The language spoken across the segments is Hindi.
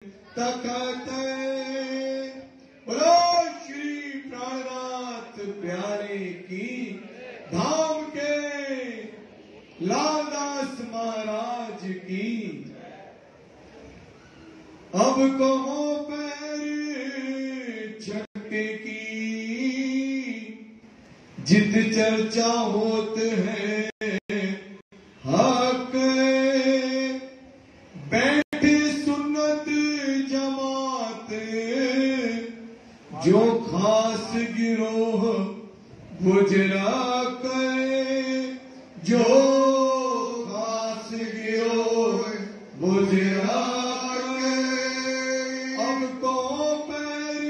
तखत बोलो श्री प्राणनाथ प्यारे की धाम के लालदास महाराज की। अब कहो पैर छठे की जित चर्चा होत है हक बैठे सुन्नत जमात जो खास गिरोह गुजरा करे जो खास गिरोह गुजरा करे। अब को पैर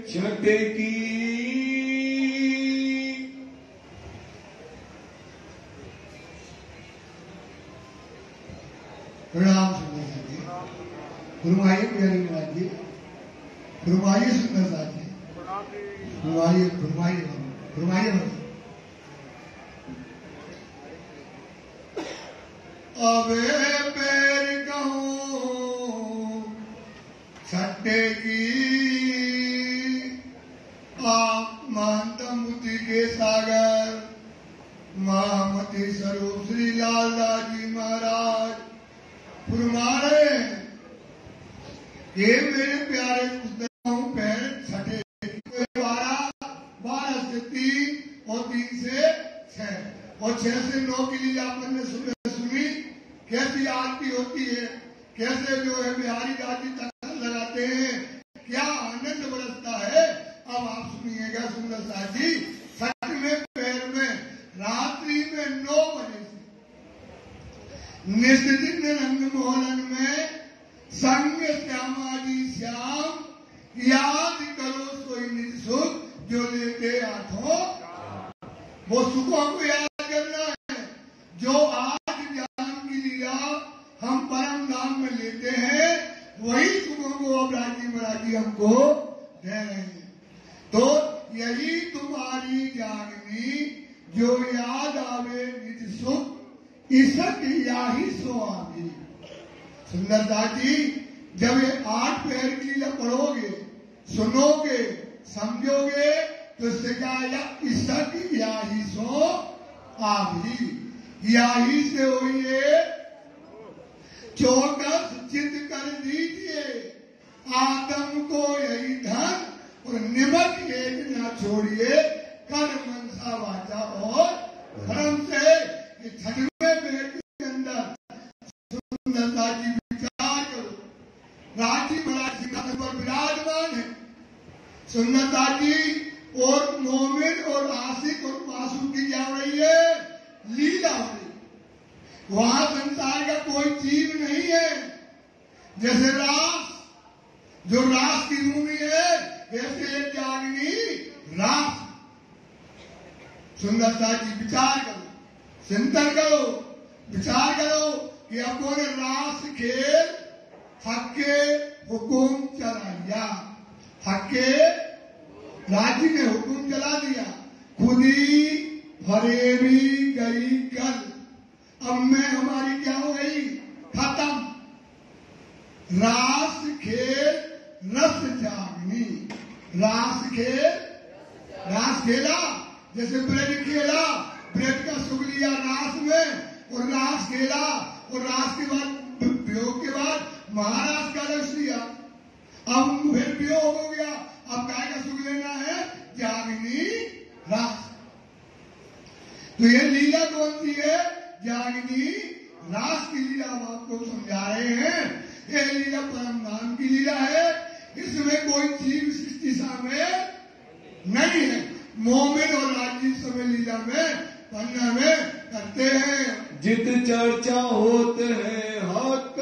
छठे की प्रणाम सुंदर जी, गुरुमाई प्यारी महाराज जी, गुरुमाई सुंदर साथ जी, गुरुमाई गुरुमाई गुरुमाई अबे पैर कहूँ छठे की आप महंता मुक्ति के सागर महामती स्वरूप श्री लालदास जी महाराज फरमा रहे हैं कि मेरे प्यारे पैर छठे 12 से 3 और 3 से 6 और 6 से 9 की लीला अपन ने सुनी कैसी आरती होती है, कैसे जो है बिहारी दादी तक लगाते हैं, क्या आनंद बरसता है। अब आप सुनिएगा सुंदर साथ जी, छठवें पैर में रात्रि में 9 बजे से निश्चित रंग मोहन में संग श्यामा जी श्याम याद करो सोई निज सुख जो लेते आठों। वो सुखों को याद करना है जो आज ज्ञान की लीला हम परम धाम में लेते हैं, वही सुखों को अब राजी मराठी हमको दे रहे हैं। तो यही तुम्हारी जागनी जो याद आवे निज सुख ईसक याही सो आवी। सुंदरदास जी, जब ये 8 पैर की लीला पढ़ोगे, सुनोगे, समझोगे तो सिखाया ईसक याही सो आवी। याही से होइए 24 चित कर दीजिए आदम को यही धन और निमक एक न छोड़िए कर मनसा वाचा और धर्म से। छठवें पैर के अंदर सुंदरता की विचार करो, राजी महाराज सिंहासन पर विराजमान है। सुंदरता जी और मोमिन और आशिक और मासूम की क्या हो रही है, लीला हो रही। वहां संसार का कोई चीज नहीं है। जैसे रास, जो रास की भूमि है, ऐसे एक जागनी रास। सुंदरता जी विचार करो, चिंतन करो, विचार करो कि अपनों ने रास खेल हक्के हुकुम चला दिया, हक्के राज्य ने हुकुम चला दिया, खुदी फरेबी गई कल। अब मैं हमारी क्या हो गई, खत्म। रास खेल रस जागनी, रास खेल, रास खेला जैसे ब्रज खेला, ब्रज का सुख लिया रास में और रास खेला, और रास के बाद वियोग के बाद महाराज का रस लिया। अब फिर वियोग हो गया, अब काय का सुख लेना है, जागनी रास। तो ये लीला कौन सी है, जागनी रास की लीला हम आपको समझा रहे हैं। ये लीला परम धाम की लीला है, इसमें कोई चीज सृष्टि में नहीं है। मोमिन और राजीव समय लीला में पन्ना में करते हैं। जित चर्चा होते हैं हक,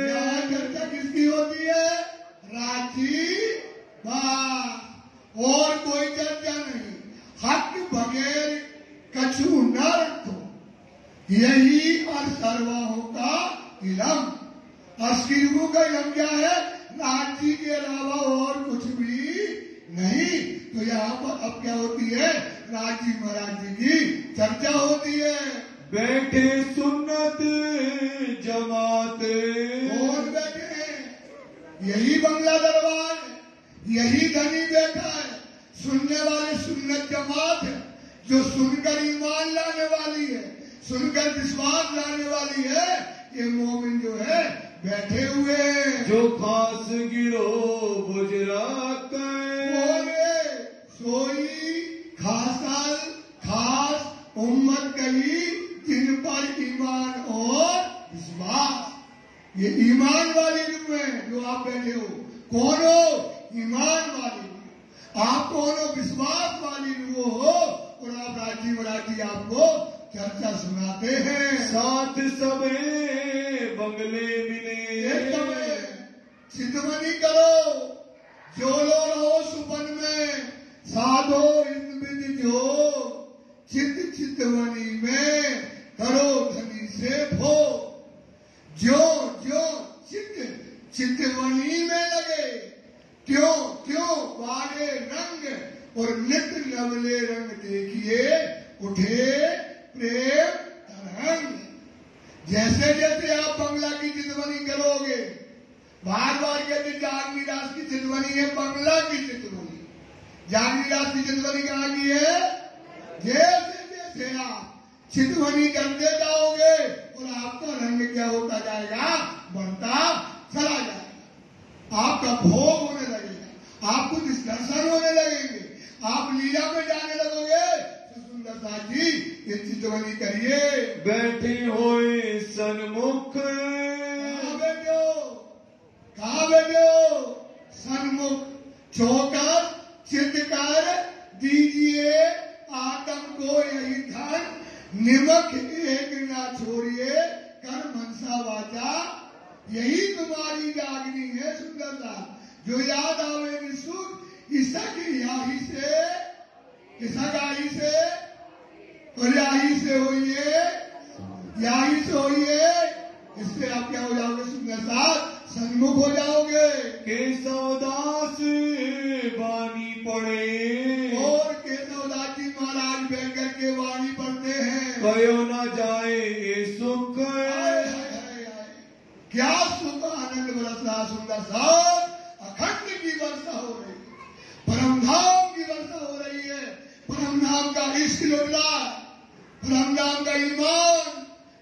यहाँ चर्चा किसकी होती है, राजी बात, और कोई चर्चा नहीं। हक बगैर कछु न रखो, यही और सर्वाहों का इलम। अस्किरु का इलम क्या है, राजी के अलावा और कुछ भी नहीं। तो यहाँ पर अब क्या होती है, राजी महाराज जी की चर्चा होती है। बैठे सुन्नत जमाते, और बैठे यही बंगला दरबार है, यही धनी बैठा है। सुनने वाले सुन्नत जमात है, जो सुनकर ईमान लाने वाली है, सुनकर विश्वास लाने वाली है। ये मोमिन जो है बैठे हुए हैं। जो खास गिरो बुजरा सोई खासल खास उम्मत कही जिन पर ईमान और विश्वास। ये ईमान वाली रूह है जो आप बैठे हो। कौन हो? ईमान वाली रूह। आप कौन हो? विश्वास वाली रूह हो। और आप राजी बराजी आपको चर्चा सुनाते हैं। साथ सबे बंगले मिले चितवनी करो, जोलो रहो सुपन में, साधो इज्जत जो चितवनी में करो धनी से भो। जो जो चितवनी में लगे, त्यों त्यों वाले रंग और नित नवले रंग देखिए उठे प्रेम तरंग। जैसे जैसे आप बंगला की चितवनी करोगे, बार बार कहते जागनी दास की चितवनी है बंगला की चितवनी। जागनी दास की चितवनी कहाँ की है? जैसे जैसे आप चितवनी करते जाओगे और आपका रंग क्या होता जाएगा? बढ़ता चला जाएगा। आपका भोग होने लगेगा, आपको दर्शन होने लगेंगे, आप लीला में जाने लगोगे। सुंदर दास जी ये चितवनी करिए। बैठे होए सन्मुख कहा बैठो? सन्मुख चौकर चित्तकर दीजिए आत्म को यही धन, निमक एक ना छोड़िए कर मनसा वाचा। यही तुम्हारी जागनी है सुंदरता। जो याद आवे सुख इसक याही से, इसक आई से और याही से होइए, याही से होइए। इससे आप क्या हो जाओगे? सुंदरता सन्मुख हो जाओगे। केशवदास वाणी पढ़े और केशवदास जी महाराज बैठ करके वाणी पढ़ते हैं। कयो न जाए ये सुख। क्या सुख आनंद बरस रहा सुंदर साहब। अखंड की वर्षा हो रही है, परम धाम की वर्षा हो रही है। परम धाम का इश्क लुट रहा, परम धाम का ईमान,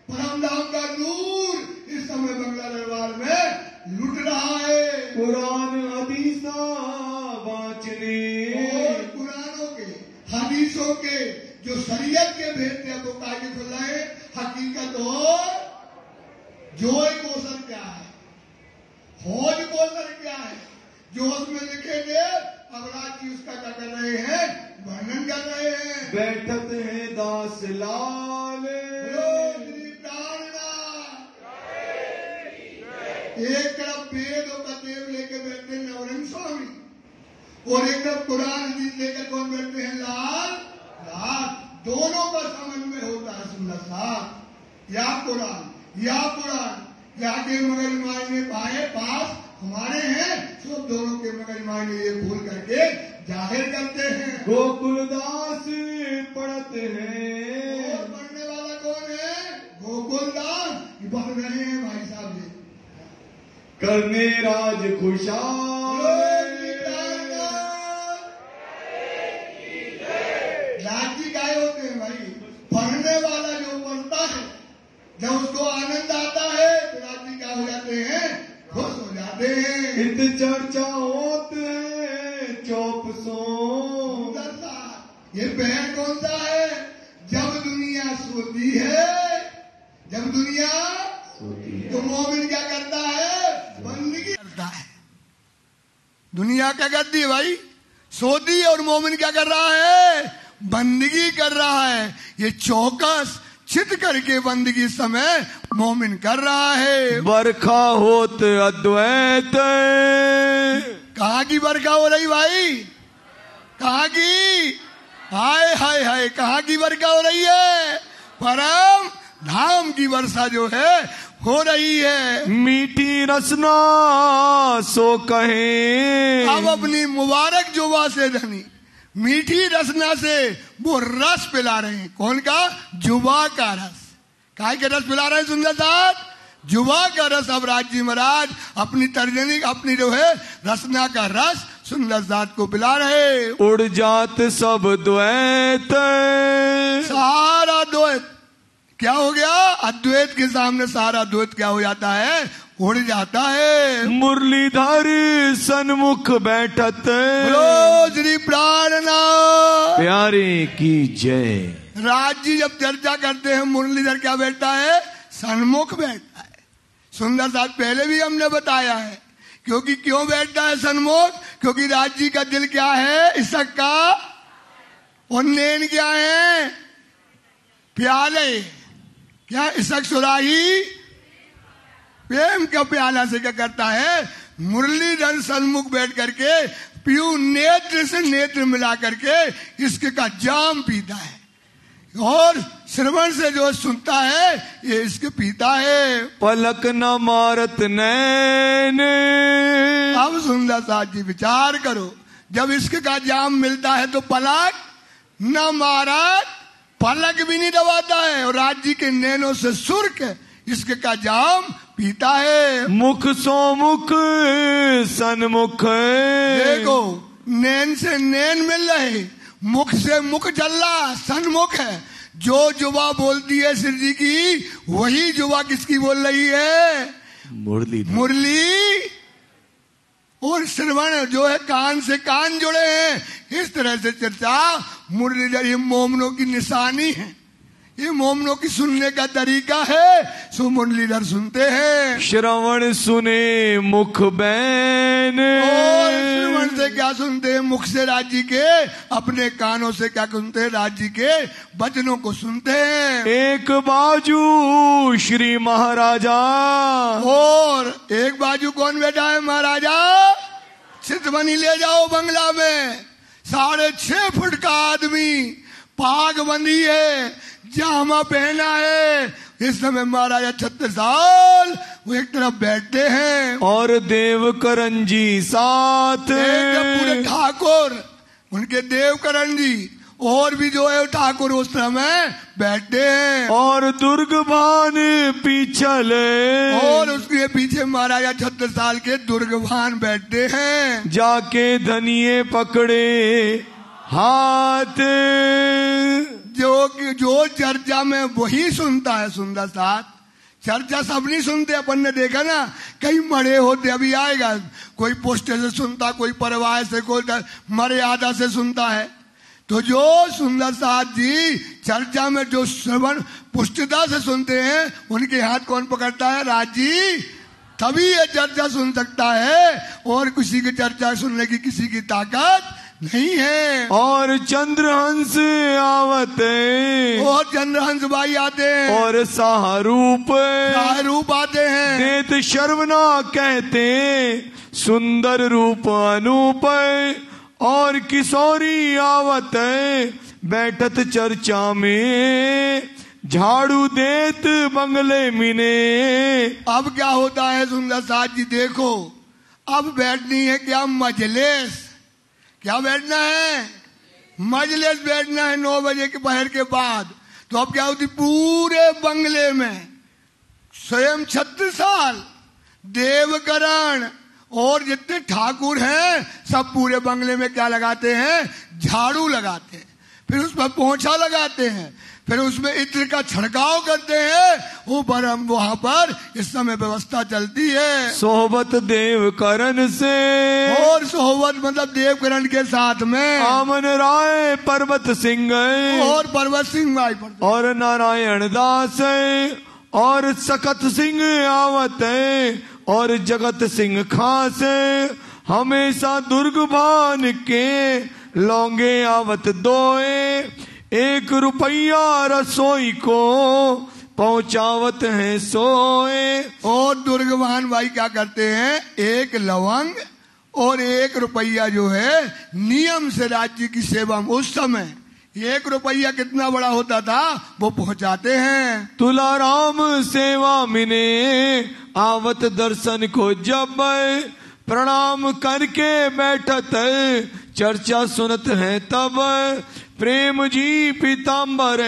परम धाम का नूर इस समय बंगला दरबार में लुट रहा है। कुरान हदीसा बाँचने और कुरानों के हदीसों के जो शरीयत के भेद थे वो कायदे खुलाए। हकीकत और जोय कौशल क्या है, खोज कौशल क्या है, जो उसमें लिखेंगे। अवराज जी उसका क्या कर रहे हैं? वर्णन कर रहे हैं। बैठत है दास लाल एक तरफ वेद और कतेव लेके बैठे हैं नवरंग स्वामी, और एक तरफ कुरान हदीस लेकर कौन बैठे हैं? लाल लाल। दोनों का समन्वय होता है सुंदर साहब। या कुरान या के मगर मायने पाए पास हमारे हैं, सब दोनों के मगर मायने ये भूल करके जाहिर करते हैं। गोकुलदास पढ़ते हैं। और पढ़ने वाला कौन है? गोकुलदास पढ़ रहे हैं भाई साहब जी। करने राज खुशाल राजी गाय होते हैं भाई। पढ़ने वाला जो पढ़ता है, जब उसको आनंद आता है तो राजी क्या हो जाते हैं? खुश हो जाते हैं। इत चर्चा होते हैं चौपसों। ये पहर कौन सा है? जब दुनिया सोती है, जब दुनिया तो मोमिन क्या करता है? बंदगी करता है। दुनिया क्या करती है भाई? सोती। और मोमिन क्या कर रहा है? बंदगी कर रहा है। ये चौकस चित करके बंदगी समय मोमिन कर रहा है। बरखा होत अद्वैत। कहाँ की बरखा हो रही भाई? कहाँ की? हाय हाय हाय, कहाँ की बरखा हो रही है? परम धाम की वर्षा जो है हो रही है। मीठी रसना सो कहे। अब अपनी मुबारक जुबा से धनी मीठी रसना से वो रस पिला रहे हैं। कौन का? जुबा का रस। काय के रस पिला रहे हैं सुंदर साहब? जुबा का रस अब राज्य महाराज अपनी तर्जनी अपनी जो है रसना का रस सुंदर जात को पिला रहे। उड़ जात सब द्वैत, सारा द्वैत क्या हो गया? अद्वैत के सामने सारा द्वैत क्या हो जाता है? उड़ जाता है। मुरलीधर सन्मुख बैठत, बोलो श्री प्राणनाथ प्यारे की जय। राज्य जब चर्चा करते हैं मुरलीधर क्या बैठता है? सन्मुख बैठता है। सुंदर साथ पहले भी हमने बताया है, क्योंकि क्यों बैठता है सन्मुख? क्योंकि राज्य का दिल क्या है? इसक का, और नैन क्या है? प्याले क्या? इसक सुराही प्रेम का प्याला से क्या करता है? मुरलीधर सन्मुख बैठ करके पीयू नेत्र से नेत्र मिला करके इसके जाम पीता है, और श्रवण से जो सुनता है ये इसके पीता है। पलक न मारत नैन, अब सुंदर साथ जी विचार करो, जब इसके जाम मिलता है तो पलक न मारत, पलक भी नहीं दबाता है, और राज्य के नैनों से सुर्ख इसके जाम पीता है। मुख सो मुख सन्मुख, देखो नैन से नैन मिल रहे, मुख से मुख चल रहा, सन्मुख है। जो जुबा बोलती है श्री जी की, वही जुबा किसकी बोल रही है? मुरली। मुरली और श्रवण जो है कान से कान जुड़े हैं। इस तरह से चर्चा मुरलीधर ये मोमनों की निशानी है, ये मोमनों की सुनने का तरीका है, सो मुरलीधर सुनते हैं। श्रवण सुने मुख बैन, और श्रवण से क्या सुनते हैं? मुख से राज्य के, अपने कानों से क्या सुनते हैं? राज्य के वचनों को सुनते हैं। एक बाजू श्री महाराजा, और एक बाजू कौन बैठा है? महाराजा। चितवनी ले जाओ बंगला में, 6.5 फुट का आदमी, पाग बंदी है, जामा पहना है। इस समय महाराजा 36 साल वो एक तरफ बैठते हैं, और देवकरण जी साथ, पूरे ठाकुर उनके देवकरण जी और भी जो है ठाकुर उस समय बैठते हैं, और दुर्गभान पीछले, और उसके पीछे महाराजा 36 साल के दुर्गभान बैठते हैं। जाके धनिये पकड़े हाथ, जो चर्चा में वही सुनता है। सुंदर साथ चर्चा सब नहीं सुनते, अपन ने देखा ना, कई मरे होते, अभी आएगा, कोई पोस्टे से सुनता, कोई परवाह से, कोई मर्यादा से सुनता है। तो जो सुंदर साथ जी चर्चा में जो श्रवण पुष्टता से सुनते हैं, उनके हाथ कौन पकड़ता है? राजी। तभी ये चर्चा सुन सकता है, और किसी की चर्चा सुनने की किसी की ताकत नहीं है। और चंद्रहंस आवते, और चंद्रहंस भाई आते हैं, और साहरूप आते हैं। देत शर्वना कहते सुंदर रूप अनूप, और किशोरी आवत बैठत चर्चा में, झाड़ू देत बंगले मिने। अब क्या होता है सुंदर साथ जी? देखो अब बैठनी है क्या? मजलिस। क्या बैठना है? मजलिस बैठना है 9 बजे के पहर के बाद। तो अब क्या होती? पूरे बंगले में स्वयं 36 साल देवकरण और जितने ठाकुर हैं सब पूरे बंगले में क्या लगाते हैं? झाड़ू लगाते हैं, फिर उस पर पोंछा लगाते हैं, फिर उसमें इत्र का छिड़काव करते हैं। ऊपर हम वहां पर इस समय व्यवस्था चलती है। सोहबत देवकरण से, और सोहबत मतलब देवकरण के साथ में आमन राय पर्वत सिंह, और पर्वत सिंह भाई, और नारायण दास, और सकत सिंह आवत, और जगत सिंह खास। हमेशा दुर्गभान के लौंगे आवत दोए, 1 रुपया रसोई को पहुंचावत हैं सोए। और दुर्गवान भाई क्या करते हैं? 1 लवंग और 1 रुपया जो है नियम से राज्य की सेवा में, उस समय 1 रुपया कितना बड़ा होता था वो पहुंचाते हैं। तुलाराम सेवा मिने आवत दर्शन को जब, प्रणाम करके बैठत चर्चा सुनत है तब। प्रेम जी पीताम्बर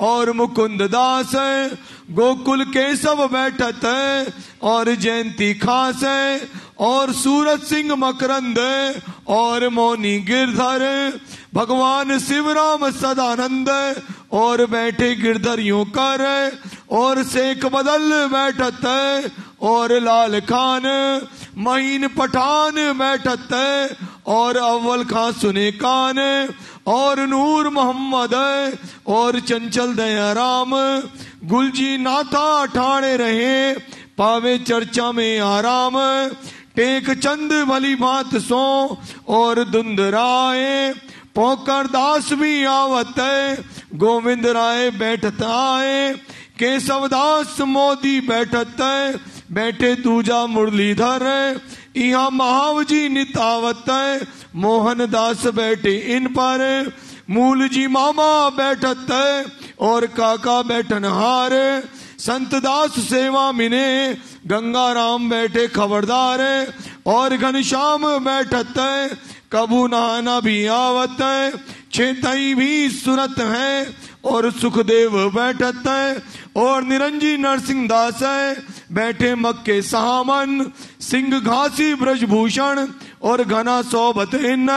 और मुकुंद दास, गोकुल के सब बैठत और जयंती खास और सूरज सिंह मकरंद और मौनी गिरधर भगवान शिवराम सदानंद और बैठे गिरधरियों कर और शेख बदल बैठत और लाल खान महीन पठान बैठत और अव्वल खां सुने कान और नूर मोहम्मद और चंचल दया राम गुलजी नाथा ठाणे रहे पावे चर्चा में आराम टेक चंद भली भांत सो और धुंध राय पोकर दास भी आवत गोविंद राय बैठत आए केशव दास मोदी बैठत बैठे दूजा मुरलीधर यहाँ महावजी नितावत मोहन दास बैठे इन पर मूल जी मामा बैठत और काका बैठनहार संत दास सेवा मिने गंगा राम बैठे खबरदार और घनश्याम बैठत कबू नहाना भी आवत छेतई भी सुनत है और सुखदेव बैठत और निरंजी नरसिंह दास बैठे मक्के सहामन सिंह घासी ब्रजभूषण और घना सोबत इन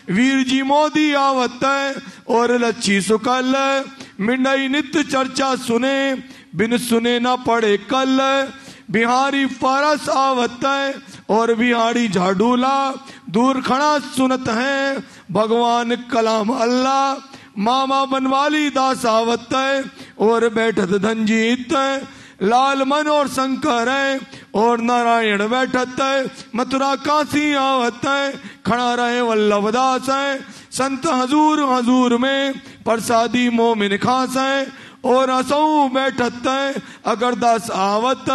वीर जी मोदी आवत और लच्छी सुकल मिंडई नित्य चर्चा सुने बिन सुने न पड़े कल बिहारी फारस आवत और बिहारी झाडूला दूर खड़ा सुनत है भगवान कलाम अल्लाह मामा बनवाली दास आवत और बैठत धनजीत लाल मन और शंकर और नारायण बैठत मथुरा काशी आवत खड़ा रहे वल्लभ दास संत हजूर हजूर में प्रसादी मोमिन खास और असऊ बैठत अगरदास आवत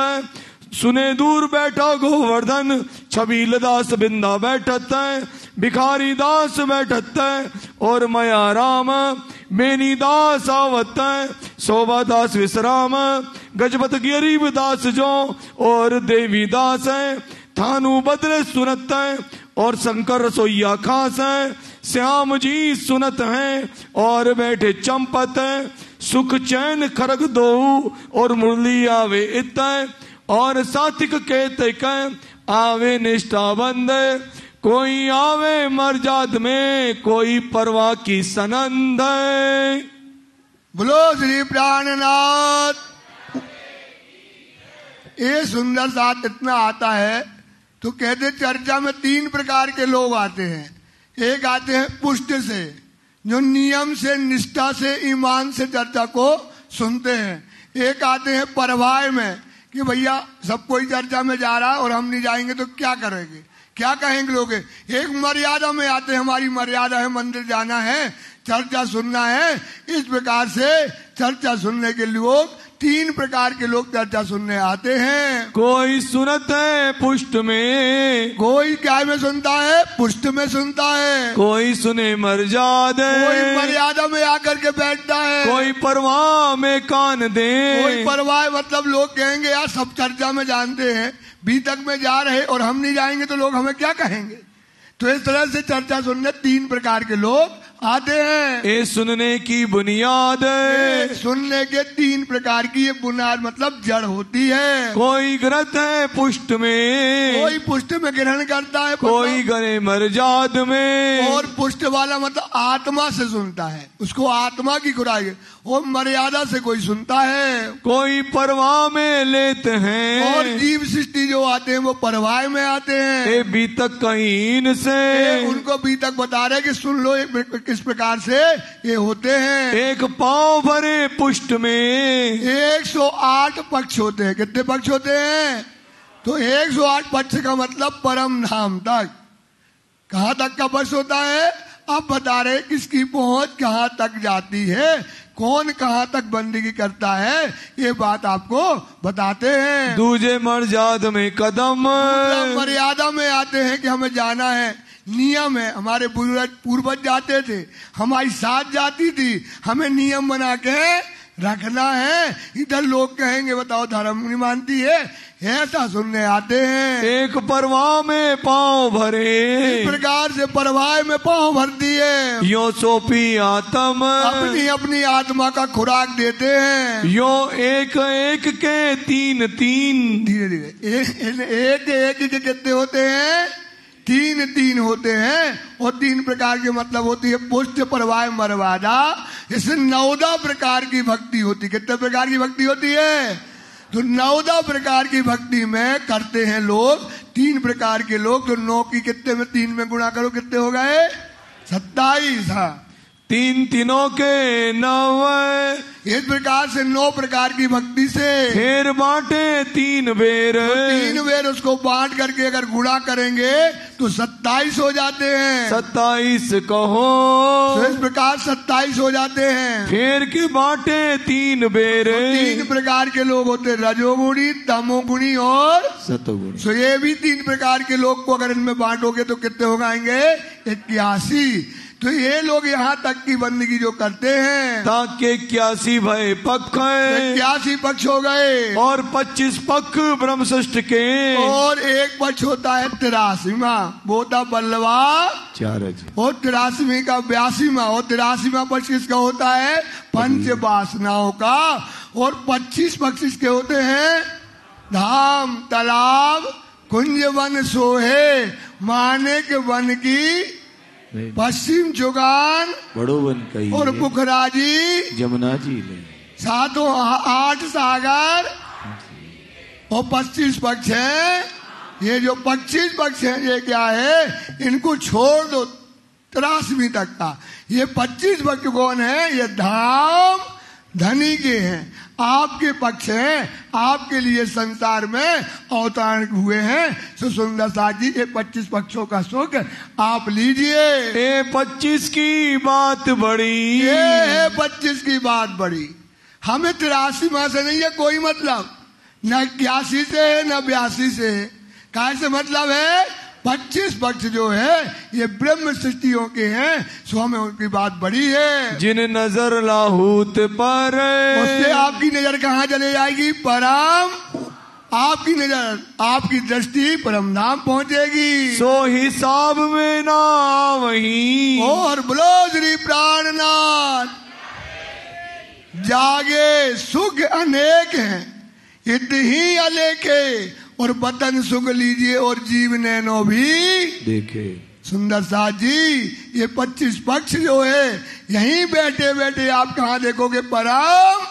सुने दूर बैठा गोवर्धन छबील दास बिंदा बैठत भिखारी दास बैठत और मया राम मेनी दास आवत शोभा दास विश्राम गजपत गरीब दास जो और देवी दास थानु बदले सुनत और शंकर रसोईया खास श्याम जी सुनत हैं और बैठे चंपत सुख चैन खरग दो और मुरली आवे इत और सात्विक केतक आवे निष्ठा बंद कोई आवे मर्जाद में कोई परवाह की सनंद। बोलो श्री प्राणनाथ। ये सुंदर साथ इतना आता है तो कहते चर्चा में 3 प्रकार के लोग आते हैं। एक आते हैं पुष्ट से जो नियम से निष्ठा से ईमान से चर्चा को सुनते हैं। एक आते हैं परवाह में कि भैया सब कोई चर्चा में जा रहा है और हम नहीं जाएंगे तो क्या करेंगे क्या कहेंगे लोग। एक मर्यादा में आते हैं हमारी मर्यादा है मंदिर जाना है चर्चा सुनना है। इस प्रकार से चर्चा सुनने के लोग 3 प्रकार के लोग चर्चा सुनने आते हैं। कोई सुनत है पुष्ट में कोई क्या में सुनता है पुष्ट में सुनता है कोई सुने मर्यादा कोई मर्यादा में आकर के बैठता है कोई परवाह में कान दे कोई परवाह मतलब लोग कहेंगे यार सब चर्चा में जानते हैं बीतक में जा रहे और हम नहीं जाएंगे तो लोग हमें क्या कहेंगे। तो इस तरह से चर्चा सुनने 3 प्रकार के लोग आते हैं। ये सुनने की बुनियाद सुनने के 3 प्रकार की ये बुनियाद मतलब जड़ होती है। कोई ग्रत है पुष्ट में कोई पुष्ट में ग्रहण करता है कोई गणे मर्जाद में और पुष्ट वाला मतलब आत्मा से सुनता है उसको आत्मा की खुराक और मर्यादा से कोई सुनता है। कोई परवाह में लेते हैं और जीव सृष्टि जो आते हैं वो परवाह में आते हैं। बीतक कहीं से उनको बीतक बता रहे कि सुन लो किस प्रकार से ये होते हैं। एक पांव भरे पुष्ट में 108 पक्ष होते हैं। कितने पक्ष होते हैं तो 108 पक्ष का मतलब परम धाम तक। कहाँ तक का पक्ष होता है अब बता रहे किसकी पहुंच कहाँ तक जाती है कौन कहाँ तक बंदगी करता है ये बात आपको बताते हैं। दूजे मर्यादा में कदम मर्यादा में आते हैं कि हमें जाना है नियम है हमारे पूर्वज जाते थे हमारी साथ जाती थी हमें नियम बना के रखना है। इधर लोग कहेंगे बताओ धर्म नहीं मानती है, ऐसा सुनने आते हैं। एक परवाह में पांव भरे, इस प्रकार से परवाह में पांव भर दिए, यो सोपी आत्म अपनी अपनी आत्मा का खुराक देते हैं। यो एक एक के तीन तीन, धीरे धीरे एक एक के कितने होते हैं? तीन तीन होते हैं। और तीन प्रकार के मतलब होती है पुष्ट परवाह मरवादा। इससे 9 प्रकार की भक्ति होती। कितने प्रकार की भक्ति होती है? तो 9 प्रकार की भक्ति में करते हैं लोग। 3 प्रकार के लोग, तो 9 की कितने में 3 में गुणा करो कितने हो गए? 27। हाँ, 3 तीनों के 9। इस प्रकार से 9 प्रकार की भक्ति से फिर बांटे 3 बेर, तो 3 बेर उसको बांट करके अगर गुणा करेंगे तो 27 हो जाते हैं। 27 कहो, तो इस प्रकार 27 हो जाते हैं। फिर के बांटे 3 बेर, तो 3 प्रकार के लोग होते, रजोगुणी, तमोगुणी और सतोगुणी। तो ये भी 3 प्रकार के लोग को अगर इनमें बांटोगे तो कितने हो जाएंगे? 81। तो ये लोग यहाँ तक की बंदगी जो करते हैं, ताकि 81 भय पक्ष है, 81 पक्ष हो गए। और 25 पक्ष ब्रह्मशिष्ट के, और एक पक्ष होता है 83वां, वो होता बल्लवा 4। और 83 का 82वां। और 83वां पक्ष किसका होता है? पंच वासनाओं का। और 25 पक्ष किसके होते हैं? धाम, तालाब, कुंज, वन, सोहे, माने के वन की, पश्चिम जुगान, बड़ो वन कही, और पुखराजी, जमुना जी ले, 8 सागर और 25 पक्ष है। ये जो 25 पक्ष है ये क्या है? इनको छोड़ दो 83 तक का। ये 25 पक्ष कौन है? ये धाम धनी के हैं, आपके पक्ष हैं, आपके लिए संसार में अवतारण हुए हैं। सो सुंदर साथ जी ये 25 पक्षों का सुख आप लीजिए। ये 25 की बात बड़ी, ये है 25 की बात बड़ी। हमें 83 माह से नहीं है कोई मतलब, न 81 से है न 82 से है। काय से मतलब है? 25 पक्ष जो है ये ब्रह्म सृष्टियों के हैं, सो हमें उनकी बात बड़ी है। जिन नजर लाहूत पर, उससे आपकी नजर कहाँ चले जाएगी? परम। आपकी नजर, आपकी दृष्टि परम धाम पहुंचेगी। सो हिसाब में ना वही, और बोलो श्री प्राणनाथ। जागे सुख अनेक हैं, इत ही अलेखे, और बतन सुख लीजिए और जीव नैनो भी देखे। सुंदर साथ जी ये 25 पक्ष जो है यहीं बैठे बैठे आप कहाँ देखोगे? परम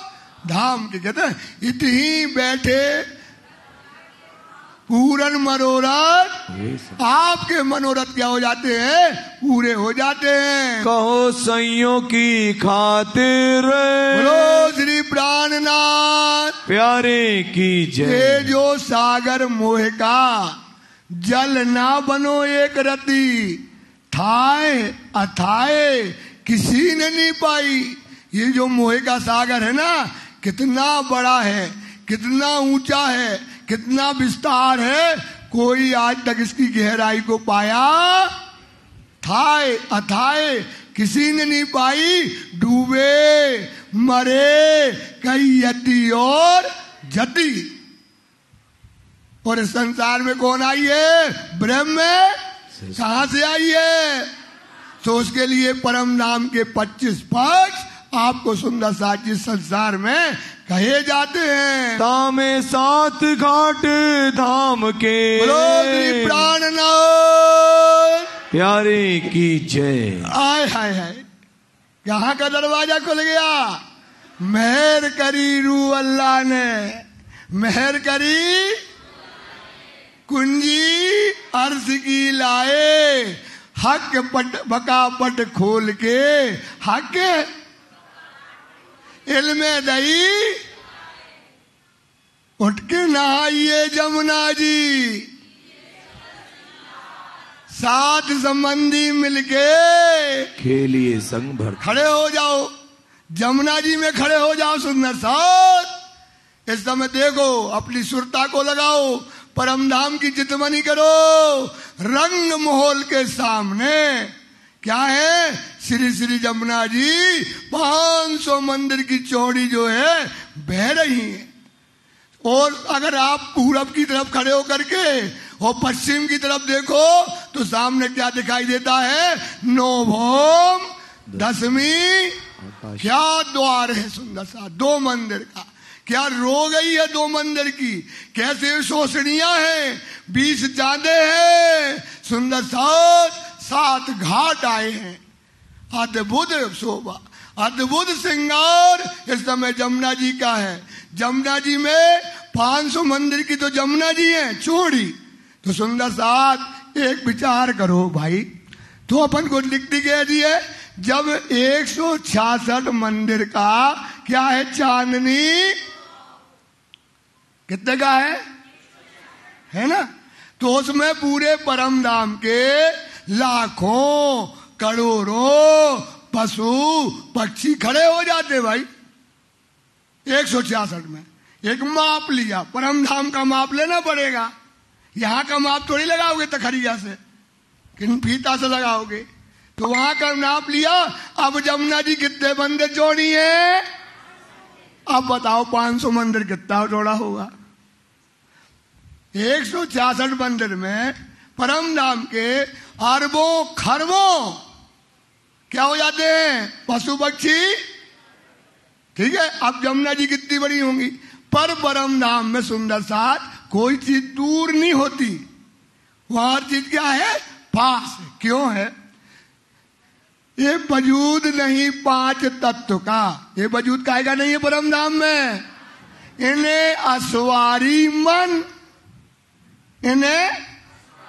धाम के कहते हैं। इत ही बैठे पूरन मनोरथ, आपके मनोरथ क्या हो जाते हैं? पूरे हो जाते हैं। कहो सैयों की खातिर, बोलो श्री प्राणनाथ प्यारे की जय। ये जो सागर मोह का जल ना बनो एक रति, थाए अथाए किसी ने नहीं पाई। ये जो मोह का सागर है ना, कितना बड़ा है, कितना ऊंचा है, कितना विस्तार है, कोई आज तक इसकी गहराई को पाया थाए अथाए किसी ने नहीं पाई। डूबे मरे कई यति और जति। और इस संसार में कौन आई है? ब्रह्म। कहां से आई है? तो उसके लिए परम नाम के 25 पक्ष आपको सुंदर साची संसार में कहे जाते हैं। तामे 7 घाट धाम के, प्राणनाथ प्यारे की जय। आय हाय हाय, यहाँ का दरवाजा खुल गया। मेहर करी रू अल्लाह ने, मेहर करी कुंजी अर्ज की लाए, हक पट बका पट खोल के, हक इल्मे दई उठ के नहाइए जमुना जी। 7 संबंधी मिलके खेलिए संग भर। खड़े हो जाओ जमुना जी में, खड़े हो जाओ सुंदर साथ। इस समय देखो, अपनी सुरता को लगाओ, परम धाम की चितमनी करो। रंग महल के सामने क्या है? श्री श्री जमुना जी 500 मंदिर की चौड़ी जो है बह रही है। और अगर आप पूरब की तरफ खड़े होकर के और पश्चिम की तरफ देखो तो सामने क्या दिखाई देता है? नौभौम दसवीं क्या द्वार है सुंदर सा, 2 मंदिर का। क्या रो गई है 2 मंदिर की, कैसे शोषणियां हैं, 20 चांदे हैं, सुंदर सा 7 घाट आए हैं। अद्भुत शोभा, अद्भुत श्रृंगार इस समय जमुना जी का है। जमुना जी में 500 मंदिर की तो जमुना जी है चौड़ी, तो सुंदर साथ एक विचार करो भाई, तो अपन को लिखती कह दी है जब 166 मंदिर का क्या है चांदनी कितने का है ना? तो उसमें पूरे परम धाम के लाखों करोड़ों पशु पक्षी खड़े हो जाते भाई। 166 में एक माप लिया, परम धाम का माप लेना पड़ेगा। यहाँ का माप थोड़ी लगाओगे तखरिया से, किन फीता से लगाओगे, तो वहां का नाप लिया। अब जमुना जी कितने मंदिर जोड़ी है? अब बताओ 500 मंदिर कितना जोड़ा होगा? 166 मंदिर में परम धाम के अरबों खरबों क्या हो जाते हैं? पशु पक्षी। ठीक है, अब जमुना जी कितनी बड़ी होंगी, पर परम धाम में सुंदर साथ कोई चीज दूर नहीं होती, वहां हर चीज क्या है? पास। क्यों है? ये वजूद नहीं 5 तत्व का, ये वजूद काहेगा नहीं है परम धाम में। इन्हें असवारी मन, इन्हें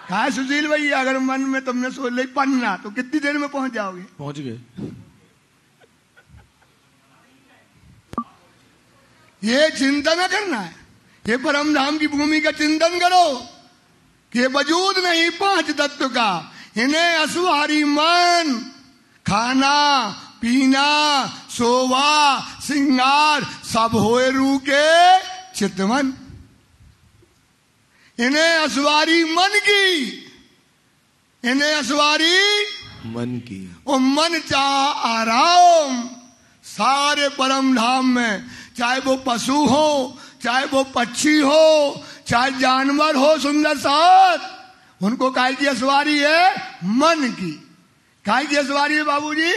कहा सुशील भैया, अगर मन में तुमने सोच ली पन्ना तो कितनी देर में पहुंच जाओगे? पहुंच गए। ये चिंतन करना है, ये परम धाम की भूमि का चिंतन करो कि ये वजूद नहीं 5 तत्व का, इन्हें असवारी मन, खाना पीना शोभा श्रृंगार सब होए रू के चितवन। इन्हें असवारी मन की, इन्हें असवारी मन की, और मन चाह आराम। सारे परम धाम में चाहे वो पशु हो, चाहे वो पक्षी हो, चाहे जानवर हो, सुंदर साथ उनको काय की असवारी है? मन की। काय की असवारी है बाबूजी?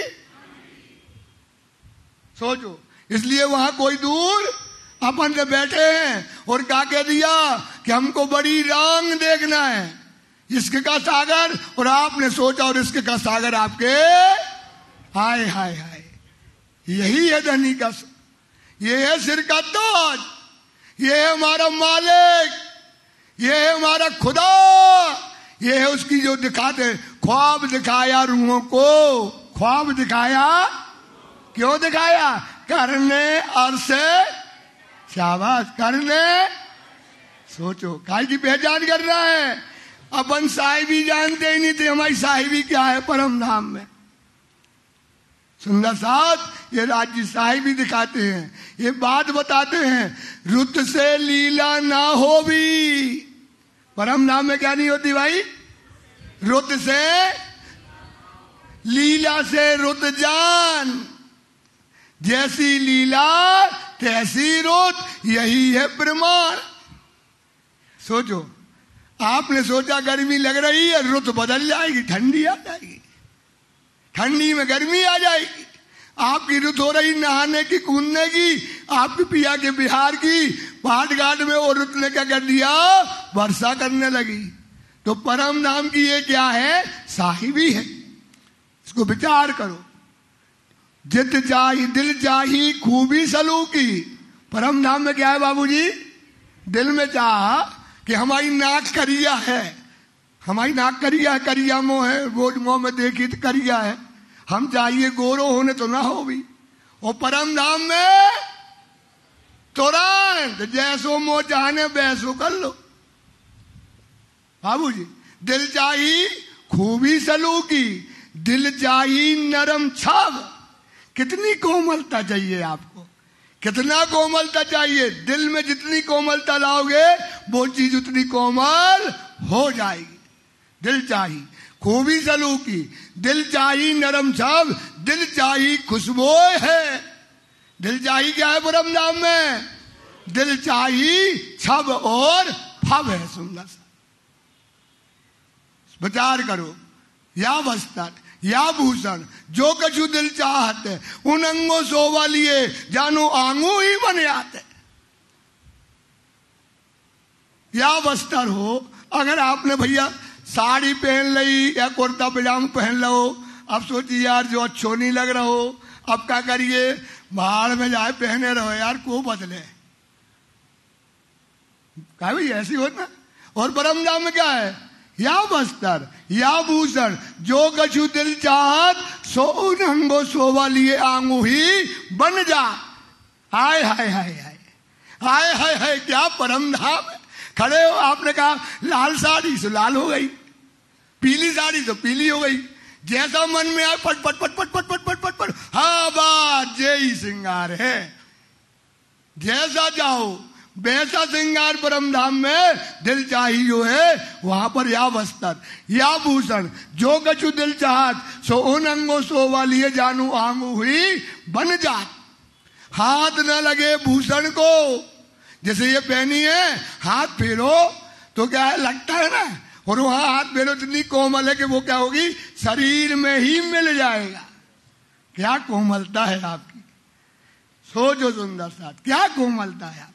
सोचो, इसलिए वहां कोई दूर अपन से बैठे हैं और क्या कह दिया कि हमको बड़ी रंग देखना है, इश्क का सागर, और आपने सोचा और इश्क का सागर आपके हाय हाय हाय, यही है धनी का, ये है सिर का ताज, ये है हमारा मालिक, ये है हमारा खुदा, ये है उसकी जो दिखाते ख्वाब दिखाया रूहों को, ख्वाब दिखाया। क्यों दिखाया? करने अरसे शाबाश, करने। सोचो काय की पहचान कर रहा है। अपन साहिबी जानते ही नहीं थे, हमारी साहिबी क्या है परम धाम में। सुंदर साथ ये राज्य साहिबी दिखाते हैं, ये बात बताते हैं, रुत से लीला ना हो भी। परम धाम में क्या नहीं होती भाई? रुत से लीला से रुत जान, जैसी लीला तैसी रुत, यही है प्रमाण। सोचो, आपने सोचा गर्मी लग रही है, रुत बदल जाएगी, ठंडी आ जाएगी, ठंडी में गर्मी आ जाएगी। आपकी रुत हो रही नहाने की, कूदने की, आपकी पिया के बिहार की, पाट घाट में वो रुत ने क्या कर दिया? वर्षा करने लगी। तो परम धाम की ये क्या है? साहिबी है। इसको विचार करो। जित जाही दिल जाही खूबी सलूकी। परम धाम में क्या है बाबूजी? दिल में चाहा कि हमारी नाक करिया है, हमारी नाक करिया है, करिया मोह है, गोद मोह में देखी तो करिया है, हम चाहिए गोरो होने तो ना हो भी। और परम धाम में तुरंत जैसो मोह चाहने वैसो कर लो बाबूजी। दिल चाही खूबी सलूकी, दिल चाही नरम छाव। कितनी कोमलता चाहिए आपको, कितना कोमलता चाहिए? दिल में जितनी कोमलता लाओगे वो चीज उतनी कोमल हो जाएगी। दिल चाही खूबी सलूकी, दिल चाही नरम छब, दिल चाही खुशबू है। दिल चाही क्या है परम धाम में? दिल चाही छब और फब है। सुंदर सा विचार करो, या वस्त्र या भूषण जो कछु दिल चाहत है, उन अंगों शोभा लिए जानो आंगू ही बने आते। या वस्त्र हो, अगर आपने भैया साड़ी पहन ली या कुर्ता पजामा पहन लो, अब सोचिए यार जो अच्छो नहीं लग रहा हो, अब क्या करिए? बाहर में जाए पहने रहो यार, को बदले क्या भाई ऐसी होता। और परम धाम में क्या है? या वस्त्र या भूषण जो कछु दिल चाहत, सो उन अंगो शोभा लिए आंगू ही बन जा। हाय हाय हाय हाय हाय हाय हाय, क्या परम धाम है। खड़े हो, आपने कहा लाल साड़ी सो लाल हो गई, पीली साड़ी तो पीली हो गई, जैसा मन में आए पट पट पट पट पट पट पट पट पट, हाँ बात जय श्रृंगार है। जैसा जाओ वैसा श्रृंगार परम धाम में। दिल चाही जो है वहां पर या वस्त्र या भूषण जो कछु दिल चाहत, सो उन अंगों शोभा लिए जानू आंगू हुई बन जात। हाथ न लगे भूषण को, जैसे ये पहनी है, हाथ फेरो तो क्या है लगता है ना, और वहां हाथ फेरो इतनी कोमल है कि वो क्या होगी, शरीर में ही मिल जाएगा। क्या कोमलता है आपकी, सोचो सुंदर साथ, क्या कोमलता है।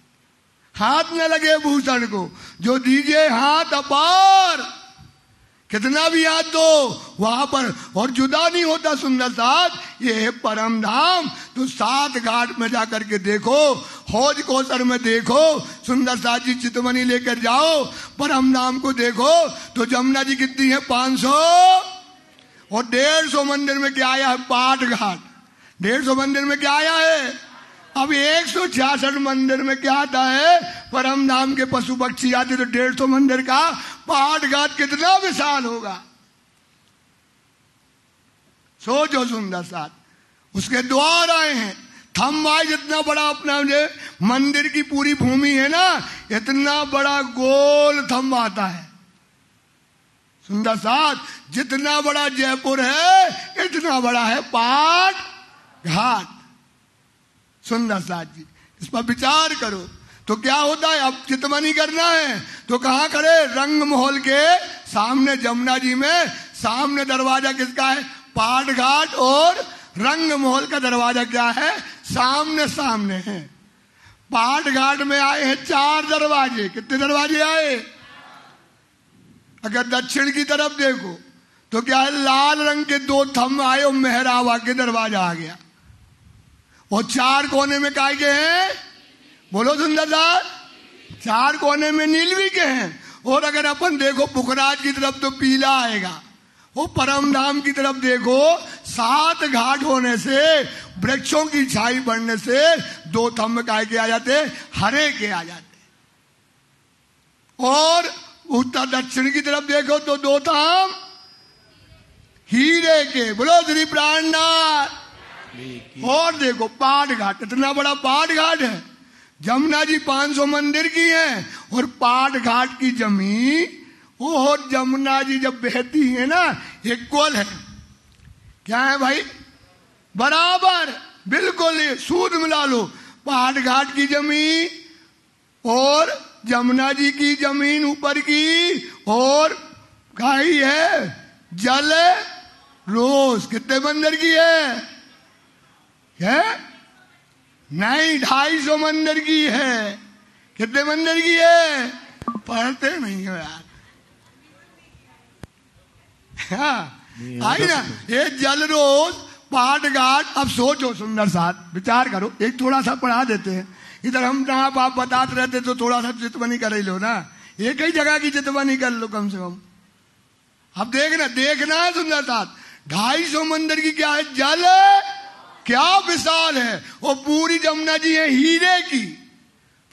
हाथ न लगे भूषण को, जो दीजिए हाथ अपार, कितना भी हाथ दो वहां पर, और जुदा नहीं होता सुंदर साथ। ये है परम धाम। तो 7 घाट में जाकर के देखो, हौज कोसर में देखो, सुंदर साथ जी चितमनी लेकर जाओ, परम धाम को देखो तो जमुना जी कितनी है 500, और 150 मंदिर में क्या आया है? पाठ घाट। 150 मंदिर में क्या आया है? अब 166 मंदिर में क्या आता है? परम धाम के पशु पक्षी आते, तो 150 मंदिर का पाठ घाट कितना विशाल होगा। सोचो सुंदर साथ, उसके द्वार आए हैं, थम आए, जितना बड़ा अपना जो मंदिर की पूरी भूमि है ना, इतना बड़ा गोल थम आता है। सुंदर साथ, जितना बड़ा जयपुर है इतना बड़ा है पाठ घाट। सुंदर साथ जी, इस पर विचार करो तो क्या होता है। अब चितमनी करना है तो कहाँ करे? रंग महल के सामने, जमुना जी में सामने दरवाजा किसका है? पाठ घाट। और रंग महल का दरवाजा क्या है? सामने सामने है। पाठ घाट में आए हैं 4 दरवाजे। कितने दरवाजे आए? अगर दक्षिण की तरफ देखो तो क्या है? लाल रंग के 2 थंब आए और मेहराबा के दरवाजा आ गया, और 4 कोने में काय के हैं? बोलो सुंदरदास, 4 कोने में नीलवी के हैं। और अगर अपन देखो पुखराज की तरफ तो पीला आएगा, वो परम धाम की तरफ देखो 7 घाट होने से, वृक्षों की छाई बढ़ने से 2 थंब काय के आ जाते? हरे के आ जाते। और उत्तर दक्षिण की तरफ देखो तो 2 थंब हीरे के। बोलो श्री प्राणनाथ। और देखो पाठ घाट, इतना बड़ा पाठ घाट है। जमुना जी 500 मंदिर की है, और पाठ घाट की जमीन, और जमुना जी जब बहती है ना, इक्वल है। क्या है भाई? बराबर, बिल्कुल सूद मिला लो। पाठ घाट की जमीन और जमुना जी की जमीन ऊपर की, और खाई है जल रोज। कितने मंदिर की है? नहीं, 250 मंदिर की है। कितने मंदिर की है? पढ़ते नहीं हो यार। हाँ, आई ना, ये जल रोज पाठ घाट। अब सोचो सुंदर साथ, विचार करो, एक थोड़ा सा पढ़ा देते हैं इधर। हम जहां आप बताते रहते तो थोड़ा सा चितमनी कर ही लो ना, एक ही जगह की चितमनी कर लो कम से कम। अब देखना है सुंदर साथ, 250 मंदिर की क्या है? जल क्या विशाल है। और पूरी जमुना जी है हीरे की।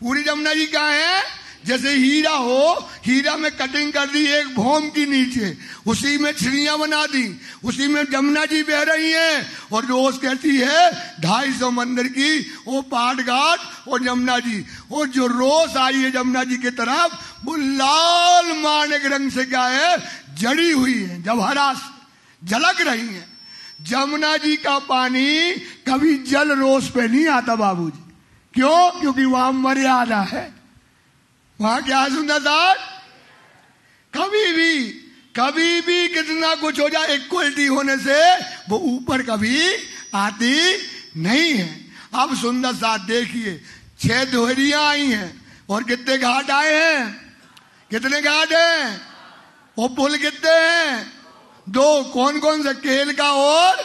पूरी जमुना जी क्या है? जैसे हीरा हो, हीरा में कटिंग कर दी एक भौम की नीचे, उसी में छिड़ियां बना दी, उसी में जमुना जी बह रही हैं। और रोज कहती है 250 मंदिर की, वो पाठ घाट और जमुना जी। और जो रोज आई है जमुना जी की तरफ, वो लाल माणिक रंग से क्या है? जड़ी हुई है, जवाहरात झलक रही है। जमुना जी का पानी कभी जल रोष पे नहीं आता बाबूजी। क्यों? क्योंकि वहां मर्यादा है। वहां क्या है सुंदर साहब? कभी भी कितना कुछ हो जाए, इक्वलिटी होने से वो ऊपर कभी आती नहीं है। अब सुंदर साथ देखिए, 6 दोहरियां आई हैं और कितने घाट आए हैं? कितने घाट हैं? वो पुल कितने हैं? 2। कौन कौन से? केल का और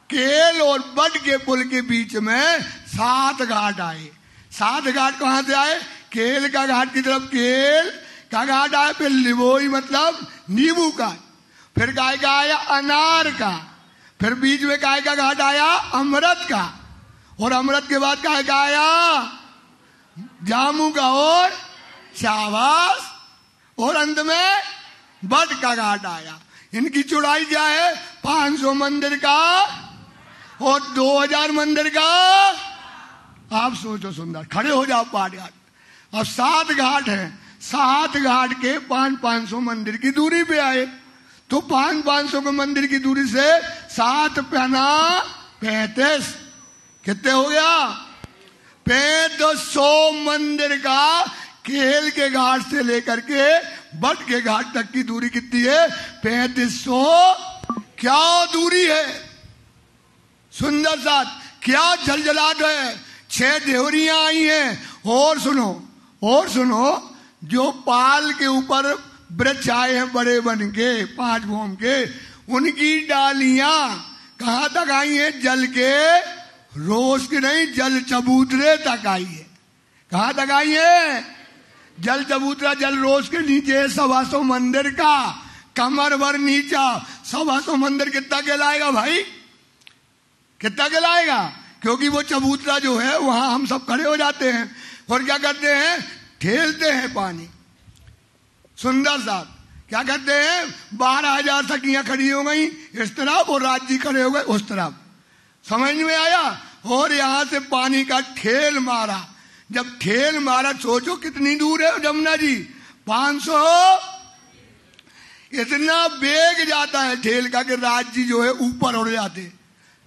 केल और बट के पुल के बीच में 7 घाट आए। 7 घाट कहां से आए? केल का घाट की तरफ केल का घाट आया, फिर लिबोई मतलब नींबू का, फिर काय का आया? अनार का, फिर बीच में काय का घाट आया? अमृत का, और अमृत के बाद काय का आया? जामू का और शाबाश, और अंत में बट का घाट आया। इनकी चौड़ाई क्या है? 500 मंदिर का और 2000 मंदिर का। आप सोचो सुंदर, खड़े हो जाओ पाठ घाट। अब 7 घाट हैं, 7 घाट के 500 मंदिर की दूरी पे आए, तो 500 के मंदिर की दूरी से 7 पना 35, कितने हो गया? 500 मंदिर का केल के घाट से लेकर के बट के घाट तक की दूरी कितनी है? 3500। क्या दूरी है सुंदर साथ, क्या झलझलाट है। 6 देवरियां आई हैं। और सुनो, जो पाल के ऊपर वृक्ष आए हैं बड़े बन के 5 भूम के, उनकी डालियां कहां तक आई हैं? जल के रोज के नहीं, जल चबूतरे तक आई है। कहां तक आई है? जल चबूतरा, जल रोज के नीचे 125 मंदिर का, कमर भर नीचा 125 मंदिर। कितना कहलाएगा भाई? कितना कहलाएगा? क्योंकि वो चबूतरा जो है वहां हम सब खड़े हो जाते हैं और क्या करते हैं? ठेलते हैं पानी। सुंदर साहब क्या करते हैं? 12,000 सखियां खड़ी हो गई इस तरफ और राज जी खड़े हो गए उस तरफ। समझ में आया? और यहां से पानी का ठेल मारा। जब ठेल मारा, सोचो कितनी दूर है जमुना जी? 500। इतना वेग जाता है ठेल का कि राज जी जो है ऊपर उड़ जाते।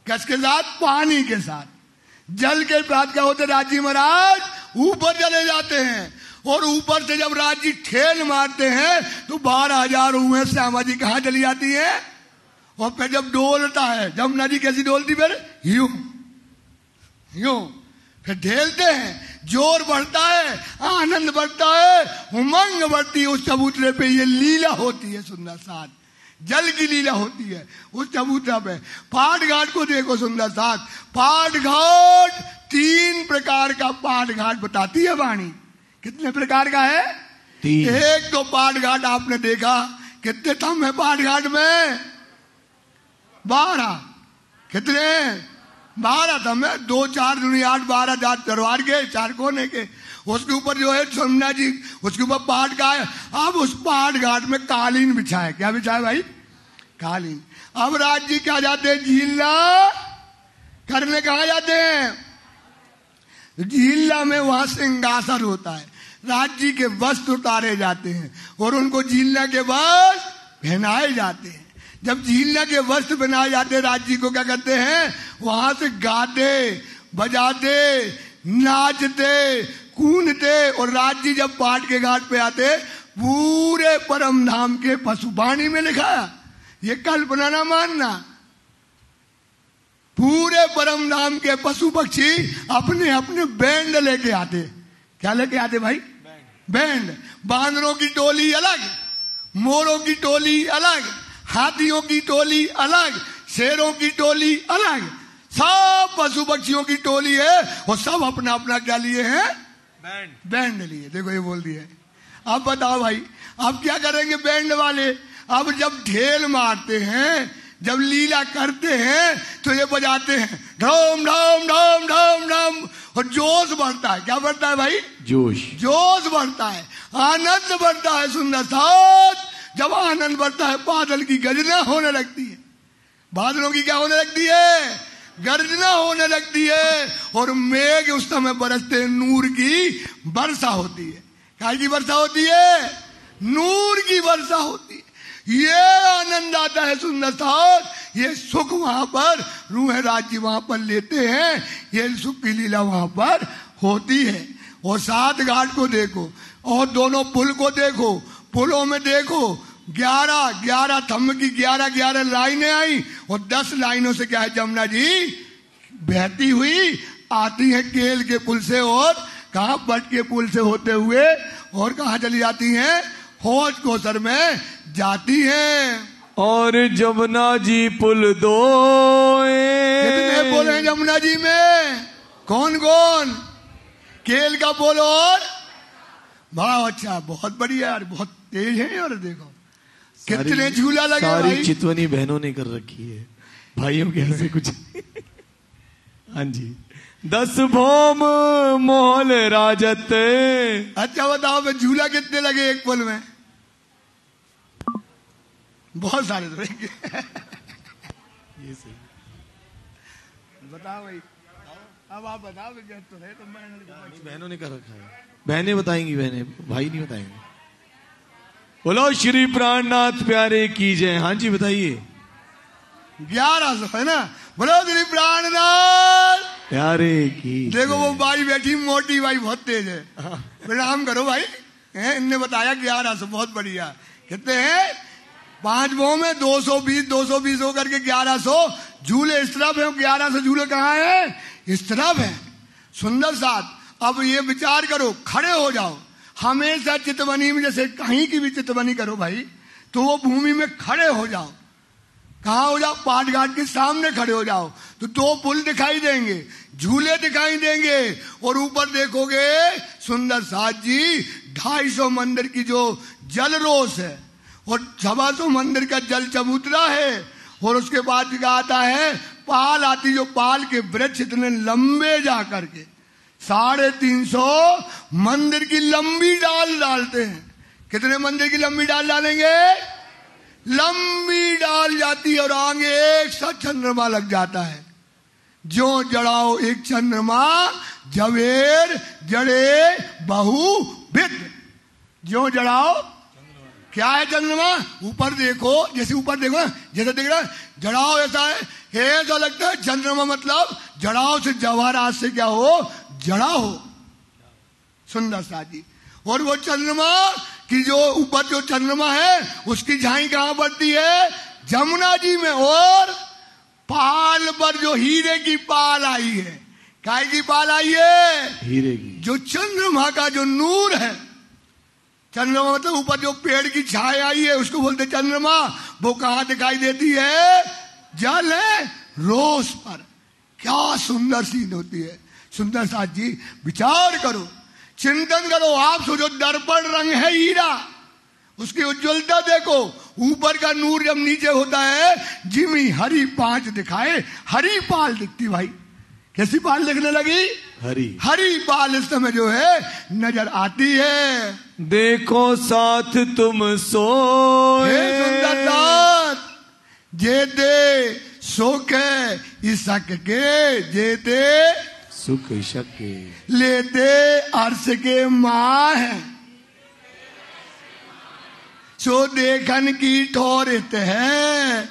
किसके साथ? पानी के साथ। जल के साथ क्या होते? राज जी महाराज ऊपर चले जाते हैं, और यूपर से जब राज जी ठेल मारते हैं तो 12,000 हुए श्यामा जी कहाँ चली जाती है। और फिर जब डोलता है, जमुना जी कैसी डोलती? फिर यूं यूं, फिर ढेलते हैं, जोर बढ़ता है, आनंद बढ़ता है, उमंग बढ़ती है। उस चबूतरे पे ये लीला होती है सुंदर साथ, जल की लीला होती है उस चबूतरा पे। पाट घाट को देखो सुंदर साथ, पाट घाट 3 प्रकार का पाट घाट बताती है वाणी। कितने प्रकार का है? 3। एक तो पाट घाट आपने देखा, कितने थम है पाट घाट में? 12। कितने? 12 थम है। 2 4 दूनी 8, 12 दरबार के 4 कोने के। उसके ऊपर जो है सोमना जी, उसके ऊपर पाट का है। अब उस पाट घाट में कालीन बिछाए। क्या बिछाए भाई? कालीन। अब राज जी क्या जाते हैं? झीलना करने कहा जाते हैं? झीलना में वहां सिंहासन होता है, राज जी के वस्त्र उतारे जाते हैं और उनको झीलना के वस्त्र पहनाए जाते हैं। जब झीलना के वस्त्र पहनाए जाते हैं, राज जी को क्या करते हैं? वहां से गाते बजाते नाचते कूदते। और राज जी जब पाट के घाट पे आते, पूरे परम धाम के पशुवाणी में लिखा, ये कल्पना ना मानना, पूरे परम धाम के पशु पक्षी अपने अपने बैंड लेके आते। क्या लेके आते भाई? बैंड। बांदरों की टोली अलग, मोरों की टोली अलग, हाथियों की टोली अलग, शेरों की टोली अलग, सब पशु पक्षियों की टोली है और सब अपना अपना क्या लिए हैं? बैंड लिए। देखो ये बोल दिया। अब बताओ भाई, अब क्या करेंगे बैंड वाले? अब जब ढेल मारते हैं, जब लीला करते हैं तो ये बजाते हैं ढोम ढोम ढोम ढोम ढोम, और जोश बढ़ता है। क्या बढ़ता है भाई? जोश बढ़ता है, आनंद बढ़ता है। सुंदर साथ जब आनंद बढ़ता है, बादल की गर्जना होने लगती है। बादलों की क्या होने लगती है? गर्जना होने लगती है। और मेघ उस समय बरसते, नूर की वर्षा होती है। क्या की वर्षा होती है? नूर की वर्षा होती है। ये आनंद आता है सुंदर साथ, ये सुख वहां पर रूह राज्य वहां पर लेते हैं, ये सुख की लीला वहां पर होती है। और 7 घाट को देखो और दोनों पुल को देखो, पुलों में देखो 11 थंब की 11 लाइनें आई और 10 लाइनों से क्या है जमुना जी बहती हुई आती है केल के पुल से, और कहा बट के पुल से होते हुए और कहा चली जाती हैं, हौज कोसर में जाती हैं। और जमुना जी पुल दो, कितने पुल हैं जमुना जी में? कौन कौन? केल का पुल और बड़ा अच्छा, बहुत बढ़िया यार, बहुत तेज है। और देखो कितने झूला लगे सारी भाई। चितवनी बहनों ने कर रखी है, भाइयों के ऐसे कुछ हाँ जी। 10 भौम मोहल राजत। अच्छा बताओ मैं झूला कितने लगे एक पुल में? बहुत सारे तो ये सही बताओ भाई, अब आप बताओ तो है तो बहनों ने कर रखा है, बहनें बताएंगी, बहनें भाई नहीं बताएंगे। बोलो श्री प्राणनाथ प्यारे की जय। हाँ जी बताइए। 1100 है ना? बोलो श्री प्राणनाथ प्यारे की। देखो वो बाई बैठी मोटी बाई बहुत तेज है, प्रणाम करो भाई। इनने बताया 1100, बहुत बढ़िया। कितने हैं? 5 भों में 220 होकर के 1100 झूले इस तरफ है। 1100 झूले कहाँ है? इस तरफ है। सुंदर साथ अब ये विचार करो, खड़े हो जाओ हमेशा चितवनी में, जैसे कहीं की भी चितवनी करो भाई तो वो भूमि में खड़े हो जाओ। कहाँ हो जाओ? 5 घाट के सामने खड़े हो जाओ तो 2 पुल दिखाई देंगे, झूले दिखाई देंगे, और ऊपर देखोगे सुंदर साथ जी 250 मंदिर की जो जल रोस है और 225 मंदिर का जल चबूतरा है। और उसके बाद क्या आता है? पाल आती, जो पाल के वृक्ष इतने लंबे जा करके 350 मंदिर की लंबी डाल डालते हैं। कितने मंदिर की लंबी डाल डालेंगे? लंबी डाल जाती है और आगे एक सा चंद्रमा लग जाता है। जो जड़ाओ एक चंद्रमा, जवेर जड़े बहु विद। जो जड़ाओ क्या है चंद्रमा? ऊपर देखो, जैसे ऊपर देखो ना, जैसे देख रहा है जड़ाओ ऐसा है, ऐसा लगता है चंद्रमा, मतलब जड़ाओ से जवाहरात से क्या हो? जड़ा हो। सुंदर सा जी। और वो चंद्रमा की जो ऊपर जो चंद्रमा है उसकी झाई कहां पड़ती है? जमुना जी में। और पाल पर जो हीरे की पाल आई है, काय की पाल आई है? हीरे की। जो चंद्रमा का जो नूर है, चंद्रमा मतलब ऊपर जो पेड़ की छाया आई है उसको बोलते चंद्रमा। वो कहां दिखाई देती है? जल है रोस पर। क्या सुंदर सीन होती है। सुंदर साथ जी विचार करो, चिंतन करो। आप सोचो दर्पण रंग है हीरा, उसकी उज्ज्वलता देखो। ऊपर का नूर जब नीचे होता है, जिमी हरी 5 दिखाए, हरी पाल दिखती भाई। कैसी पाल दिखने लगी? हरी पाल इस समय जो है नजर आती है। देखो साथ तुम सोए, सुंदर साथ जेते सुख इसक के, जेते सुख शक के, लेते अर्श के माँ है। सो देखन की ठोरत है।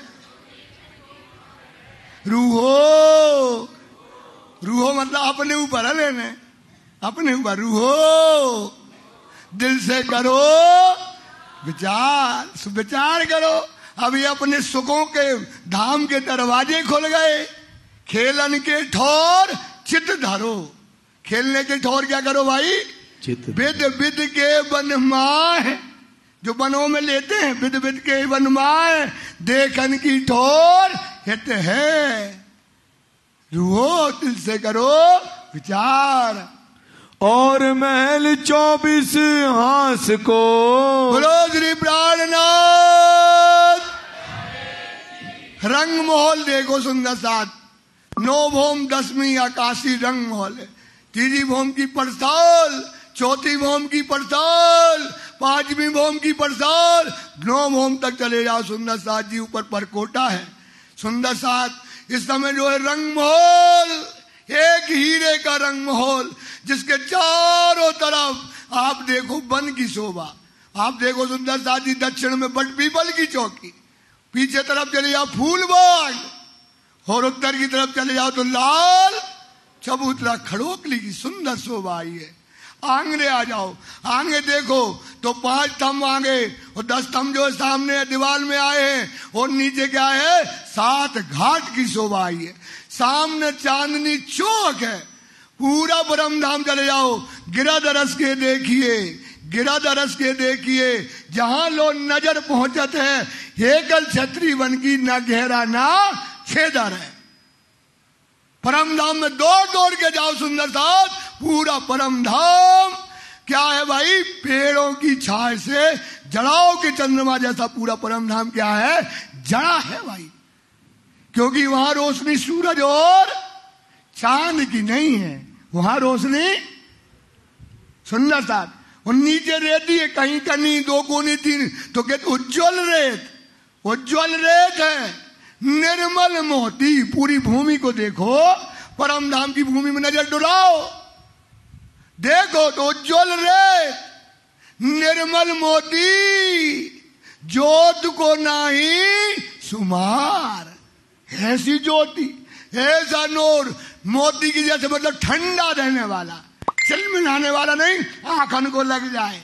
रूहो, रूहो मतलब अपने ऊपर है लेने, अपने ऊपर। रूहो दिल से करो विचार, विचार करो। अभी अपने सुखों के धाम के दरवाजे खुल गए। खेलन के ठौर चित धरो। खेलने के ठौर क्या करो भाई? चित। विद विद के वनमाह, जो वनों में लेते हैं, विद विद के वनमाह। देखन की ठौर हित है। रूहो दिल से करो विचार। और महल 24 हास को, बोलो श्री प्राणनाथ। रंग महल देखो सुंदर साथ। 9 भौम 10वीं आकाशी रंग महल है। 3 भौम की पड़साल, 4 भौम की पड़साल, 5वीं भौम की पड़साल, 9 भौम तक चले जाओ सुंदर साथ जी। ऊपर परकोटा है। सुंदर साथ इस समय जो है रंग महल, एक हीरे का रंग महल, जिसके चारों तरफ आप देखो वन की शोभा। आप देखो सुंदर साथ जी, दक्षिण में बट पीपल की चौकी, पीछे तरफ चले जाओ फूल बाग, और उत्तर की तरफ चले जाओ तो लाल चबूतरा खड़ोकली की सुंदर शोभा आई है। आंगने आ जाओ, आगे देखो तो 5 स्तंभ आगे और 10 स्तंभ जो सामने दीवार में आए हैं, और नीचे क्या है, 7 घाट की शोभा आई है। सामने चांदनी चौक है। पूरा परमधाम चले जाओ, गिरधरस के देखिए, गिरधरस के देखिए, जहां लोग नजर पहुंचते हैं, हेकल छत्री बन की ना गहरा ना छेदर है। परमधाम में दौड़ दौड़ के जाओ सुंदर साथ, पूरा परमधाम क्या है भाई, पेड़ों की छाया से जड़ाओं के चंद्रमा जैसा पूरा परमधाम क्या है, जड़ा है भाई। क्योंकि वहां रोशनी सूरज और चांद की नहीं है, वहां रोशनी सुंदर साथ। और नीचे रेती है, कहीं कहीं 2 कोनी 3, तो कहते उज्जवल रेत, उज्जवल रेत है, निर्मल मोती। पूरी भूमि को देखो, परमधाम की भूमि में नजर डुलाओ, देखो तो उज्जवल रेत, निर्मल मोती, ज्योत को नाही सुमार। ऐसी ज्योति, ऐसा नूर, मोती की जैसे, मतलब ठंडा रहने वाला, चिलमिलाने वाला नहीं, आंखन को लग जाए।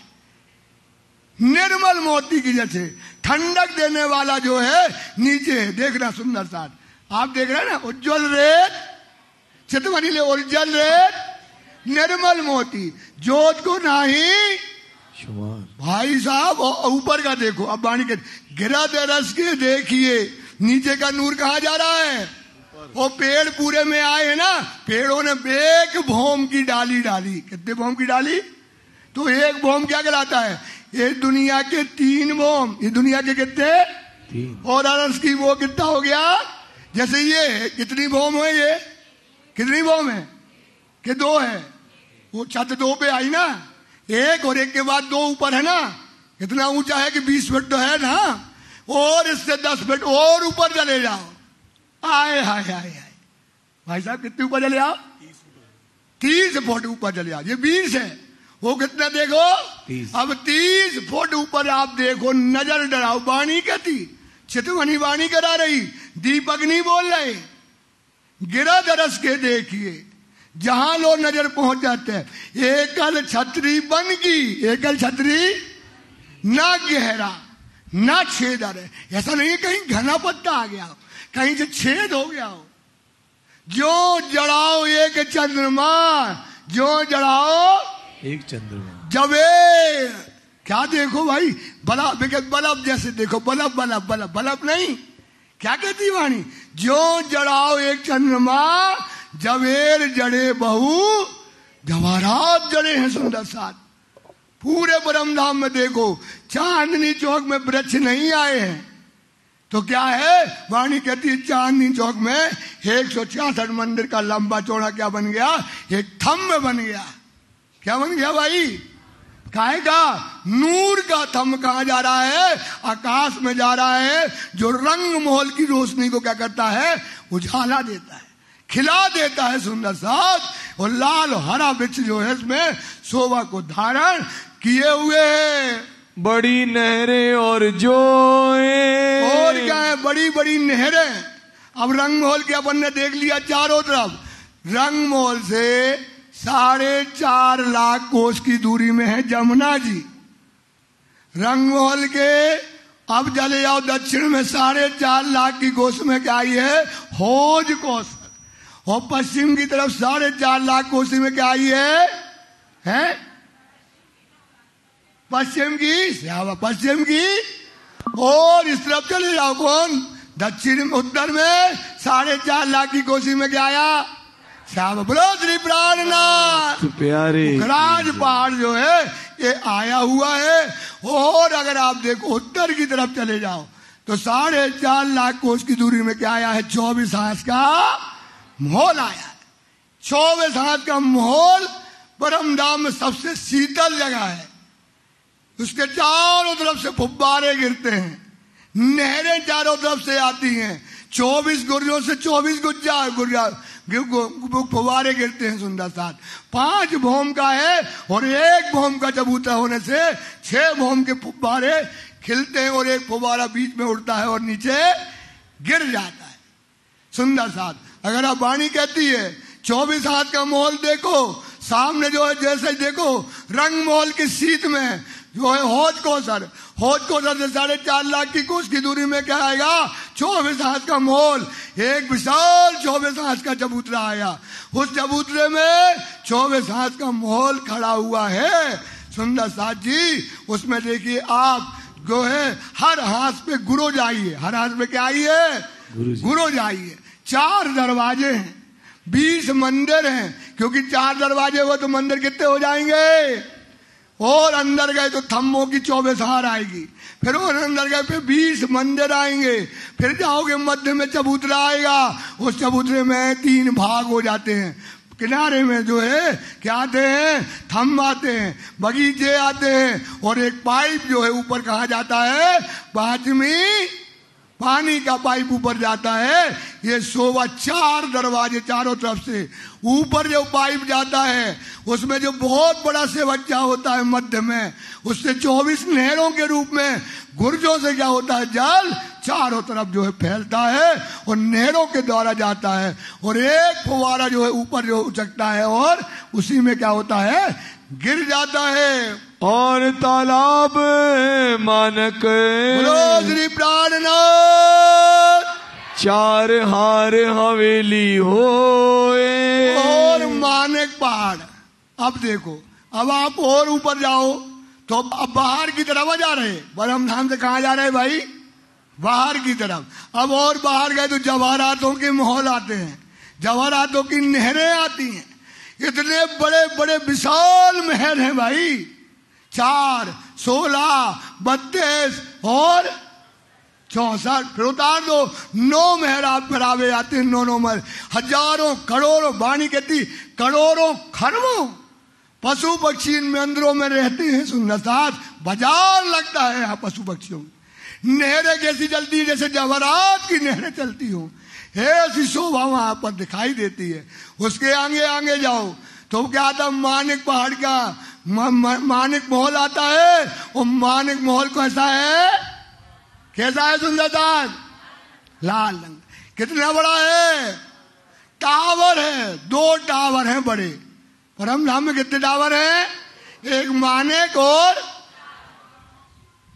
निर्मल मोती की जैसे ठंडक देने वाला जो है नीचे है। देखना सुंदर साथ, आप देख रहे हैं ना, उज्जवल रेत, चितवनी ले उज्जवल रेत, निर्मल मोती, ज्योत को नाही भाई साहब। ऊपर का देखो, अब वाणी के गिरधरस के देखिए, नीचे का नूर कहाँ जा रहा है, वो पेड़ पूरे में आए हैं ना, पेड़ों ने एक भौम की डाली डाली। कितने भौम की डाली, तो एक भौम क्या कहलाता है, ये दुनिया के 3 भौम, ये दुनिया के कितने 3, और अरस की वो कितना हो गया, जैसे ये कितनी भौम है, ये कितनी भौम है कि 2 है, वो छत 2 पे आई ना, एक और एक के बाद 2 ऊपर है ना, कितना ऊंचा है कि 20 फीट तो है ना, और इससे 10 फीट और ऊपर चले जाओ। आए हाय हाय हाय भाई साहब, कितने ऊपर चले आओ, 30 फुट ऊपर चले आओ। ये 20 है, वो कितना देखो 30। अब 30 फुट ऊपर आप देखो, नजर डराओ। वाणी कहती, चितवनी वाणी करा रही, दीपक नहीं बोल रहे। गिरधरस के देखिए, जहां लोग नजर पहुंच जाते हैं, एकल छतरी बन की, एकल छतरी, ना गहरा ना छेदर है। ऐसा नहीं है कहीं घना पत्ता आ गया, कहीं से छेद हो गया हो। जो जड़ाओ एक चंद्रमा, जो जड़ाओ एक चंद्रमा, जबे क्या देखो भाई, बल्ब बल्ब जैसे देखो, बल्ब बल्ब बल्ब बल्ब नहीं, क्या कहती वाणी, जो जड़ाओ एक चंद्रमा, जवेर जड़े बहु जवाहरात जड़े हैं। सुंदर साथ पूरे परमधाम में देखो, चांदनी चौक में वृक्ष नहीं आए हैं, तो क्या है, वाणी कहती है चांदनी चौक में 166 मंदिर का लंबा चौड़ा क्या बन गया, एक थंब बन गया। क्या बन गया भाई, काहे का, नूर का थंब कहाँ जा रहा है, आकाश में जा रहा है, जो रंग महल की रोशनी को क्या करता है, उजाला देता है, खिला देता है सुंदर साथ। और लाल हरा वृक्ष जो है इसमें शोभा को धारण किए हुए है। बड़ी नहरें और जोए, और क्या है, बड़ी बड़ी नहरें। अब रंगमहल के अपन ने देख लिया चारों तरफ, रंगमहल से 4.5 लाख कोस की दूरी में है जमुना जी। रंगमहल के अब चले जाओ दक्षिण में 4.5 लाख की कोस में क्या आई है, हौज कोस। और पश्चिम की तरफ 4.5 लाख कोसी में क्या आई है? पश्चिम की। और इस तरफ चले जाओ कौन, दक्षिण उत्तर में 4.5 लाख की कोसी में क्या आया, श्याम बोलो श्री प्राणनाथ प्यारे राज पहाड़ जो है ये आया हुआ है। और अगर आप देखो उत्तर की तरफ चले जाओ तो 4.5 लाख कोस की दूरी में क्या आया है, 24 हाथ का महल आया है। 24 हाथ का महल परमधाम में सबसे शीतल जगह है। उसके चारों तरफ से फुब्बारे गिरते हैं, नहरें चारों तरफ से आती हैं, 24 गुर्जों से 24 फुवारे गिरते हैं सुंदर साथ। 5 भौम का है और 1 भौम का चबूतरा होने से 6 भौम के फुब्बारे खिलते हैं और 1 फुवारा बीच में उड़ता है और नीचे गिर जाता है। सुंदर साथ अगर आप वाणी कहती है 24 हाथ का महल देखो, सामने जो है जैसे देखो रंग महल की सीट में जो है हौज कोसर से 4.5 लाख की कोस की दूरी में क्या आएगा? 24 हाथ का महल, एक विशाल 24 हाथ का चबूतरा आया। उस चबूतरे में 24 हाथ का महल खड़ा हुआ है। सुंदर साथ जी उसमें देखिए आप जो है हर हाथ पे गुरु जाइए, हर हाथ पे क्या आइए? गुरु जाइए। 4 दरवाजे हैं, 20 मंदिर हैं, क्योंकि 4 दरवाजे हो तो मंदिर कितने हो जाएंगे? और अंदर गए तो थम्बों की 24 हार आएगी, फिर और अंदर गए फिर 20 मंदिर आएंगे, फिर जाओगे मध्य में चबूतरा आएगा। उस चबूतरे में 3 भाग हो जाते हैं। किनारे में जो है क्या आते हैं? थम्ब आते हैं, बगीचे आते हैं और एक पाइप जो है ऊपर कहा जाता है 5वीं पानी का पाइप ऊपर जाता है। ये 4 दरवाजे चारों तरफ से ऊपर जो पाइप जाता है उसमें जो बहुत बड़ा से बच्चा होता है मध्य में, उससे 24 नहरों के रूप में गुर्जों से क्या होता है? जल चारों तरफ जो है फैलता है और नहरों के द्वारा जाता है और एक फुवारा जो है ऊपर जो उचकता है और उसी में क्या होता है? गिर जाता है। और तालाब मानक श्री प्राणनाथ 4 हार हवेली होए और मानक पहाड़। अब देखो, अब आप और ऊपर जाओ तो अब बाहर की तरफ जा रहे, ब्रह्म धाम से कहाँ जा रहे भाई? बाहर की तरफ। अब और बाहर गए तो जवाहरातों के महल आते हैं, जवाहरातों की नहरें आती हैं। इतने बड़े बड़े विशाल महल हैं भाई, 4, 16, 32 और 64, फिर उतार दो 9 महल आप करावे आते हैं। 9 महल, हजारों करोड़ों, वाणी कहती करोड़ों खरबों पशु पक्षी इन मंदिरों में रहते हैं। सुंदर साथ बाजार लगता है यहाँ पशु पक्षियों में। नहरें कैसी चलती है? जैसे जवाहरात की नहरें चलती हो, ऐसी शोभा वहां पर दिखाई देती है। उसके आगे आगे जाओ तो क्या आता? मानिक पहाड़ का मानिक महल आता है। और मानिक महल कैसा है? कैसा है सुंदरदास? लाल रंग। कितना बड़ा है? टावर है, 2 टावर हैं बड़े। परम धाम में कितने टावर हैं? एक मानिक और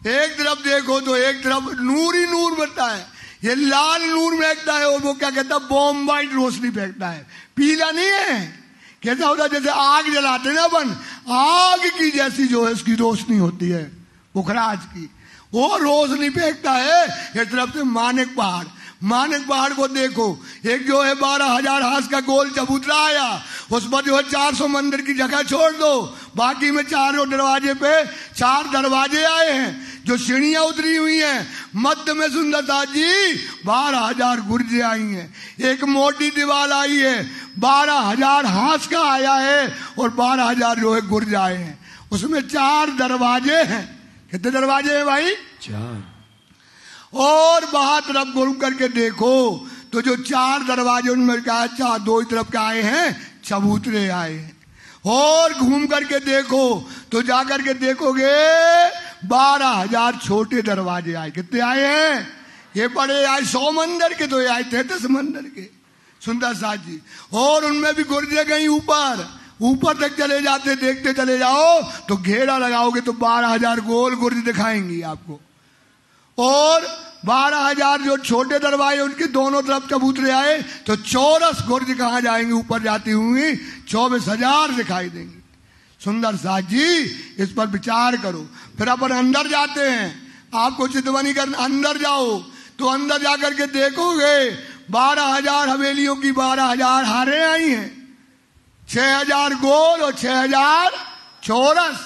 एक तरफ देखो तो एक तरफ नूर ही नूर बनता है। ये लाल नूर फेंकता है और वो क्या कहता है? बॉम्ब वाइट रोशनी फेंकता है। पीला नहीं है। कैसा होता है? जैसे आग जलाते ना अपन, आग की जैसी जो है उसकी रोशनी होती है पुखराज की, वो रोशनी फेंकता है। एक तरफ से मानिक पहाड़, मानिक पहाड़ को देखो, एक जो है 12,000 हाथ का गोल चबूतरा आया, उस पर जो है 400 मंदिर की जगह छोड़ दो, बाकी में 4 दरवाजे पे 4 दरवाजे आए हैं जो सीढ़ियां उतरी हुई हैं। मध्य में सुंदरता जी 12,000 गुर्जे आई हैं। एक मोटी दीवार आई है, 12,000 हाथ का आया है और 12,000 जो है गुर्ज आए हैं। उसमें 4 दरवाजे हैं। कितने दरवाजे हैं भाई? 4। और बाहर तरफ घूम करके देखो तो जो 4 दरवाजे उनमें क्या है? 4 2 ही तरफ क्या आए हैं? चबूतरे आए हैं। और घूम करके देखो तो जाकर के देखोगे 12,000 छोटे दरवाजे आए। कितने आए हैं? ये बड़े आए 100 मंदिर के, तो ये आए 33 मंदिर के। सुंदर साथ जी, और उनमें भी गुर्जे गई ऊपर, ऊपर तक चले जाते, देखते चले जाओ तो घेरा लगाओगे तो 12,000 गोल गुर्ज दिखाएंगी आपको। और 12,000 जो छोटे दरवाजे उनके दोनों तरफ कबूतरे आए तो चौरस गुर्ज कहाँ जाएंगे? ऊपर जाती हुई 24,000 दिखाई देंगी। सुंदर साथ जी इस पर विचार करो। फिर अपन अंदर जाते हैं, आपको चितवनी कर अंदर जाओ तो अंदर जाकर के देखोगे 12,000 हवेलियों की 12,000 हारें आई हैं, 6,000 गोल और 6,000 चौरस।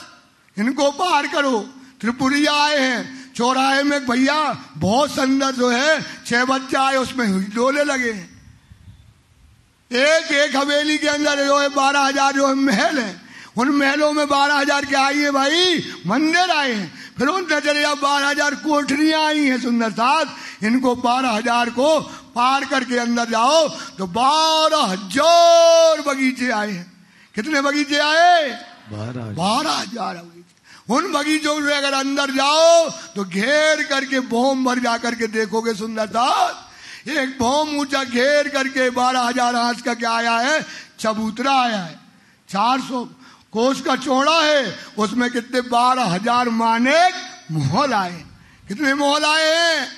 इनको पार करो। त्रिपुरिया आए हैं, चौराहे में भैया बहुत सुंदर जो है 6 बच्चा आए, उसमें डोले लगे हैं। एक एक हवेली के अंदर जो है 12,000 जो है महल है, उन महलों में 12,000 के आई है भाई मंदिर आए हैं। फिर उन नजरिया 12,000 कोठरियां आई हैं। सुंदर साथ इनको 12,000 को पार करके अंदर जाओ तो 12,000 बगीचे आए हैं। कितने बगीचे आए? 12,000 बगीचे। उन बगीचों में अगर अंदर जाओ तो घेर करके भौम भर जा करके देखोगे सुंदर साथ। एक भौम ऊंचा घेर करके 12,000 हाथ का क्या आया है? चबूतरा आया है। 400 कोस का चौड़ा है, उसमें कितने 12,000 मानेक मोहल आए। कितने मोहल आए हैं?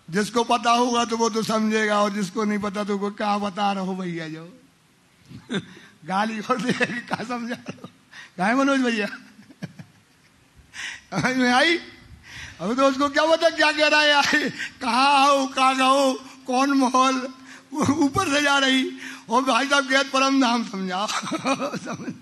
जिसको पता होगा तो वो तो समझेगा, और जिसको नहीं पता तो वो क्या बता रहे हो भैया, जो गाली और दे क्या समझा रहे हो? क्या है मनोज भैया? समझ में आई? अभी तो उसको क्या पता क्या कह रहा है यार, कहाँ हो कहाँ हो, कौन माहौल ऊपर से जा रही, और भाई साहब कहते परम धाम समझा। समझ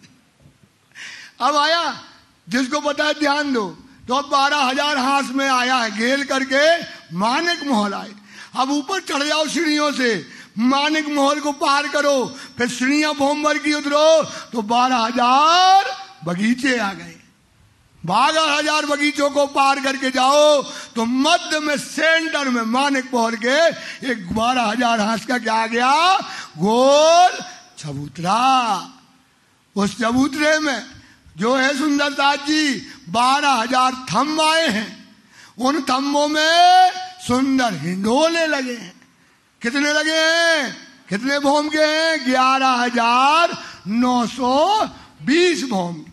अब आया, जिसको पता है ध्यान दो। तो अब 12,000 हाथ में आया है, घेर करके मानिक महल आए। अब ऊपर चढ़ जाओ सीढ़ियों से, मानिक महल को पार करो, फिर सीढ़ियां भोंबर की उतरो तो 12,000 बगीचे आ गए। 12,000 बगीचों को पार करके जाओ तो मध्य में सेंटर में मानिक महल के एक 12,000 हाथ का क्या आ गया? गोल चबूतरा। उस चबूतरे में जो है सुंदरदास जी 12,000 थंब आए हैं। उन थंबों में सुंदर हिंडोले लगे हैं। कितने लगे हैं? कितने भौम के हैं? 11,920 भौम के।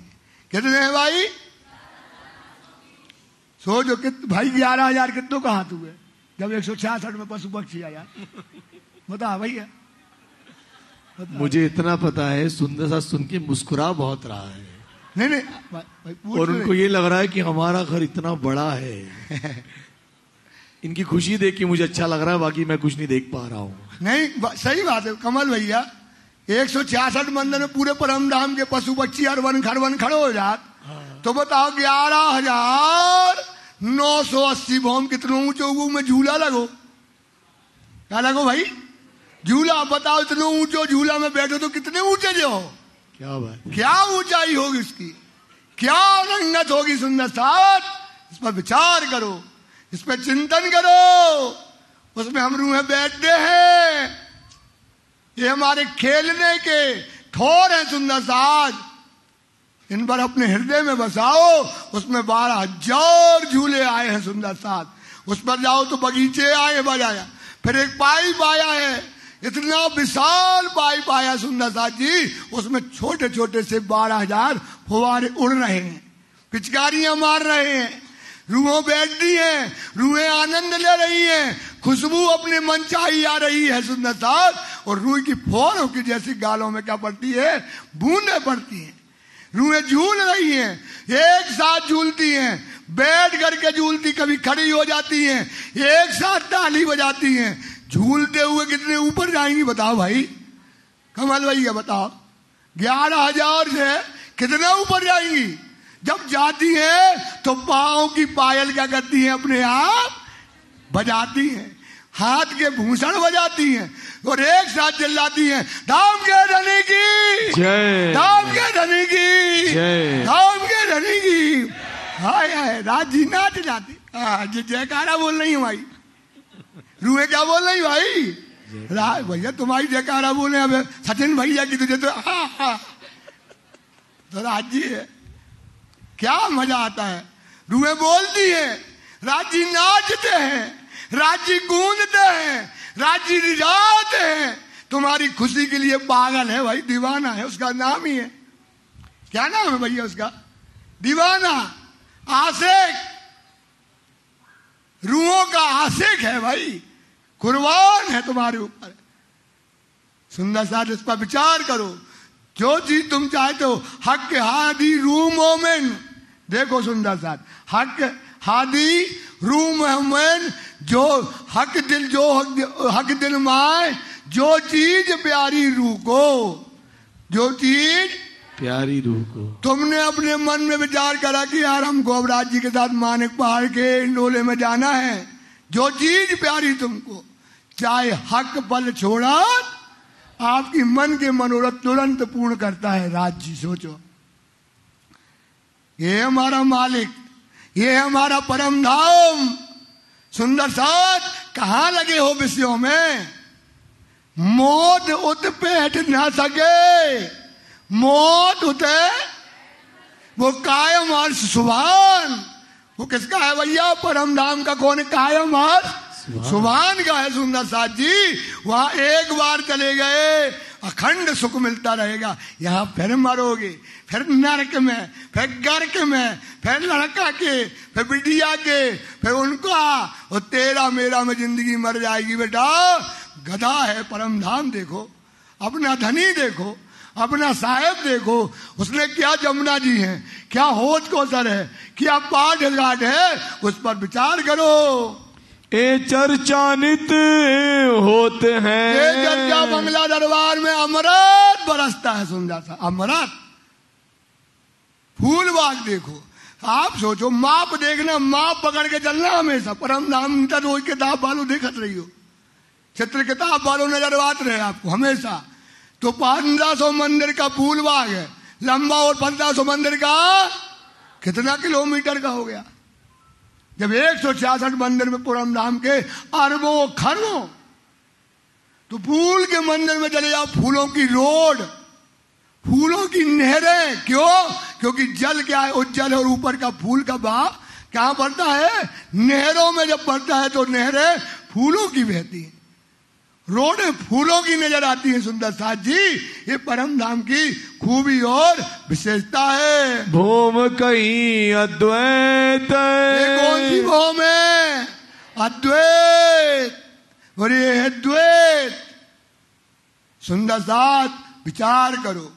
कितने हैं भाई? सोचो भाई 11,000 कितनों का हाथ हुए जब 166 में पशु पक्षी आया? बता भैया। मुझे इतना पता है, सुंदर सा सुन के मुस्कुरा बहुत रहा है। नहीं और उनको ये लग रहा है कि हमारा घर इतना बड़ा है। इनकी खुशी देख के मुझे अच्छा लग रहा है, बाकी मैं कुछ नहीं देख पा रहा हूँ। नहीं सही बात है कमल भैया। 166 मंदिर में पूरे परम धाम के पशु पक्षी हर वन खड़े हो जात। तो बताओ 11,980 भौम कितने ऊंचे में झूला लगो? क्या लगो भाई? झूला। बताओ इतने ऊंचे झूला में बैठो तो कितने ऊंचे जो हो? क्या बात, क्या ऊंचाई होगी इसकी, क्या रंगत होगी सुंदर साथ। इस पर विचार करो, इस पर चिंतन करो। उसमें हम रूहें बैठते हैं, ये हमारे खेलने के ठोर हैं सुंदर साथ। इन पर अपने हृदय में बसाओ। उसमें 12,000 झूले आए हैं सुंदर साथ। उस पर जाओ तो बगीचे आए बजाया। फिर एक पाइप आया है, इतना विशाल पाइप आया सुंदर साथ जी। उसमें छोटे छोटे से 12,000 फुवारे उड़ रहे हैं, पिचकारियां मार रहे हैं। रूहें बैठती हैं, रूहें आनंद ले रही हैं, खुशबू अपने मन चाही आ रही है सुंदर साथ। और रूह की फौरों की जैसी गालों में क्या पड़ती है? बूंदें पड़ती हैं। रूहें झूल रही हैं, एक साथ झूलती हैं, बैठ करके झूलती, कभी खड़ी हो जाती हैं, एक साथ ताली बजाती हैं। झूलते हुए कितने ऊपर जाएंगी बताओ भाई? कमल भैया बताओ। 11,000 से कितने ऊपर जाएंगी? जब जाती है तो पांव की पायल क्या करती है? अपने आप बजाती हैं, हाथ के भूषण बजाती हैं, और एक साथ चिल्लाती हैं, धाम के धनी की जय, धाम के धनी की जय, धाम के धनी की। हाय हाय, राज जी नाच जाती। जयकारा बोल रही हूँ भाई। रूहे क्या बोल रही भाई? राज भैया तुम्हारी जयकारा बोले। अब सचिन भैया की तुझे तो राज जी है, क्या मजा आता है। रूहें बोलती हैं, राज जी नाचते हैं, राज जी गूंजते हैं, राज जी रिझाते हैं। तुम्हारी खुशी के लिए पागल है भाई, दीवाना है, उसका नाम ही है। क्या नाम है भैया उसका? दीवाना, आशिक, रूहों का आशिक है भाई, कुर्बान है तुम्हारे ऊपर। सुंदर साथ इस पर विचार करो। जो चीज तुम चाहते हो, हक हादी रूह मोमिन। देखो सुंदर साथ, हक हादी रूह मोमिन, जो हक दिल, जो हक दिल माए, जो चीज प्यारी रूह को, जो चीज प्यारी रूह को। तुमने अपने मन में विचार करा कि यार हमको अब राज जी के साथ मानिक पहाड़ के इंडोले में जाना है। जो चीज प्यारी तुमको, चाहे हक पल छोड़ा, आपकी मन के मनोरथ तुरंत पूर्ण करता है राज जी। सोचो, ये हमारा मालिक, ये हमारा परम धाम। सुंदर साथ कहां लगे हो विषयों में? मौत उत पेट ना सके, मौत उते वो कायम अर्श सुभान। वो किसका है भैया? परम धाम का। कौन? कायम अर्श सुभान का है सुंदर साथ जी। वहां एक बार चले गए अखंड सुख मिलता रहेगा। यहाँ फिर मरोगे, फिर नरक में, फिर गर्क में, फिर लड़का के, फिर बिटिया के, फिर उनका, और तेरा मेरा में जिंदगी मर जाएगी। बेटा गधा है परम धाम देखो, अपना धनी देखो, अपना साहेब देखो, उसने क्या जमुना जी है, क्या होश कोसर है, क्या पाठ घाट है, उस पर विचार करो। ए चर्चा नित होते हैं, ये चर्चा बंगला दरबार में अमृत बरसता है। सुंदर सा अमृत फूल बाग देखो। आप सोचो, माप देखना, माप पकड़ के चलना हमेशा। परम धाम रोज किताब वालों देखत रही हो, चित्र किताब वालों नजर आते रहे आपको हमेशा। तो 1500 मंदिर का फूल बाग है लंबा, और 1500 मंदिर का कितना किलोमीटर का हो गया? जब 166 मंदिर में परम धाम के अरबों खरबों, तो फूल के मंदिर में चले जाओ, फूलों की रोड, फूलों की नहरें। क्यों? क्योंकि जल क्या है? उज्जल, और ऊपर का फूल का बहाव कहां पड़ता है? नहरों में जब पड़ता है तो नहरें फूलों की बहती है, रोडें फूलों की नजर आती है। सुंदर साथ जी, ये परम धाम की खूबी और विशेषता है। भूम कहीं अद्वैत, ये कौन सी भूम है? अद्वैत, और ये है द्वैत। सुंदर साथ विचार करो,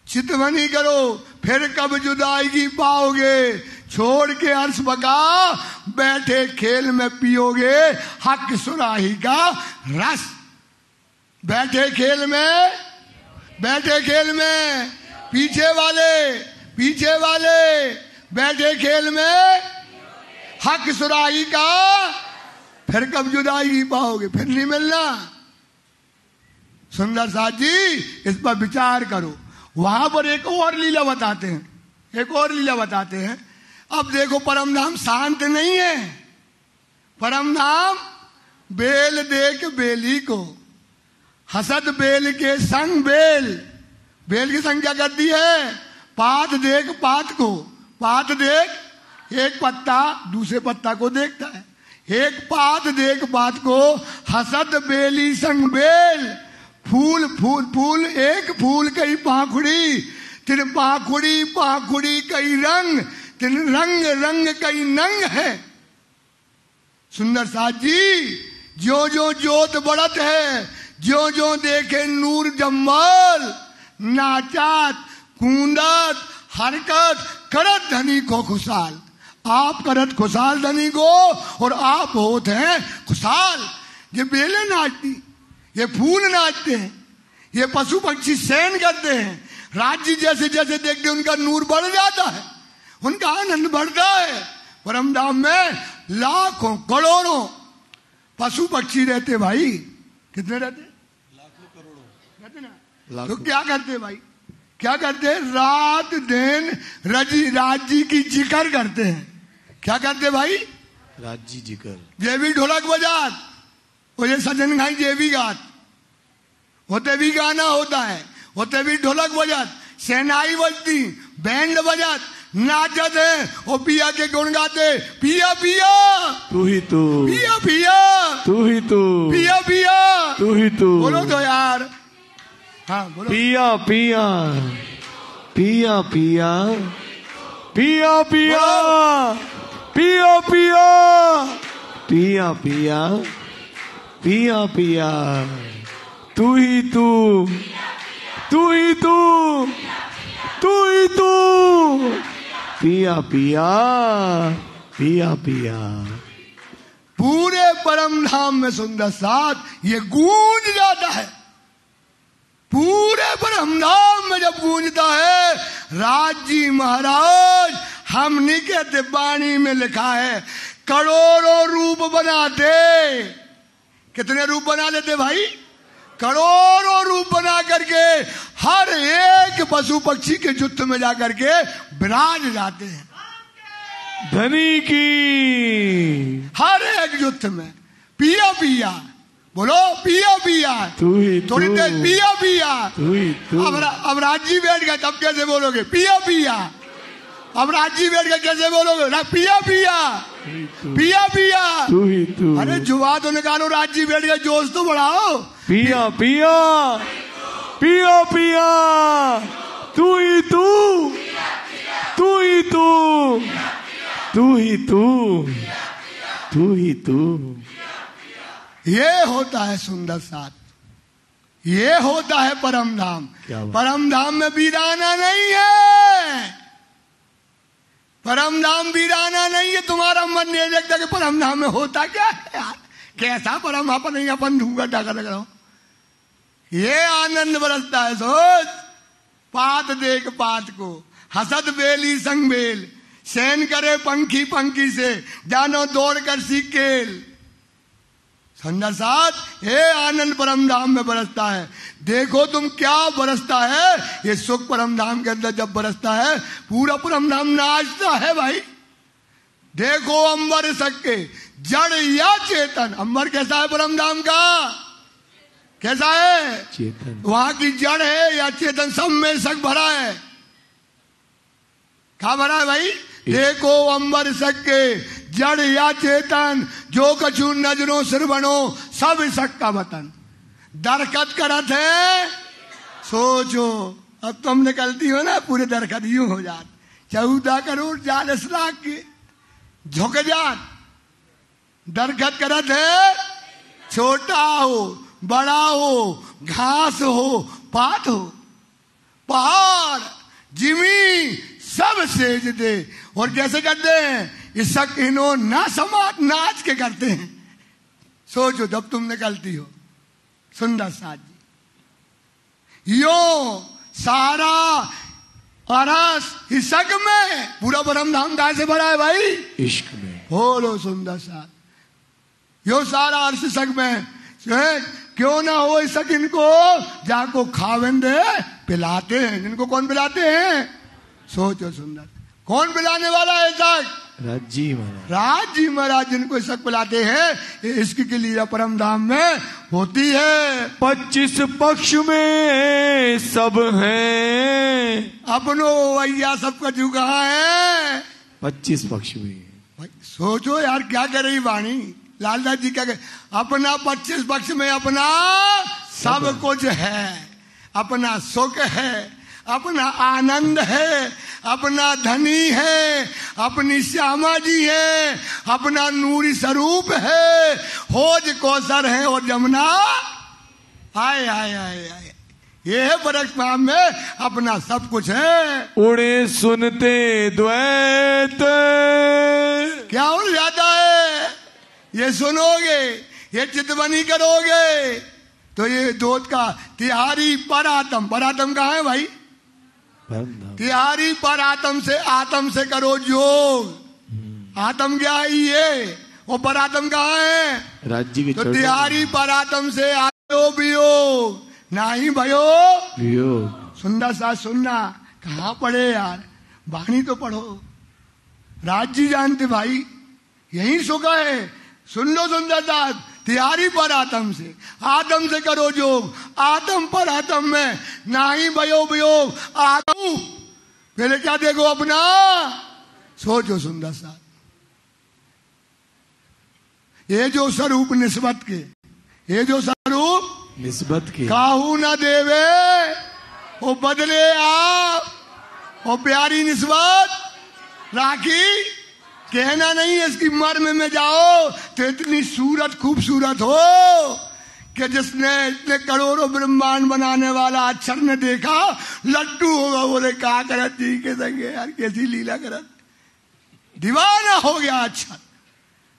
चितवनी करो, फिर कब जुदाई पाओगे? छोड़ के अर्श बका बैठे खेल में पियोगे हक सुराही का रस। बैठे खेल में, बैठे खेल में, पीछे वाले बैठे खेल में हक सुराही का, फिर कब जुदाई पाओगे? फिर नहीं मिलना। सुंदर साथ जी, इस पर विचार करो। वहां पर एक और लीला बताते हैं, एक और लीला बताते हैं। अब देखो, परम धाम शांत नहीं है। परम धाम बेल देख बेली को, हसद बेल के संग बेल, बेल की संग क्या करती है? पात देख पात को, पात देख, एक पत्ता दूसरे पत्ता को देखता है, एक पात देख पात को, हसद बेली संग बेल। फूल फूल फूल, एक फूल कई पाखुड़ी, तिन पाखुड़ी पाखुड़ी कई रंग, तिन रंग रंग कई नंग है। सुंदर साथ जी, जो जो जोत बढ़त है, जो जो देखे नूर जम्मल, नाचात कूंदत हरकत करत धनी को खुशाल। आप करत खुशाल धनी को, और आप होते हैं खुशाल। ये बेले नाचती, ये फूल नाचते हैं, ये पशु पक्षी सैन करते हैं। राज्य जैसे जैसे देखते उनका नूर बढ़ जाता है, उनका आनंद बढ़ता है। परम धाम में लाखों करोड़ों पशु पक्षी रहते भाई। कितने रहते? लाखों करोड़ों रहते ना। तो क्या करते भाई? क्या करते? रात दिन राज्य की जिक्र करते हैं। क्या करते भाई? राज्य जिक्र। ये भी ढोलक बजात, और ये सजन खाई ये भी गात, होते भी गाना होता है, होते भी ढोलक बजात, सेनाई बजती, बैंड बजात, नाचत है, और पिया के गुण गाते। पिया पिया तू ही तू, पिया पिया तू ही तू, पिया पिया तू ही तू। बोलो तो यार, हाँ बोलो। पिया पिया पिया पिया पिया पिया पिया पिया पिया पिया पिया पिया, तू ही तू, तू ही तू, तू ही तू, पिया पिया पिया पिया। पूरे परम धाम में सुंदर साथ ये गूंज जाता है। पूरे परम धाम में जब गूंजता है, राजी महाराज हमनी के वाणी में लिखा है, करोड़ों रूप बनाते। कितने रूप बना लेते भाई? करोड़ों रूप बना करके हर एक पशु पक्षी के जुत्थ में जाकर के विराज जाते हैं। धनी की हर एक जुत्थ में पिया पिया, बोलो पिया पिया, तू ही थोड़ी देर पिया पिया। तू ही तू। अब राजी बैठ गए तब कैसे बोलोगे पिया पिया? अब राजी बैठ गए कैसे बोलोगे ना पिया पिया पिया पिया? तू ही तू। अरे जुआ तो निकालो, राजी बैठ गए, जोश तो बढ़ाओ। पिया पिया पिया पिया, तू ही तू, तू ही तू, तू ही तू, तू ही तू। ये होता है सुंदर साथ, ये होता है परम धाम। परम धाम में वीराना नहीं है, परम धाम वीराना नहीं है। तुम्हारा मन नहीं लगता कि परम धाम में होता क्या है यार, कैसा परम अपन नहीं, अपन ढूंढा ढाका लग रहा हूं। ये आनंद बरसता है। सोच पात देख पात को, हसद बेली संग बेल, सैन करे पंखी पंखी से, जानो दौड़ कर सीखेल। सुंदर साथ, ये आनंद परम धाम में बरसता है। देखो तुम क्या बरसता है, ये सुख परम धाम के अंदर जब बरसता है, पूरा परम धाम नाचता है भाई। देखो अंबर सके जड़ या चेतन, अंबर कैसा है परम धाम का, कैसा है? चेतन। वहां की जड़ है या चेतन, सब में सक भरा है। क्या भरा है भाई? देखो अंबर सके जड़ या चेतन, जो कछु नजरों सिर बनो, सब सक का वतन। दरखत करत है, सोचो अब तुम निकलती हो ना, पूरे दरखत यूं हो जात, 14 करोड़ 40 लाख के झुक जात। दरखत करत है, छोटा हो बड़ा हो, घास हो पात हो, पहाड़ जिमी सब सेज दे। और कैसे करते हैं? इसक इनो ना समाज नाच के करते हैं। सोचो जब तुम निकलती हो सुंदर साथ जी, यो सारा अरस इसक में, पूरा परम धाम गाय से भरा है भाई, इश्क में। बोलो सुंदर साथ, यो सारा अरस इसक में, क्यों ना हो इसक इनको, जाको खावेंदे पिलाते हैं। इनको कौन पिलाते हैं? सोचो सुंदर, कौन पिलाने वाला है इसक? राजी महाराज। राजी महाराज जिनको इसक पिलाते हैं। इसकी के लिए परम धाम में होती है। 25 पक्ष में सब हैं, अपनो भैया सबका जू कहाँ है? 25 पक्ष में। भाई सोचो यार क्या कह रही वाणी, लालदास जी क्या कह, अपना 25 पक्ष में अपना सब कुछ है, अपना सुख है, अपना आनंद है, अपना धनी है, अपनी श्यामा जी है, अपना नूरी स्वरूप है, होज कौसर है और जमुना। आए आए आए आए, ये है परम में अपना सब कुछ है। उड़े सुनते द्वैत, क्या उड़ जाता है? ये सुनोगे, ये चितवनी करोगे तो ये दूध का तिहारी परातम। परातम कहाँ है भाई? तिहारी पर आत्म से करो योग। आत्म क्या है? ये वो पर आत्म कहाँ है? राज्य के। तो तिहारी पर आत्म से आयो वियोग, नहीं भयो वियोग। सुंदर सा सुनना, कहाँ पढ़े यार, वाणी तो पढ़ो। राज्य जानते भाई, यही सुखा है। सुन लो सुंदर सा, तिहारी पर आत्म से करो जोग, आत्म पर आत्म में नाही भयो वियोग। आत्म पहले क्या देखो अपना, सोचो सुंदर सा, ये जो स्वरूप निस्बत के, ये जो स्वरूप निस्बत के, काहू न देवे वो बदले आप, वो प्यारी निस्बत राखी। कहना नहीं है, इसकी मर्म में जाओ तो इतनी सूरत खूबसूरत हो कि जिसने इतने करोड़ों ब्रह्मांड बनाने वाला अक्षर ने देखा लट्टू होगा। बोले क्या करत जी के संगे यार, कैसी लीला करत, दीवाना हो गया अक्षर।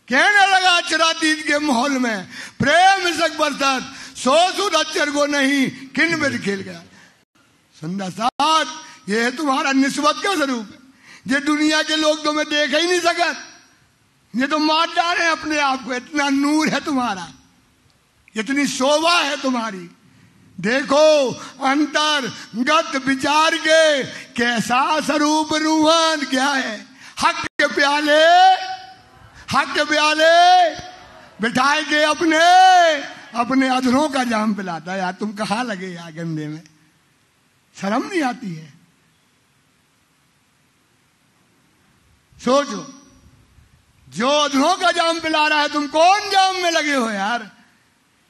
कहने लगा अक्षरातीत के माहौल में प्रेम सक बरसत, सो सुध अक्षर को नहीं किन में खेल गया। सुंदर साथ, ये है तुम्हारा निस्बत का स्वरूप है। ये दुनिया के लोग तुम्हें देख ही नहीं सकत, ये तो मार डाले अपने आप को। इतना नूर है तुम्हारा, इतनी शोभा है तुम्हारी। देखो अंतर्गत विचार के कैसा स्वरूप रूहान क्या है। हक के प्याले, हक के प्याले बिठाए के अपने अधरों का जाम पिलाता है। यार तुम कहाँ लगे यार गंदे में, शर्म नहीं आती है? सोचो, जो अधरों का जाम पिला रहा है, तुम कौन जाम में लगे हो यार?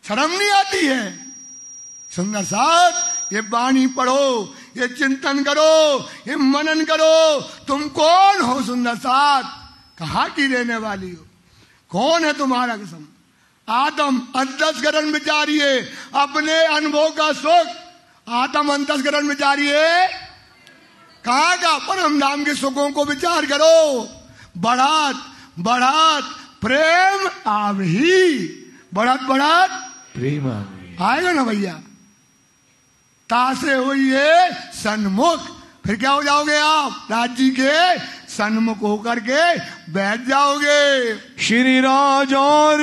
शर्म नहीं आती है? सुंदर साथ ये वाणी पढ़ो, ये चिंतन करो, ये मनन करो। तुम कौन हो सुंदर साथ? कहाँ की रहने वाली हो? कौन है तुम्हारा कसम? आत्म अंतस्करण विचारिए, अपने अनुभव का सुख आत्म अंतस्करण विचारिए। कहाँ का? परम धाम के सुखों को विचार करो। बढ़त बढ़त प्रेम आवही, बढ़त बढ़त प्रेम आवही आएगा ना भैया। तासे होइए सन्मुख, फिर क्या हो जाओगे आप? राज्य के सन्मुख होकर के बैठ जाओगे। श्री राज और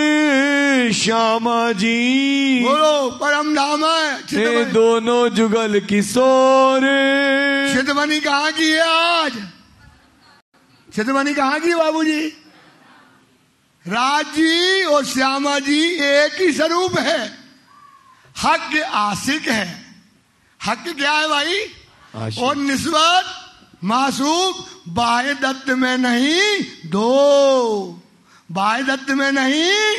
श्यामा जी बोलो परम धाम ये दोनों जुगल किशोर। चितमनी कहाँ की है आज? चितमनी कहाँ की बाबूजी? राज जी और श्यामा जी एक ही स्वरूप है। हक आशिक है। हक क्या है भाई? और निस्बत मासूक बाह्य दत्त में नहीं दो, बाह्य दत्त में नहीं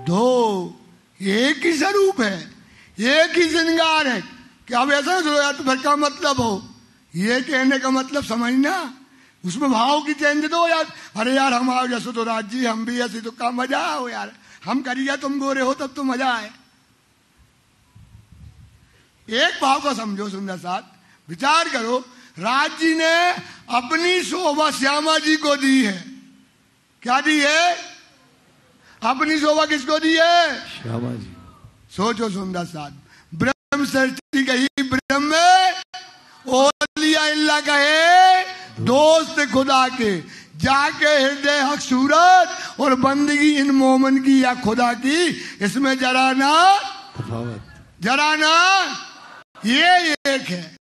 दो। एक ही स्वरूप है, एक ही श्रृंगार है। क्या अब ऐसा ना यार तो का मतलब हो, ये कहने का मतलब समझना, उसमें भाव की चेंज दो यार। अरे यार हम आओ जैसे तो राज जी, हम भी ऐसे तो का मजा हो यार। हम करिए, तुम गोरे हो तब तो मजा आए। एक भाव को समझो सुंदर साथ, विचार करो। राज जी ने अपनी शोभा श्यामा जी को दी है। क्या दी है? अपनी शोभा किसको दी है? श्यामा जी। सोचो सुंदर साथ, ब्रह्म सृष्टि कही ब्रह्म ओलिया इल्ला कहे दोस्त खुदा के, जाके हृदय हक सूरत और बंदगी इन मोमन की या खुदा की, इसमें जरा ना जरा ना ये एक है।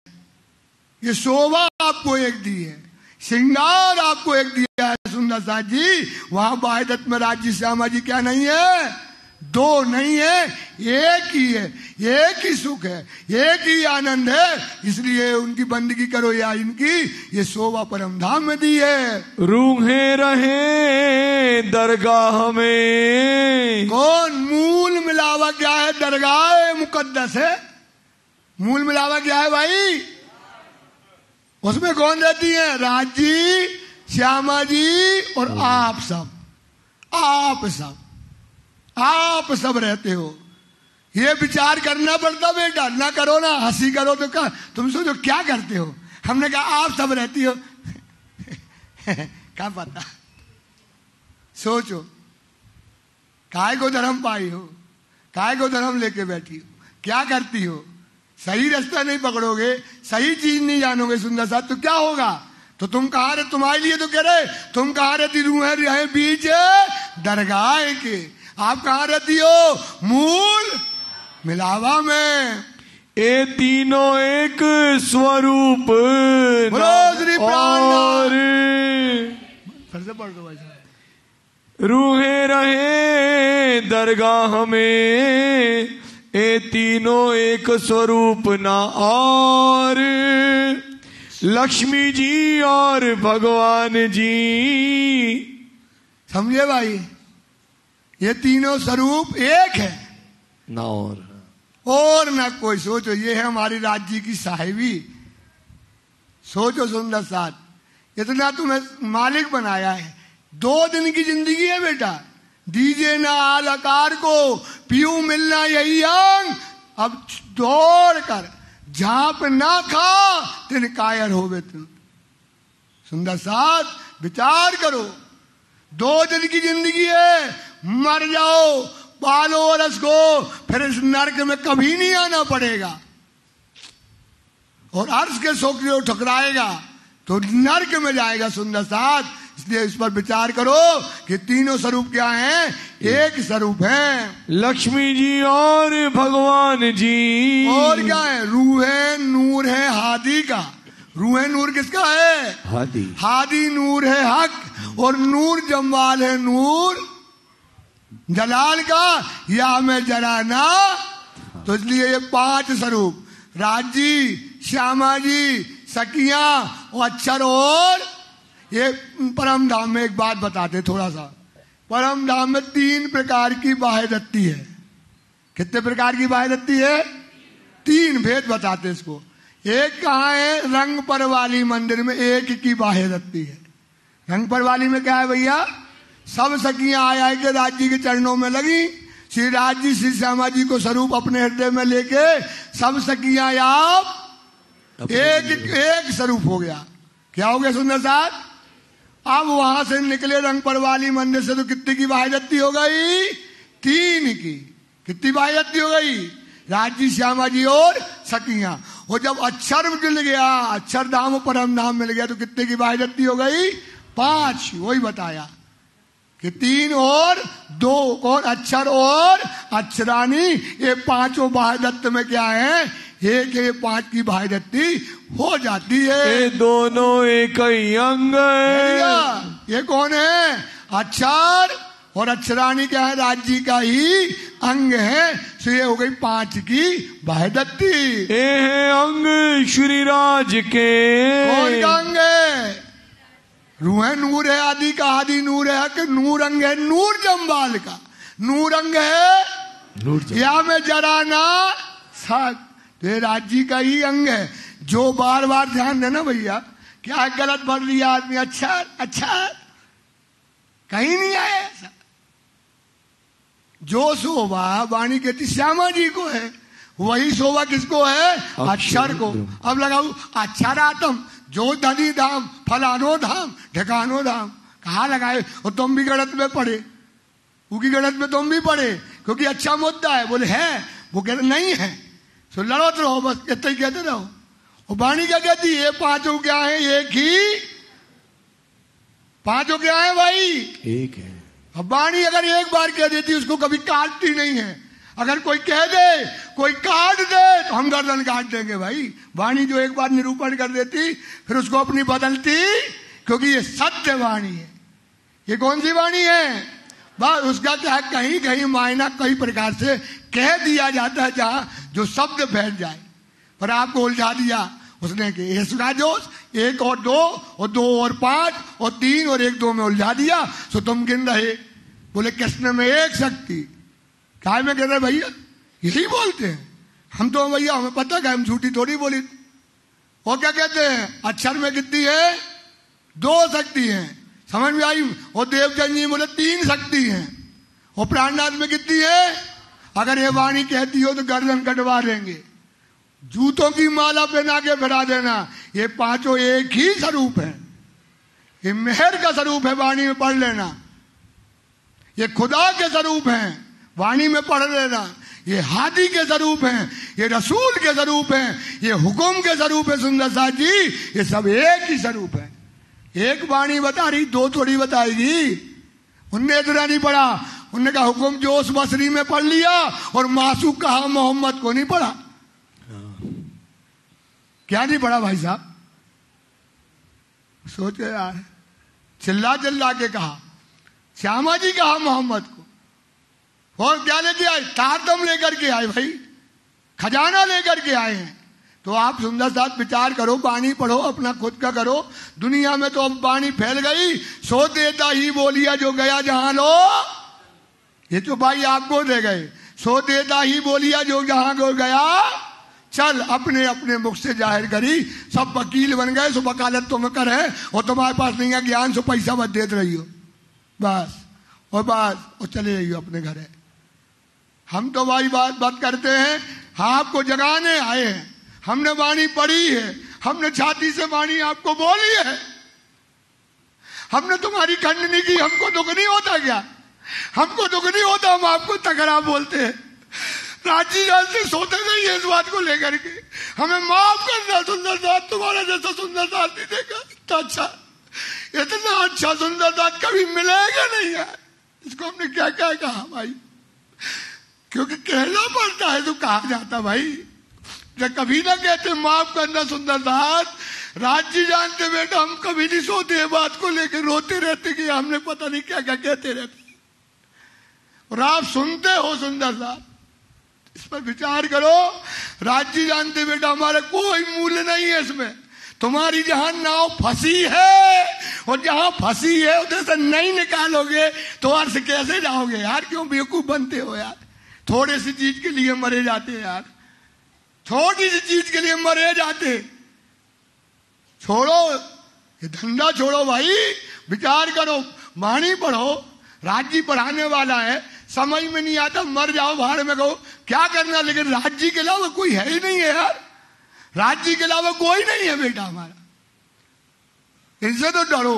ये शोभा आपको एक दी है, श्रृंगार आपको एक दिया है सुंदर साथ जी। वहां बाह्यदत्त में राज्य श्यामा जी क्या नहीं है? दो नहीं है, एक ही है। एक ही सुख है, एक ही आनंद है। इसलिए उनकी बंदगी करो या इनकी ये शोभा परम धाम में दी है। रूहे रहे दरगाह में। कौन? मूल मिलावा क्या है? दरगाह मुकद्दस है। मूल मिलावा क्या है भाई? उसमें कौन रहती है? राज जी, श्यामा जी और आप सब। आप सब रहते हो। ये विचार करना पड़ता बेटा, ना करो ना हंसी करो तो क्या तुम सोचो क्या करते हो। हमने कहा आप सब रहती हो क्या पता। सोचो काय को धर्म पाई हो, काय को धर्म लेके बैठी हो, क्या करती हो। सही रास्ता नहीं पकड़ोगे, सही चीज नहीं जानोगे सुंदर साथ, तो क्या होगा? तो तुम कहाँ रहे? तुम्हारे लिए तो कह रहे, तुम कहाँ रहती? रूह रहे बीच दरगाह के। आप कहाँ रहती हो? मूल मिलावा में। ये तीनों एक स्वरूप और फिर से पढ़ दो भाई। रूहे रहे दरगाह में, ये तीनों एक स्वरूप ना और। लक्ष्मी जी और भगवान जी। समझे भाई? ये तीनों स्वरूप एक है ना और ना कोई। सोचो ये है हमारी राज्य की साहिबी। सोचो सुंदर साथ, इतना तुम्हें मालिक बनाया है। 2 दिन की जिंदगी है बेटा। दीजिए ना आलकार को पीऊ मिलना यही अंग। अब दौड़ कर झाप ना खा तेन कायर होवे तुम। सुंदर साथ विचार करो, 2 दिन की जिंदगी है। मर जाओ, पालो रस को, फिर इस नरक में कभी नहीं आना पड़ेगा। और अर्श के सोकरियों ठुकराएगा तो नरक में जाएगा सुंदर साथ। इसलिए इस पर विचार करो कि तीनों स्वरूप क्या हैं? एक स्वरूप है। लक्ष्मी जी और भगवान जी। और क्या है? रूह है, नूर है हादी का। रूह है नूर किसका है? हादी। हादी नूर है हक, और नूर जमवाल है नूर जलाल का या मैं जरा ना। तो इसलिए ये 5 स्वरूप, राजी, श्यामा जी, सखिया और अक्षर। और ये परम धाम में एक बात बताते थोड़ा सा, परम धाम में 3 प्रकार की बाह्य दत्ती है। कितने प्रकार की बाह्य दत्ती है? 3 भेद बताते इसको। एक कहाँ है? रंग पर वाली मंदिर में एक की बाह्य दत्ती है। रंग पर वाली में क्या है भैया? सब सखियां आए के राज जी के चरणों में लगी, श्री राज जी श्री श्यामा जी को स्वरूप अपने हृदय में लेके सब सखियां आप एक स्वरूप हो गया। क्या हो गया सुंदर साहब? अब वहां से निकले रंग पर वाली मंदिर से तो कितनी की बाह्य दत्ती हो गई? 3 की। कितनी बाह्य दत्ती हो गई? राज जी, श्यामा जी और सखियां। और जब अक्षर मिल गया, अक्षर धाम परम धाम मिल गया तो कितने की बाह्य दत्ती हो गई? 5। वही बताया कि 3 और 2 और अक्षर और अक्षरानी, ये 5 बाह्य दत्त में क्या है? एक 5 की बाह्य दत्ती हो जाती है। ये दोनों एक ही अंग है। ये कौन है? अक्षर और अक्षरानी क्या है? राज्य का ही अंग है। तो ये हो गई 5 की बाह्य दत्ती। ये है अंग श्री राज के। कौन का अंग है? रूह है, नूर है, आदि का आदि नूर है कि नूर अंग है? नूर जम्बाल का नूर अंग है। या में जरा ना साथ, तो ये राज्य का ही अंग है। जो बार बार ध्यान देना भैया, क्या गलत भर लिया आदमी, अच्छा अच्छा कहीं नहीं आया ऐसा। जो शोभा वाणी कहती श्यामा जी को है, वही शोभा किसको है? अक्षर को। अब लगाऊ अक्षरातम, जो धनी धाम, फलानो धाम, ढकानो धाम, कहाँ लगाए? और तुम भी गणत में पढ़े, उनकी गणत में तुम भी पढ़े, क्योंकि अच्छा मुद्दा है। बोले है, वो कहते नहीं है, तो लड़ते रहो, बस इतना ही कहते रहो। और वाणी क्या कहती है? 5 क्या है? एक ही। 5 क्या है भाई? एक है। अब वाणी अगर एक बार कह देती, उसको कभी काटती नहीं है। अगर कोई कह दे, कोई काट दे, तो हम गर्दन काट देंगे भाई। वाणी जो एक बार निरूपण कर देती, फिर उसको अपनी बदलती, क्योंकि ये सत्य वाणी है। ये कौन सी वाणी है? बस उसका क्या है, कहीं कहीं मायना कई प्रकार से कह दिया जाता है, जहां जो शब्द बैठ जाए। पर आपको उलझा दिया उसने कि इसका जोश 1 और 2 और 2 और 5 और 3 और 1 2 में उलझा दिया, तो तुम गिन रहे। बोले कृष्ण में एक शक्ति। काय में कह रहे भैया? यही बोलते हैं हम तो भैया, हमें पता है हम झूठी थोड़ी बोली। वो क्या कहते हैं? अक्षर में कितनी है? 2 शक्ति है, समझ में आई? और देवचंद जी बोले 3 शक्ति है। और प्राणनाथ में कितनी है? अगर ये वाणी कहती हो तो गर्दन कटवा देंगे, जूतों की माला पहना के फिरा देना। ये 5 एक ही स्वरूप है। ये मेहर का स्वरूप है, वाणी में पढ़ लेना। ये खुदा के स्वरूप है, वाणी में पढ़ लेना। ये हादी के स्वरूप हैं, ये रसूल के स्वरूप हैं, ये हुकुम के स्वरूप है। सुंदर साथ जी, ये सब एक ही स्वरूप है। एक वाणी बता रही, 2 थोड़ी बताएगी। उनने इतना नहीं पढ़ा, उनने कहा हुकुम जोश बसरी में पढ़ लिया और मासूक कहा मोहम्मद को नहीं पढ़ा। क्या नहीं पढ़ा भाई साहब? सोच यार, चिल्ला चिल्ला के कहा श्यामा जी कहा मोहम्मद को। और क्या लेके आए? तारतम लेकर के आए भाई, खजाना लेकर के आए हैं। तो आप सुंदर साथ विचार करो, वाणी पढ़ो, अपना खुद का करो। दुनिया में तो अब वाणी फैल गई, सो देता ही बोलिया जो गया जहां लो। ये तो भाई आपको दे गए, सो देता ही बोलिया जो जहां को गया चल, अपने अपने मुख से जाहिर करी। सब वकील बन गए, सो वकालत तुम कर है, और तुम्हारे पास नहीं है ज्ञान, सो पैसा मत देते रही हो बस। और बस और चले रही हो अपने घर है। हम तो भाई बात करते हैं, हाँ आपको जगाने आए हैं। हमने वाणी पढ़ी है, हमने छाती से वाणी आपको बोली है, हमने तुम्हारी खंडनी की। हमको दुख नहीं होता क्या? हमको दुख नहीं होता, हम आपको तकरा बोलते हैं। राजी जान से सोते नहीं है इस बात को लेकर के। हमें माफ करना सुंदर साथ, तुम्हारा जैसा सुंदर साथ नहीं देखा। इतना अच्छा सुंदर साथ कभी मिलेगा नहीं है। इसको हमने क्या क्या कहा भाई? क्योंकि कहना पड़ता है तो कहा जाता भाई। जब कभी ना कहते माफ करना सुंदर साथ, राज्य जानते बेटा हम कभी नहीं सोते बात को लेकर, रोते रहते कि हमने पता नहीं क्या क्या कहते रहते। और आप सुनते हो सुंदर साहब, इस पर विचार करो। राज्य जानते बेटा हमारा कोई मूल्य नहीं है इसमें। तुम्हारी जहां नाव फंसी है और जहां फंसी है उधर से नहीं निकालोगे तो अर्थ कैसे जाओगे यार? क्यों बेवकूफ बनते हो यार? थोड़ी सी चीज के लिए मरे जाते यार, छोटी सी चीज के लिए मरे जाते। छोड़ो ये धंधा, छोड़ो भाई, विचार करो, वाणी पढ़ो। राज्य पढ़ाने वाला है, समझ में नहीं आता मर जाओ भाड़ में, कहो क्या करना, लेकिन राज्य के अलावा कोई है ही नहीं है यार। राज्य के अलावा कोई नहीं है बेटा हमारा, इनसे तो डरो।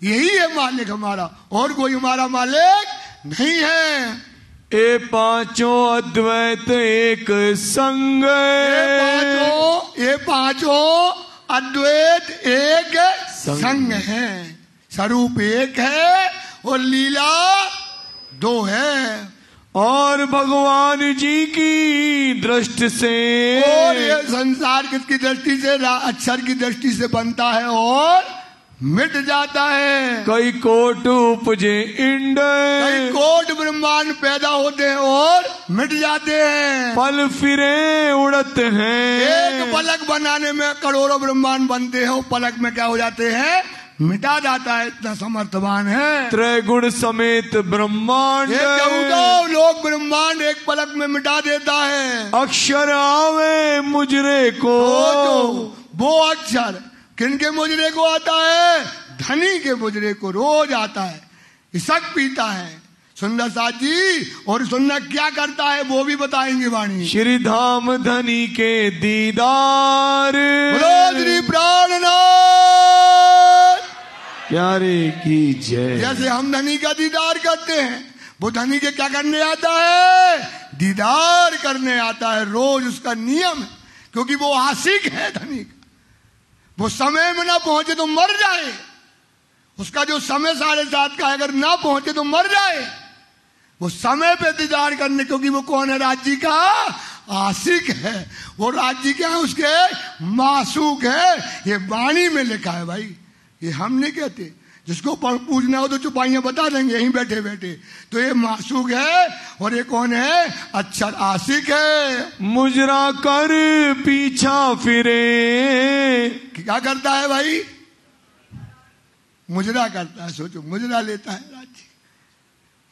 यही है मालिक हमारा, और कोई हमारा मालिक नहीं है। ए पांचों अद्वैत एक संग, ये पांचों अद्वैत एक संग है। स्वरूप एक है और लीला दो है। और भगवान जी की दृष्टि से, और ये संसार किसकी दृष्टि से? अक्षर की दृष्टि से बनता है और मिट जाता है। कई कोट उपजे इंड, कई कोट ब्रह्मांड पैदा होते हैं और मिट जाते हैं। पल फिरे उड़त हैं, एक पलक बनाने में करोड़ों ब्रह्मांड बनते हैं, वो पलक में क्या हो जाते हैं? मिटा जाता है। इतना समर्थवान है। त्रैगुण समेत ब्रह्मांड, लोग ब्रह्मांड एक पलक में मिटा देता है। अक्षर आवे मुजरे को, वो अक्षर किनके मुजरे को आता है? धनी के मुजरे को रोज आता है, इसक पीता है। सुंदर साथ जी, और सुनना क्या करता है वो भी बताएंगे वाणी। श्री धाम धनी के दीदार, श्री प्राणनाथ प्यारे की जय। जैसे हम धनी का दीदार करते हैं, वो धनी के क्या करने आता है? दीदार करने आता है। रोज उसका नियम है, क्योंकि वो आशिक है धनी का। वो समय में ना पहुंचे तो मर जाए। उसका जो समय 7:30 का है, अगर ना पहुंचे तो मर जाए। वो समय पे दीदार करने, क्योंकि वो कौन है? राज्य का आशिक है। वो राज्य क्या है? उसके मासूक है। ये वाणी में लिखा है भाई, ये हम नहीं कहते। जिसको पूछना हो तो चुपाइयां बता देंगे यहीं बैठे बैठे। तो ये मासूक है और ये कौन है? अक्षर आशिक है। मुजरा कर पीछा फिरे, क्या करता है भाई? मुजरा करता है। सोचो, मुजरा लेता है राज्य,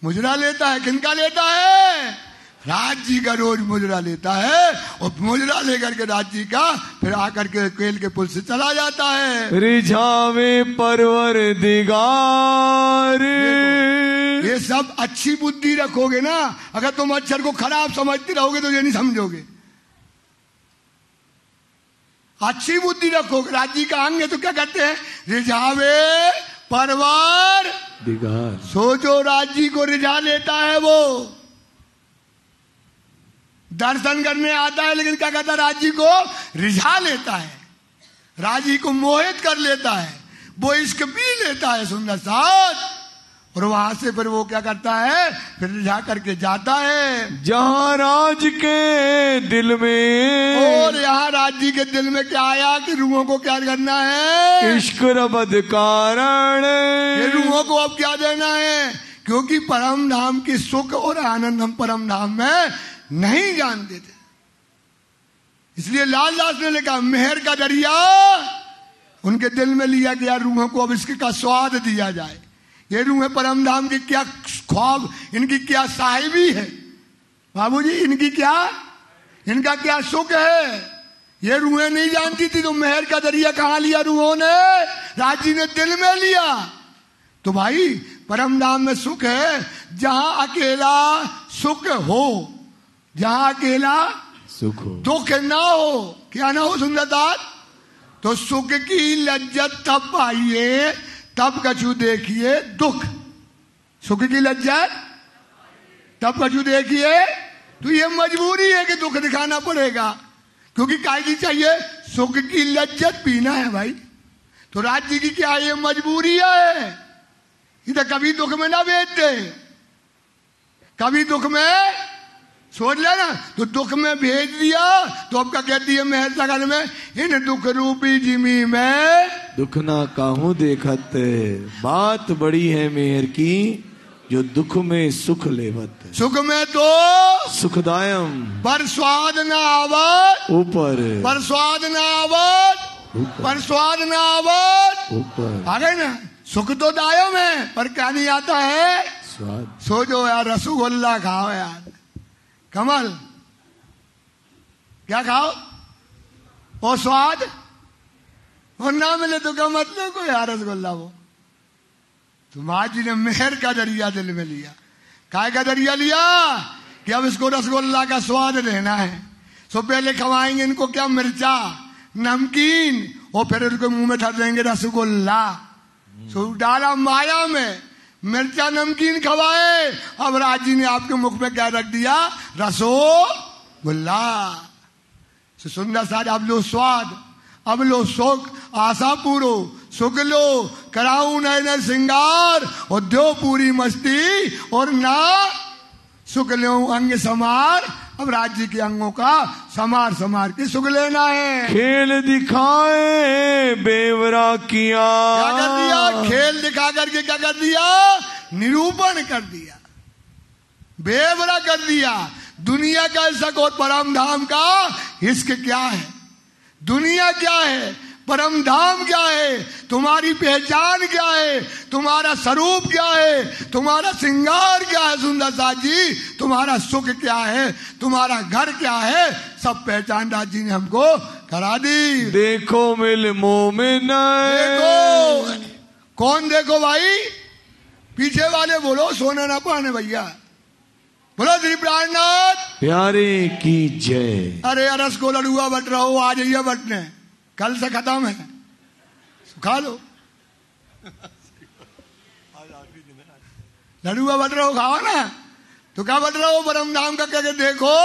मुजरा लेता है। किनका लेता है? राज्य का रोज मुजरा लेता है, और मुजरा लेकर के राज्य का फिर आकर के केल के पुल से चला जाता है। रिझावे परवर दिगार, ये सब अच्छी बुद्धि रखोगे ना। अगर तुम अक्षर को खराब समझते रहोगे तो ये नहीं समझोगे। अच्छी बुद्धि रखोगे। राज्य का अंग है तो क्या करते हैं? रिझावे परवर दिगार। सोचो, राज्य को रिझा लेता है। वो दर्शन करने आता है, लेकिन क्या कहता है? राज्य को रिझा लेता है, राज्य को मोहित कर लेता है। वो इश्क पी लेता है सुंदर साथ, और वहां से फिर वो क्या करता है? फिर रिझा करके जाता है जहां राज के दिल में। और यहाँ राज्य के दिल में क्या आया कि रूहों को क्या करना है? इश्क रबद कारण, ये रूहों को अब क्या देना है? क्योंकि परम धाम की सुख और आनंद हम परम धाम में नहीं जानते थे। इसलिए लाल दास ने लिखा, मेहर का दरिया उनके दिल में लिया गया। रूहों को अब इसके का स्वाद दिया जाए। ये रूहें परम धाम की क्या ख्वाब, इनकी क्या साहिबी है बाबूजी, इनकी क्या, इनका क्या सुख है। ये रूहें नहीं जानती थी। तो मेहर का दरिया कहाँ लिया रूहों ने? राज्य ने दिल में लिया। तो भाई परम धाम में सुख है जहां अकेला सुख हो, जहां अकेला सुख हो, दुख ना हो। क्या ना हो सुंदरदास? तो सुख की लज्जत तब पाइए तब कछु देखिए दुख। सुख की लज्जत तब कछु देखिए। तो ये मजबूरी है कि दुख दिखाना पड़ेगा, क्योंकि काय की चाहिए? सुख की लज्जत पीना है भाई। तो राज्य की क्या ये मजबूरी है? इधर कभी दुख में ना बेचते, कभी दुख में सोच लेना। तो दुख में भेज दिया तो अब क्या कहती है मेहर लगन में? इन दुख रूपी जिमी में दुख ना काहू देखत, बात बड़ी है मेहर की जो दुख में सुख लेवत, सुख में तो सुखदायम, पर स्वाद न आवत ऊपर, पर स्वाद न आवत, पर स्वाद न आवत ऊपर। आ गए ना। सुख तो दायम है पर क्या नहीं आता है स्वाद। सो जो यार रसगुल्ला खाओ यार, कमल क्या खाओ, वो स्वाद, और ना मिले तो क्या मतलब को यार रसगुल्ला। वो तुम्हारा जी ने मेहर का दरिया दिल में लिया। काय का दरिया लिया कि अब इसको रसगुल्ला का स्वाद लेना है। सो पहले खवाएंगे इनको क्या, मिर्चा नमकीन, और फिर उनको मुंह में धर देंगे रसगुल्ला। सो डाला माया में, मिर्चा नमकीन खवाए, अब राज जी ने आपके मुख में क्या रख दिया, रसोगुल्ला। सुंदर साज, अब लो स्वाद, अब लो सुख, आशा पूरो, सुख लो, कराऊ नए नए श्रृंगार, और दो पूरी मस्ती, और ना सुख लो अंग समार। अब राज्य के अंगों का समार समार के सुख लेना है। खेल दिखाए बेवरा किया, क्या कर दिया, खेल दिखा करके क्या कर दिया, निरूपण कर दिया, बेवरा कर दिया। दुनिया का इश्क और परम धाम का इश्क क्या है, दुनिया क्या है, परम धाम क्या है, तुम्हारी पहचान क्या है, तुम्हारा स्वरूप क्या है, तुम्हारा श्रृंगार क्या है, सुंदर साथ जी तुम्हारा सुख क्या है, तुम्हारा घर क्या है, सब पहचान राज जी ने हमको करा दी। देखो मिल मोमिन, देखो कौन, देखो भाई पीछे वाले बोलो, सोना ना पाने भैया, बोलो श्री प्राणनाथ प्यारे की जय। अरे अरस को लड़ुआ बट रहा हो, आ जाइए बटने, कल से खत्म है, खा लो लड़ुआ बट रहा हो, खाओ ना। तो क्या बट रहा हो, परम धाम का क्या, देखो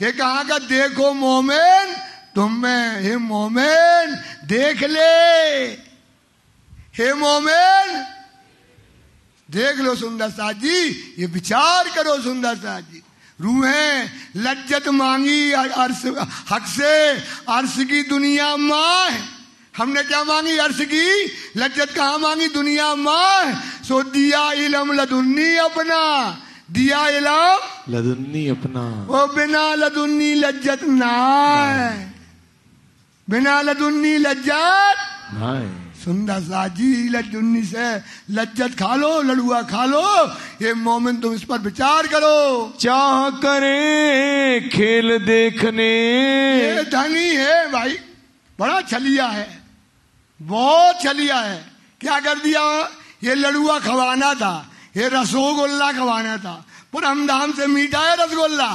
ये कहाँ का, देखो मोमेन तुम में, हे मोमेन देख ले, हे मोमेन देख लो सुंदर साथ जी, ये विचार करो सुंदर साथ जी। रूहें लज्जत मांगी अर्श हक से, अर्श की दुनिया माँ है, हमने क्या मांगी, अर्श की लज्जत कहाँ मांगी, दुनिया माँ है। सो दिया इलम लदुन्नी अपना, दिया इलम लदुन्नी अपना, वो बिना लदुन्नी लज्जत ना है, बिना लदुन्नी लज्जत ना। सुंदर साजी लज्जुन्नी से लज्जत खा लो, लड़ुआ खा लो, ये मोमिन तुम इस पर विचार करो। चाह करे खेल देखने, ये धनी है भाई, बड़ा छलिया है, बहुत छलिया है। क्या कर दिया, ये लड़ुआ खवाना था, ये रसगुल्ला खवाना था, पर हम धाम से मीठा है रसगुल्ला।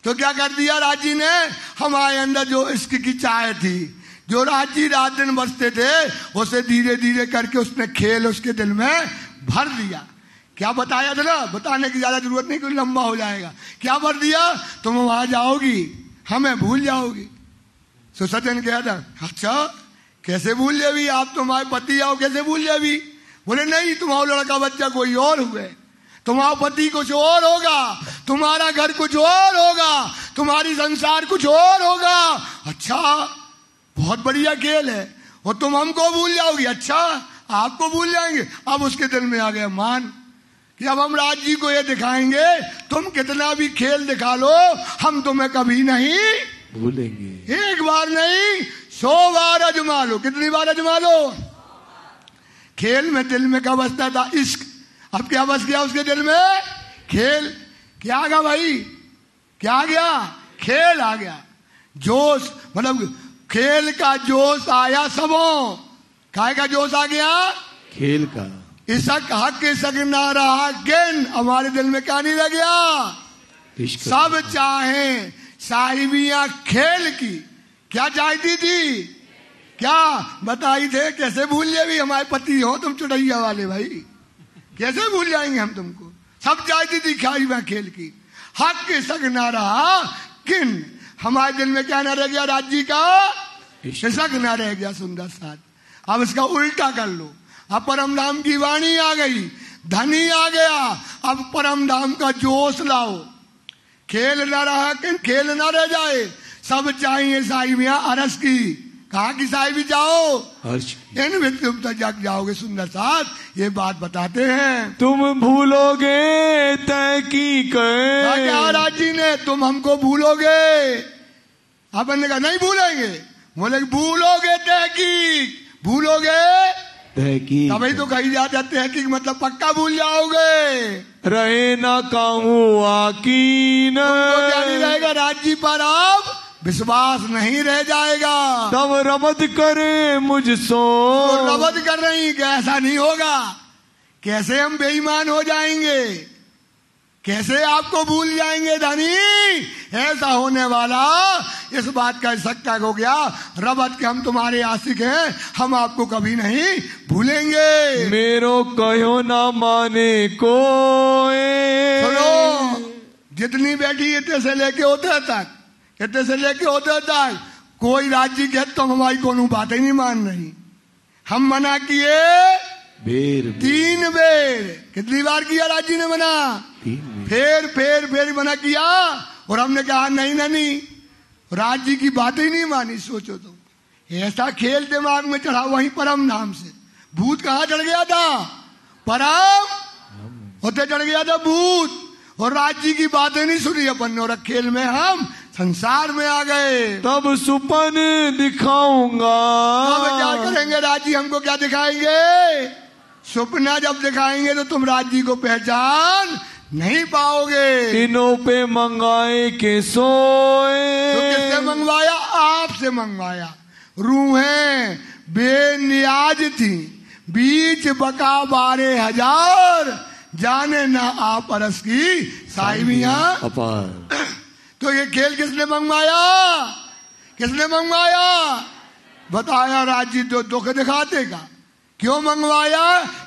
तो क्या कर दिया राजी ने, हमारे अंदर जो इश्क की चाय थी, जो राजी रात दिन बसते थे, उसे धीरे धीरे करके उसने खेल उसके दिल में भर दिया। क्या बताया था ना, बताने की ज्यादा जरूरत नहीं, कोई लंबा हो जाएगा। क्या भर दिया, तुम वहां जाओगी हमें भूल जाओगी। तो सचिन कहा था, अच्छा कैसे भूल जाएगी, आप तुम्हारे पति आओ कैसे भूल जाएगी। बोले नहीं, तुम्हारा लड़का बच्चा कोई और हुए, तुम्हारा पति कुछ और होगा, तुम्हारा घर कुछ और होगा, तुम्हारी संसार कुछ और होगा। अच्छा बहुत बढ़िया खेल है, और तुम हमको भूल जाओगी, अच्छा आपको भूल जाएंगे। अब उसके दिल में आ गया मान कि अब हम राज जी को ये दिखाएंगे, तुम कितना भी खेल दिखा लो, हम तुम्हें कभी नहीं भूलेंगे। एक बार नहीं 100 बार अजमा लो। कितनी बार अजमा लो, खेल में दिल में क्या बसता था, इश्क। अब क्या बस गया उसके दिल में, खेल। क्या आ गया भाई, क्या आ गया, खेल आ गया, जोश, मतलब खेल का जोश आया सबों। काय का जोश आ गया, खेल का। इसक हक इसक ना रहा किन, हमारे दिल में क्या नहीं रह गया, सब चाहे साहिबियां खेल की। क्या चाहती थी, क्या बताई थे, कैसे भूल जाए भी, हमारे पति हो तुम चुड़ैया वाले भाई, कैसे भूल जाएंगे हम तुमको। सब चाहती थी साहिबियां खेल की, हक इसक ना रहा किन, हमारे दिल में क्या ना रह गया, राज्य का इश्क ना रह गया। सुंदर साथ, अब इसका उल्टा कर लो, अब परम धाम की वाणी आ गई, धनी आ गया, अब परम धाम का जोश लाओ। खेल ना रहा कि खेल ना रह जाए, सब चाहिए साहिबियां अरस की, कहाँ की साहिबी जाओ, हर्ष इन भी तुम तो जग जाओगे। सुंदर साथ ये बात बताते हैं, तुम भूलोगे तहकीक। महाराज जी ने तुम हमको भूलोगे। अपन ने कहा नहीं भूलेंगे। बोले भूलोगे तहकीक, भूलोगे तहकीक। तभी तो कही जाता तहकीक मतलब पक्का भूल जाओगे। रहे ना काहू आकीन, क्या नहीं रहेगा राज्य पर अब विश्वास नहीं रह जाएगा। तब रबद करे मुझसो, तो रबद कर रही कि ऐसा नहीं होगा। कैसे हम बेईमान हो जाएंगे, कैसे आपको भूल जाएंगे धनी, ऐसा होने वाला इस बात का शक्का हो गया। रबत के हम तुम्हारे आशिक हैं, हम आपको कभी नहीं भूलेंगे। मेरो कहो ना माने को। सुनो, जितनी बैठी इतने से लेके होते तक, इतने से लेके होते तक कोई राज्य के तो हमारी कोनो बात ही नहीं मान रही। हम मना किए बेर 3 बेर। कितनी बार किया राज्य ने मना? फिर मना किया। और हमने कहा नहीं नहीं, राज्य की बात ही नहीं मानी। सोचो तुम, ऐसा खेल दिमाग में चढ़ा। वहीं परम नाम से भूत कहाँ चढ़ गया था? परम होते चढ़ गया था भूत। और राज्य की बातें नहीं सुनी अपन ने, और खेल में हम संसार में आ गए। तब सुपन दिखाऊंगा। अब क्या करेंगे राज्य, हमको क्या दिखाएंगे? सपना जब दिखाएंगे तो तुम राज्य को पहचान नहीं पाओगे। इनों पे मंगाए के सोए। तो किससे मंगवाया? आपसे मंगवाया। रूहें बेनियाज थी, बीच बका 12,000, जाने ना आप अरस की साहिबियां अपार। तो ये खेल किसने मंगवाया? किसने मंगवाया? बताया राज्य तो दुख दिखाते का। क्यों मंगवाया?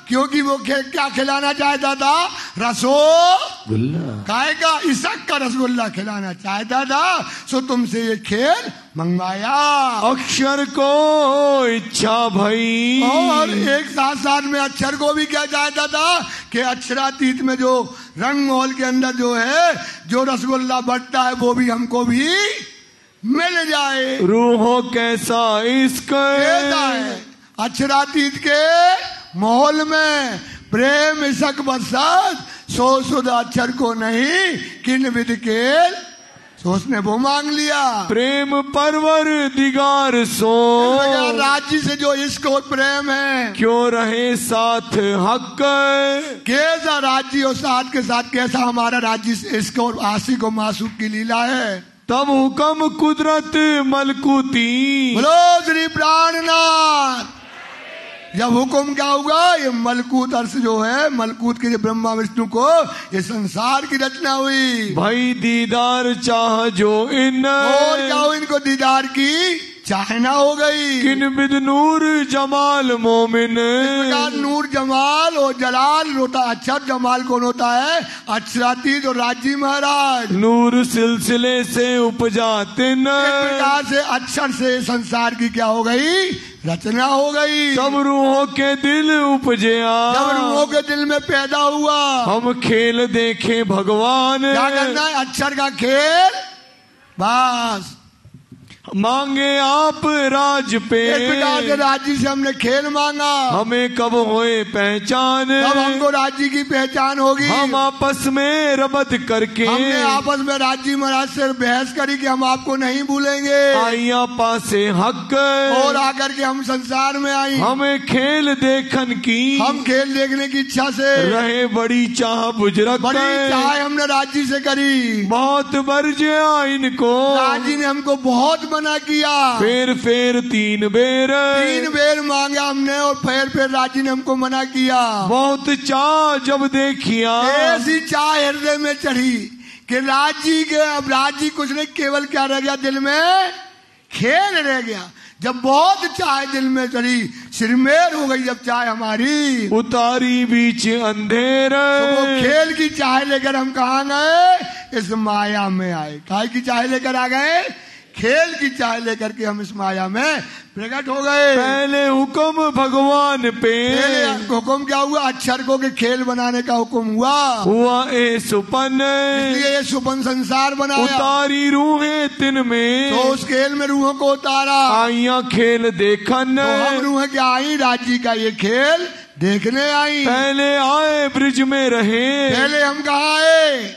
क्योंकि वो क्या खिलाना चाहता था? रसगुल्ला। काय का? इसक का रसगुल्ला खिलाना चाहता था। सो तुमसे ये खेल मंगवाया। अक्षर को इच्छा भई, और एक साथ साथ में अक्षर को भी क्या चाहता था कि अक्षरातीत में जो रंग महल के अंदर जो है, जो रसगुल्ला बटता है, वो भी हमको भी मिल जाए। रूहो कैसा इसका है। अक्षरातीत के माहौल में प्रेम इसक बरसात, सो सुध अक्षर को नहीं किन विद केल, तो उसने वो मांग लिया। प्रेम परवर दिगार सो, राज्य से जो इश्क और प्रेम है, क्यों रहे साथ हक। कैसा राज्य और साथ के साथ कैसा हमारा राज्य से इश्क और आशिक और मासूक की लीला है। तब हुक्म कुदरत मलकूती। बोलो श्री प्राणनाथ। जब हुक्म क्या होगा? ये मलकूत अर्थ जो है, मलकूत के ब्रह्मा विष्णु को ये संसार की रचना हुई। भाई दीदार चाह जो इन, और क्या हो? इनको दीदार की चाहना हो गई। किन बिद नूर जमाल मोमिन। नूर जमाल और जलाल होता। अक्षर जमाल कौन होता है? अक्षरातीत और राज्य महाराज। नूर सिलसिले से उपजाते न, इस प्रकार से अक्षर से संसार की क्या हो गई? रचना हो गई। तब रूहों के दिल उपजया। जब रूहों के दिल में पैदा हुआ, हम खेल देखे भगवान। क्या करना है? अक्षर का खेल। बस मांगे आप राज पे। इस प्रकार से राज्य से हमने खेल मांगा। हमें कब होए पहचान, तब हमको राज्य की पहचान होगी। हम आपस में रबत करके, हमने आपस में राज्य महाराज से बहस करी कि हम आपको नहीं भूलेंगे। आइया पासे हक, और आकर के हम संसार में आई। हमें खेल देखन की, हम खेल देखने की इच्छा से रहे बड़ी चाह बुजरक। बड़ी चाह हमने राज्य से करी। बहुत बरजिया इनको, राज्य ने हमको बहुत मना किया। फेर 3 बेर, 3 बेर मांगा हमने, और फिर राज्य ने हमको मना किया। बहुत चाह जब देखिया, ऐसी चाह हृदय में चढ़ी कि राज्य के, अब राज्य कुछ नहीं, केवल क्या रह गया दिल में? खेल रह गया। जब बहुत चाह दिल में चढ़ी, सिरमेर हो गई जब चाह हमारी, उतारी बीच अंधेर। तो वो खेल की चाह लेकर हम कहाँ गए? इस माया में आए। काय की चाह लेकर आ गए? खेल की चाह लेकर के हम इस माया में प्रकट हो गए। पहले हुक्म भगवान पे, हुक्म क्या हुआ? अक्षरकों के खेल बनाने का हुक्म हुआ ए सुपन, इसलिए ये सुपन संसार बनाया। उतारी रूहें तिन में, तो उस खेल में रूहों को उतारा। आइया खेल देखन, तो हम रूहें क्या आई? राज्य का ये खेल देखने आई। पहले आए ब्रिज में रहे, पहले हम कहाँ आए?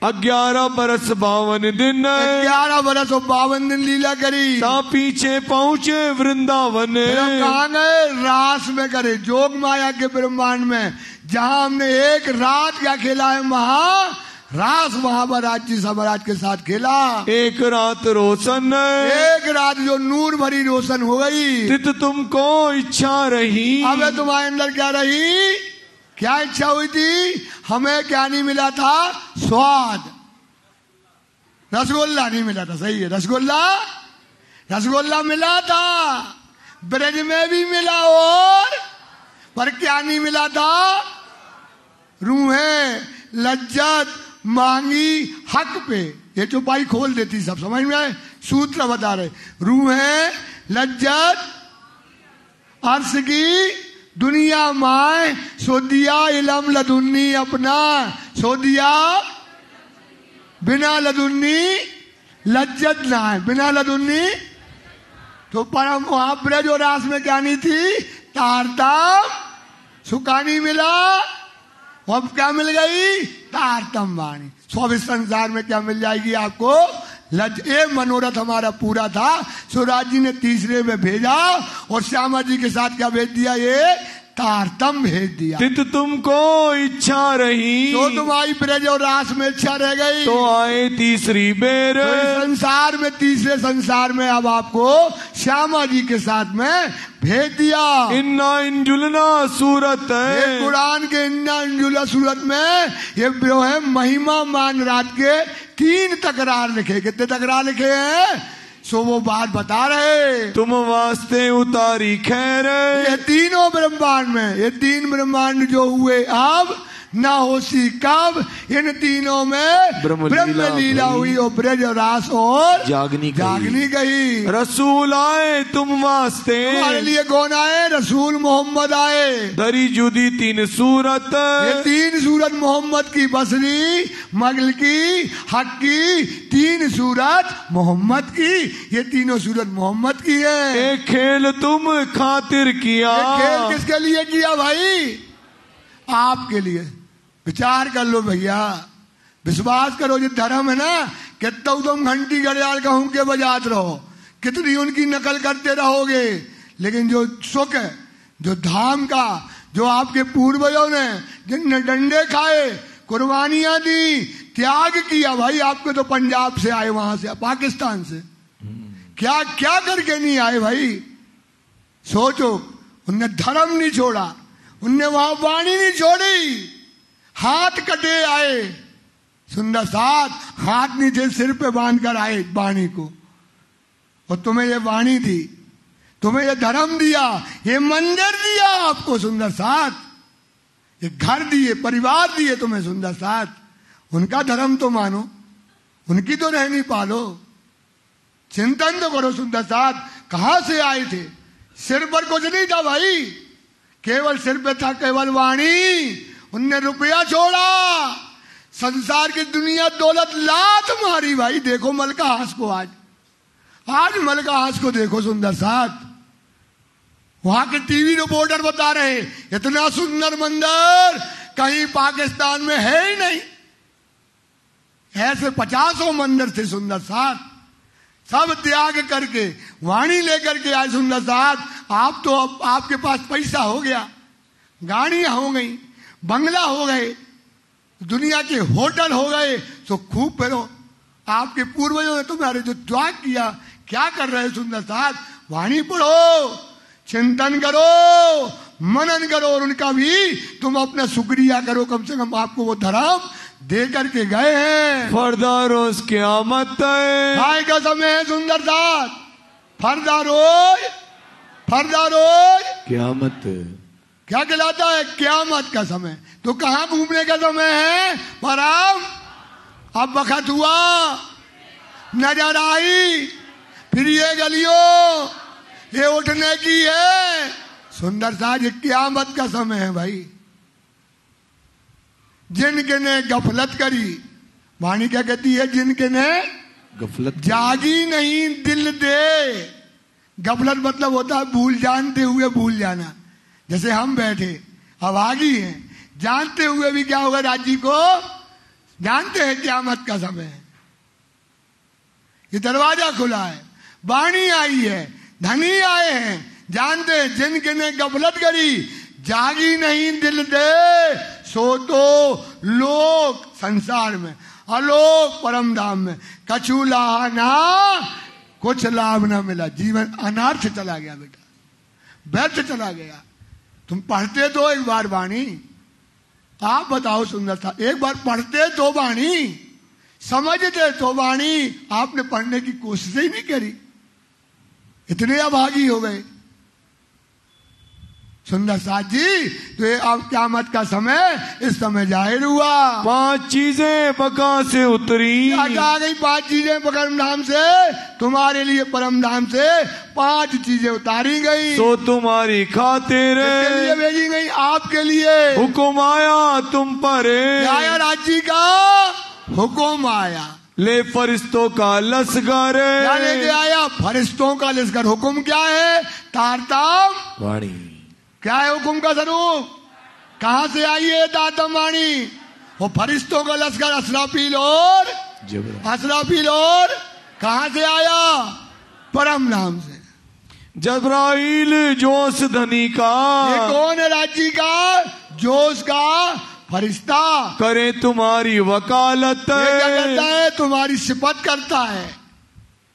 11 बरस 52 दिन, 11 बरस और 52 दिन लीला करी। ता पीछे पहुँचे वृंदावन। हम कहाँ गए? रास में करे, जोग माया के ब्रह्मांड में, जहाँ हमने एक रात क्या खेला है? रास, वहां पर राज्य साम्राज्य के साथ खेला। एक रात रोशन, एक रात जो नूर भरी रोशन हो गई। तित तुमको इच्छा रही, अब तुम्हारे अंदर क्या रही? क्या इच्छा हुई थी? हमें क्या नहीं मिला था? स्वाद, रसगुल्ला नहीं मिला था। सही है, रसगुल्ला मिला था, ब्रज में भी मिला, और पर क्या नहीं मिला था? रूहें लज्जत मांगी हक पे। ये चौपाई खोल देती, सब समझ में आए? सूत्र बता रहे, रूहें लज्जत अर्श की दुनिया माए, सो दिया इलम लदुन्नी अपना, सो दिया बिना लदुन्नी लज्जत ना है, बिना लदुन्नी। तो परम वहां ब्रज और रास में क्या नहीं थी? तारतम सुखानी मिला। अब क्या मिल गई? तारतम वाणी। स्व संसार में क्या मिल जाएगी आपको? ये मनोरथ हमारा पूरा था। स्वराज जी ने तीसरे में भेजा और श्यामा जी के साथ क्या भेज दिया? ये तारतम भेज दिया। तित तुमको इच्छा रही, तो तुम्हारी ब्रज और रास में इच्छा रह गई, तो आए तीसरी बेर। तो संसार में, तीसरे संसार में अब आपको श्यामा जी के साथ में भेज दिया। इन्ना इंजुलना सूरत है, कुरान के इन्ना इंजुला सूरत में ये जो है महिमा मान रात के 3 तकरार लिखे। कितने तकरार लिखे हैं? सो वो बात बता रहे, तुम वास्ते उतारी खैर। ये तीनों ब्रह्मांड में, ये 3 ब्रह्मांड जो हुए अब ना होशी कब, इन तीनों में ब्रह्म लीला हुई और ब्रज रास और जागनी गई। रसूल आए तुम वास्ते, तुम्हारे लिए कौन आए? रसूल मोहम्मद आए। दरी जुदी 3 सूरत, ये 3 सूरत मोहम्मद की, बसरी मगल की, हक की, 3 सूरत मोहम्मद की। ये तीनों सूरत मोहम्मद की है। एक खेल तुम खातिर किया, खेल किसके लिए किया भाई? आपके लिए। विचार कर लो भैया, विश्वास करो, जो धर्म है ना, कितना तुम घंटी घड़ियाल कहूं के बजाते रहो, कितनी उनकी नकल करते रहोगे, लेकिन जो सुख है, जो धाम का, जो आपके पूर्वजों ने जिनने डंडे खाए, कुर्बानियां दी, त्याग किया, भाई आपके तो पंजाब से आए, वहां से, पाकिस्तान से, क्या क्या करके नहीं आए भाई? सोचो, उनने धर्म नहीं छोड़ा, उनने वहां वाणी नहीं छोड़ी, हाथ कटे आए, सुंदर साथ हाथ नीचे सिर पे बांध कर आए वाणी को। और तुम्हें ये वाणी दी, तुम्हें ये धर्म दिया, ये मंदिर दिया आपको सुंदर साथ, ये घर दिए, परिवार दिए तुम्हें सुंदर साथ। उनका धर्म तो मानो, उनकी तो रहनी पालो, चिंतन तो करो सुंदर साथ। कहां से आए थे? सिर पर कुछ नहीं था भाई, केवल सिर पे था केवल वाणी। उनने रुपया छोड़ा, संसार की दुनिया दौलत लात मारी भाई। देखो मलका हास को, आज मलका हास को देखो सुंदर साथ। वहां के टीवी रिपोर्टर बता रहे, इतना सुंदर मंदिर कहीं पाकिस्तान में है ही नहीं। ऐसे 50 मंदिर थे सुंदर साथ, सब त्याग करके वाणी लेकर के आए सुंदर साथ। आप तो अब आपके पास पैसा हो गया, गाड़ियां हो गई, बंगला हो गए, दुनिया के होटल हो गए, तो खूब फिरो। आपके पूर्वजों ने तुम्हारे जो त्याग किया, क्या कर रहे सुंदर साथ? वाणी पढ़ो, चिंतन करो, मनन करो, और उनका भी तुम अपना शुक्रिया करो। कम से कम आपको वो धर्म दे करके गए हैं। फरदा रोज क़यामत है, हाय का समय है सुंदर साथ। फरदा रोज क़यामत क्या कहलाता है? क़यामत का समय। तो कहाँ घूमने का समय है? परम अब वक्त हुआ नजर आई, फिर ये गलियों ये उठने की है। सुंदर सा ये क़यामत का समय है भाई। जिनके ने गफलत करी, वाणी क्या कहती है? जिनके ने गफलत जागी नहीं दिल दे। गफलत मतलब होता है भूल जानते हुए भूल जाना। जैसे हम बैठे अब आगी हैं, जानते हुए भी क्या होगा राज्य को, जानते हैं क़यामत का समय है, ये दरवाजा खुला है, वाणी आई है, धनी आए हैं, जानते हैं। जिनके ने गफलत करी, जागी नहीं दिल दे, सो तो लोक संसार में, अलोक परम धाम में, कछु लाहा ना, कुछ लाभ ना मिला। जीवन अनर्थ चला गया बेटा, व्यर्थ चला गया। तुम पढ़ते तो एक बार वाणी, आप बताओ सुंदर था, एक बार पढ़ते तो वाणी, समझते तो वाणी, आपने पढ़ने की कोशिश ही नहीं करी, इतने अभागी हो गए। सुंदर साथ जी, तो ये अब क़यामत का समय इस समय जाहिर हुआ। 5 चीजें बका से उतरी। आ गई 5 चीजें परम धाम से, तुम्हारे लिए परम धाम से 5 चीजें उतारी गई। तो तुम्हारी खातिर किसके लिए भेजी गई? आपके लिए हुक्म आया तुम पर, आया राज्य का हुक्म आया। ले फरिश्तों का लश्कर, क्या लेके आया? फरिश्तों का लश्कर। हुक्म क्या है? तारतम वाणी। क्या है हुक्म का स्वरूप? कहां से आई है तारतम वाणी? वो फरिश्तों का लश्कर असराफील और असराफील, और कहां से आया? परम नाम से। जबराइल जोश धनी का, ये कौन है? राज्य का जोश का फरिश्ता। करे तुम्हारी वकालत, ये क्या करता है? तुम्हारी सिफत करता है,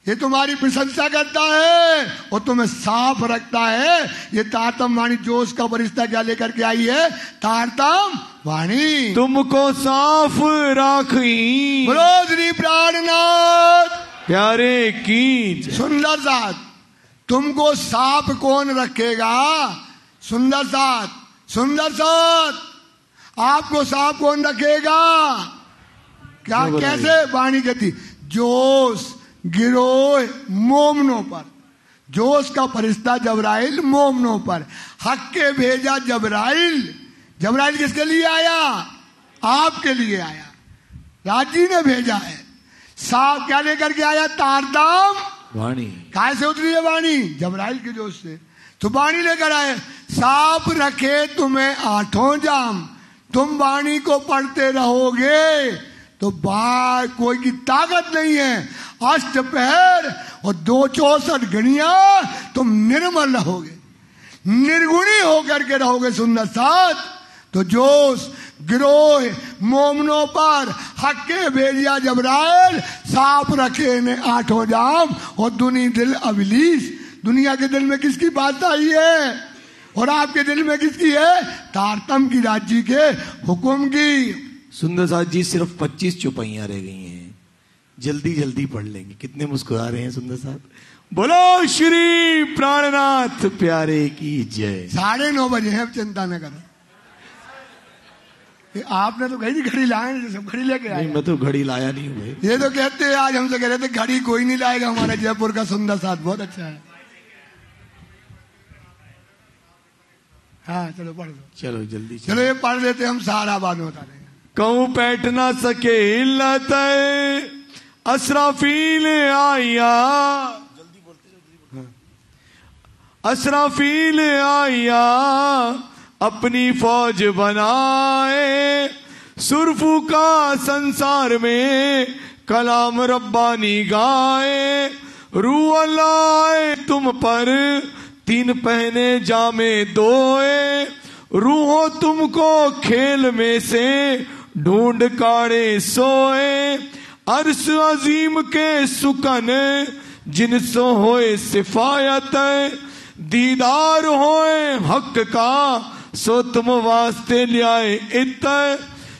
ये तुम्हारी प्रशंसा करता है और तुम्हें साफ रखता है। ये तारतम वाणी जोश का फरिश्ता क्या लेकर के आई है? तारतम वाणी। तुमको साफ राखी, बोलो श्री प्राणनाथ प्यारे की। सुंदर साथ, तुमको साफ कौन रखेगा? सुंदर साथ, सुंदर साथ, आपको साफ कौन रखेगा? क्या कैसे? वाणी कहती जोश गिरोह मोमनों पर, जोश का फरिश्ता जबराइल मोमनों पर, हक के भेजा जबराइल। जबराइल किसके लिए आया? आपके लिए आया, राजी ने भेजा है। साफ क्या लेकर के आया? तारतम वाणी। काय से उतरी है वाणी? जबराइल के जोश से। तो वाणी लेकर आए, साफ रखे तुम्हें 8 जाम। तुम वाणी को पढ़ते रहोगे तो कोई की ताकत नहीं है। अष्टपहर और 264 घड़ियां तुम निर्मल रहोगे, निर्गुणी होकर के रहोगे। सुंदर साथ, तो जोश गिरोह मोमनों पर हक के भेजिया जबराइल, साफ रखे ने 8 जाम और दुनी दिल अबलीस। दुनिया के दिल में किसकी बात आई है और आपके दिल में किसकी है? तारतम की राज्य के हुक्म की। सुंदर साथ जी, सिर्फ 25 चौपाइयां रह गई हैं, जल्दी जल्दी पढ़ लेंगे। कितने मुस्कुरा रहे हैं सुंदर साथ। बोलो श्री प्राणनाथ प्यारे की जय। 9:30 बजे है, अब चिंता न करो। आपने तो घड़ी लाए, सब घड़ी लेके आए। मैं तो घड़ी लाया नहीं हूँ। ये तो कहते हैं, आज हमसे कह रहे थे घड़ी कोई नहीं लाएगा, हमारे जयपुर का सुंदर साथ बहुत अच्छा है। हाँ चलो पढ़ दो, चलो जल्दी चलो ये पढ़ लेते, हम सारा बाद में बता देंगे। कहूँ पैठ ना सके इल्लत, असराफील आया, जल्दी बोलते। असराफील आया अपनी फौज बनाए, सुरफू का संसार में कलाम रब्बानी गाए। रूह लाए तुम पर 3 पहने जामे दोए, रूहो तुमको खेल में से ढूंढ काढ़े सोए। अर्श अजीम के सुकन जिनसो होए सिफायत, दीदार होए हक का सो तुम वास्ते लियाए इत।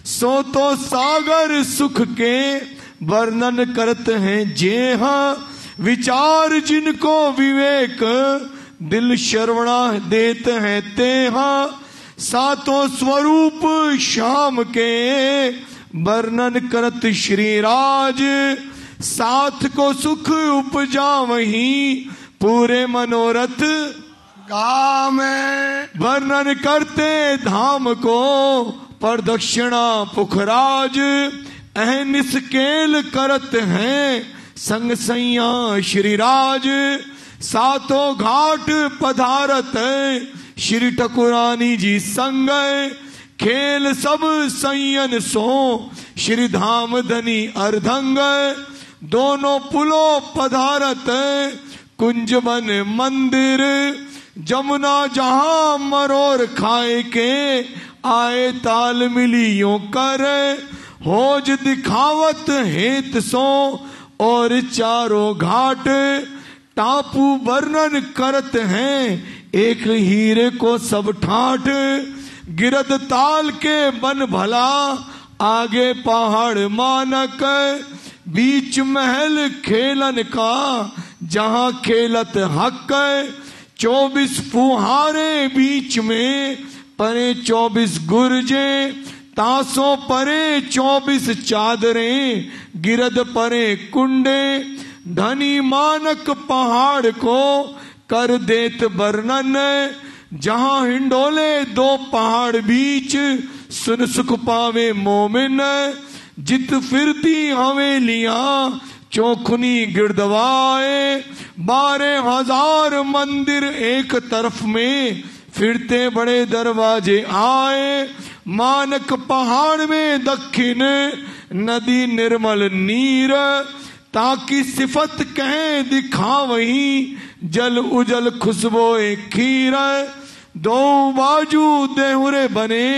सो तो सागर सुख के वर्णन करते हैं जे हाँ, विचार जिनको विवेक दिल शरवणा देते हैं ते हाँ। सातों स्वरूप श्याम के वर्णन करत श्री राज, साथ को सुख उपजा वहीं पूरे मनोरथ काम वर्णन करते धाम को प्रदक्षिणा पुखराज अहनिस केल करत हैं संग सैया श्री राज सातों घाट पधारत श्री ठकुरानी जी संग खेल सब संयन सो श्री धाम धनी अर्धंग दोनों पुलों पधारत कुंज बन मंदिर जमुना जहां मरोर खाए के आए ताल मिलियों कर होज दिखावत हेत सो और चारों घाट टापू वर्णन करत हैं एक हीरे को सब ठाठ गिरद ताल के बन भला आगे पहाड़ मानक बीच महल खेलन का जहां खेलत हक 24 फुहारे बीच में परे 24 गुरजे तासों परे 24 चादरें गिरद परे कुंडे धनी मानक पहाड़ को कर देत वर्णन जहां हिंडोले 2 पहाड़ बीच सुन सुख पावे मोमिन जित फिरती हवेलियां चौखुनी गिरदवाए 12,000 मंदिर एक तरफ में फिरते बड़े दरवाजे आए मानक पहाड़ में दक्षिण नदी निर्मल नीर ताकि सिफत कहें दिखा वही जल उजल खुशबोए खीर 2 बाजू देहुरे बने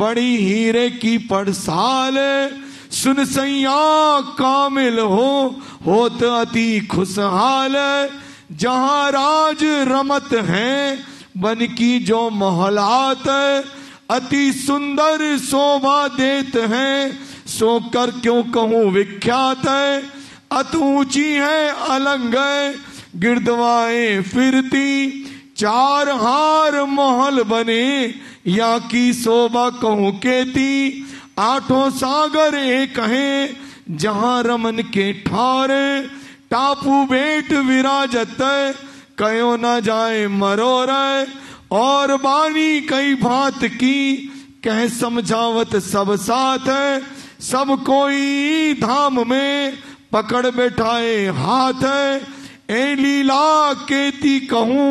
बड़ी हीरे की पड़साल सुन सैया कामिल होत अति खुशहाल जहां राज रमत है बन की जो महलात अति सुंदर शोभा देत हैं सो कर क्यों कहूं विख्यात अत ऊंची है अलंग गिरदवाएं फिरती 4 हार महल बने या की शोभा कहूं केती 8 सागर एक हैं जहां रमन के ठारे टापू बेट विराजत कयो न जाए मरोर और बानी कई भांत की कह समझावत सब साथ सब कोई धाम में पकड़ बैठाए हाथ ए लीला केती कहूं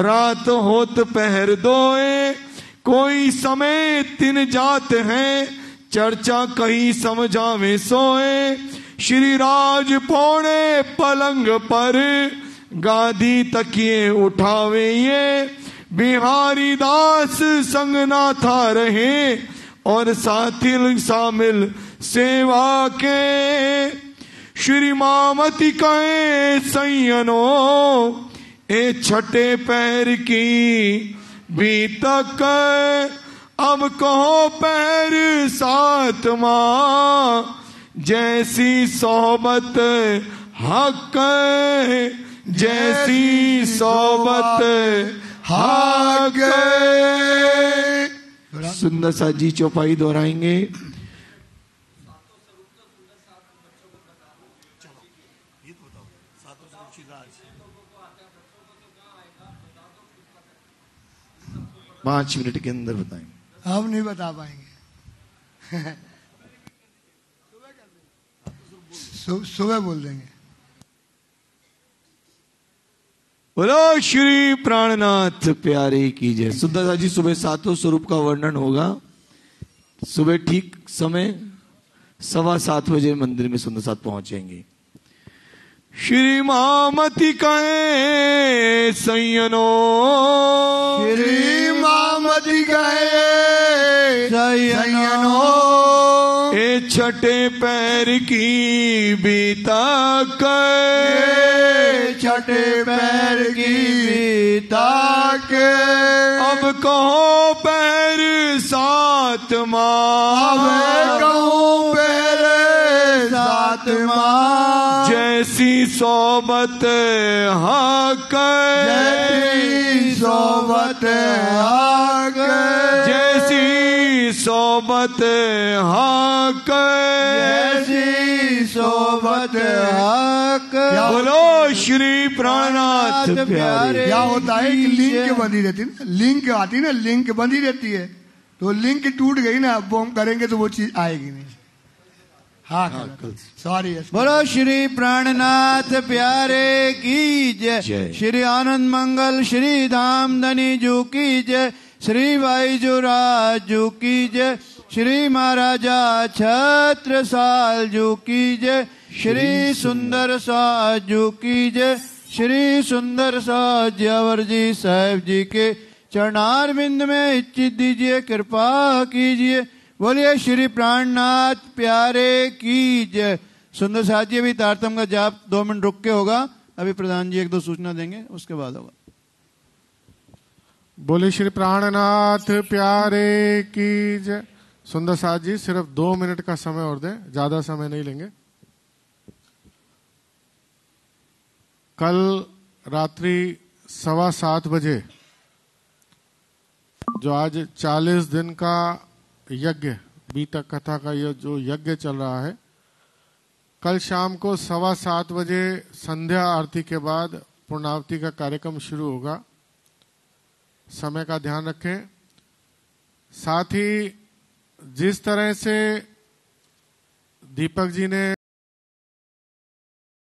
रात होत पहर दोए कोई समय 3 जात हैं चर्चा कहीं समझावे सोए श्री राज पौड़े पलंग पर गादी तकिए उठावे ये बिहारी दास संग ना था रहे और साथी शामिल सेवा के श्री मामती कहे सैयनो ए छठे पैर की बीतक अब कहो पैर 7वां जैसी सोहबत हक जैसी सोहबत हक। सुंदर सा जी चौपाई दोहराएंगे। पांच मिनट के अंदर बताएंगे। हम नहीं बता पाएंगे। सुबह बोल देंगे। बोलो श्री प्राणनाथ प्यारे की जय। सुंदरता जी सुबह 7 स्वरूप का वर्णन होगा। सुबह ठीक समय 7:15 बजे मंदिर में सुंदर साथ पहुंचेंगे। श्री मामती कहे सैयनो श्री मामती कहे सैयनो ए छठे पैर की बीतक छठे पैर की बीतक अब कहो पैर 7वां अब कहूँ पैर 7वां जैसी सोबत हक जैसी सोबत हक जैसी सोबत हक, जैसी सोबत हक। बोलो श्री प्राणनाथ प्यारे। क्या होता है कि लिंक बंधी रहती है ना, लिंक आती है ना, लिंक बंधी रहती है, तो लिंक टूट गई ना, अब हम करेंगे तो वो चीज आएगी नहीं। हाँ सॉरी। बोलो श्री प्राणनाथ प्यारे की जय। जय। श्री आनंद मंगल श्री धाम धनी जू की जय। श्री भाईजूराज जू की जय। श्री महाराजा छत्रसाल जू की जय। श्री सुंदर साज जू की जय। श्री सुंदर साज ज्यावर जी साहेब जी के चरणार बिंद में इच्छित दीजिए, कृपा कीजिए। बोलिए श्री प्राणनाथ प्यारे की जय। सुंदर साथ जी अभी तारतम का जाप 2 मिनट रुक के होगा, अभी प्रधान जी 1-2 सूचना देंगे, उसके बाद होगा। बोले श्री प्राणनाथ प्यारे की जय। सुंदर साथ जी सिर्फ 2 मिनट का समय और दें, ज्यादा समय नहीं लेंगे। कल रात्रि 7:15 बजे जो आज 40 दिन का यज्ञ, बीतक कथा का ये जो यज्ञ चल रहा है, कल शाम को 7:15 बजे संध्या आरती के बाद पूर्णावती का कार्यक्रम शुरू होगा। समय का ध्यान रखें। साथ ही जिस तरह से दीपक जी ने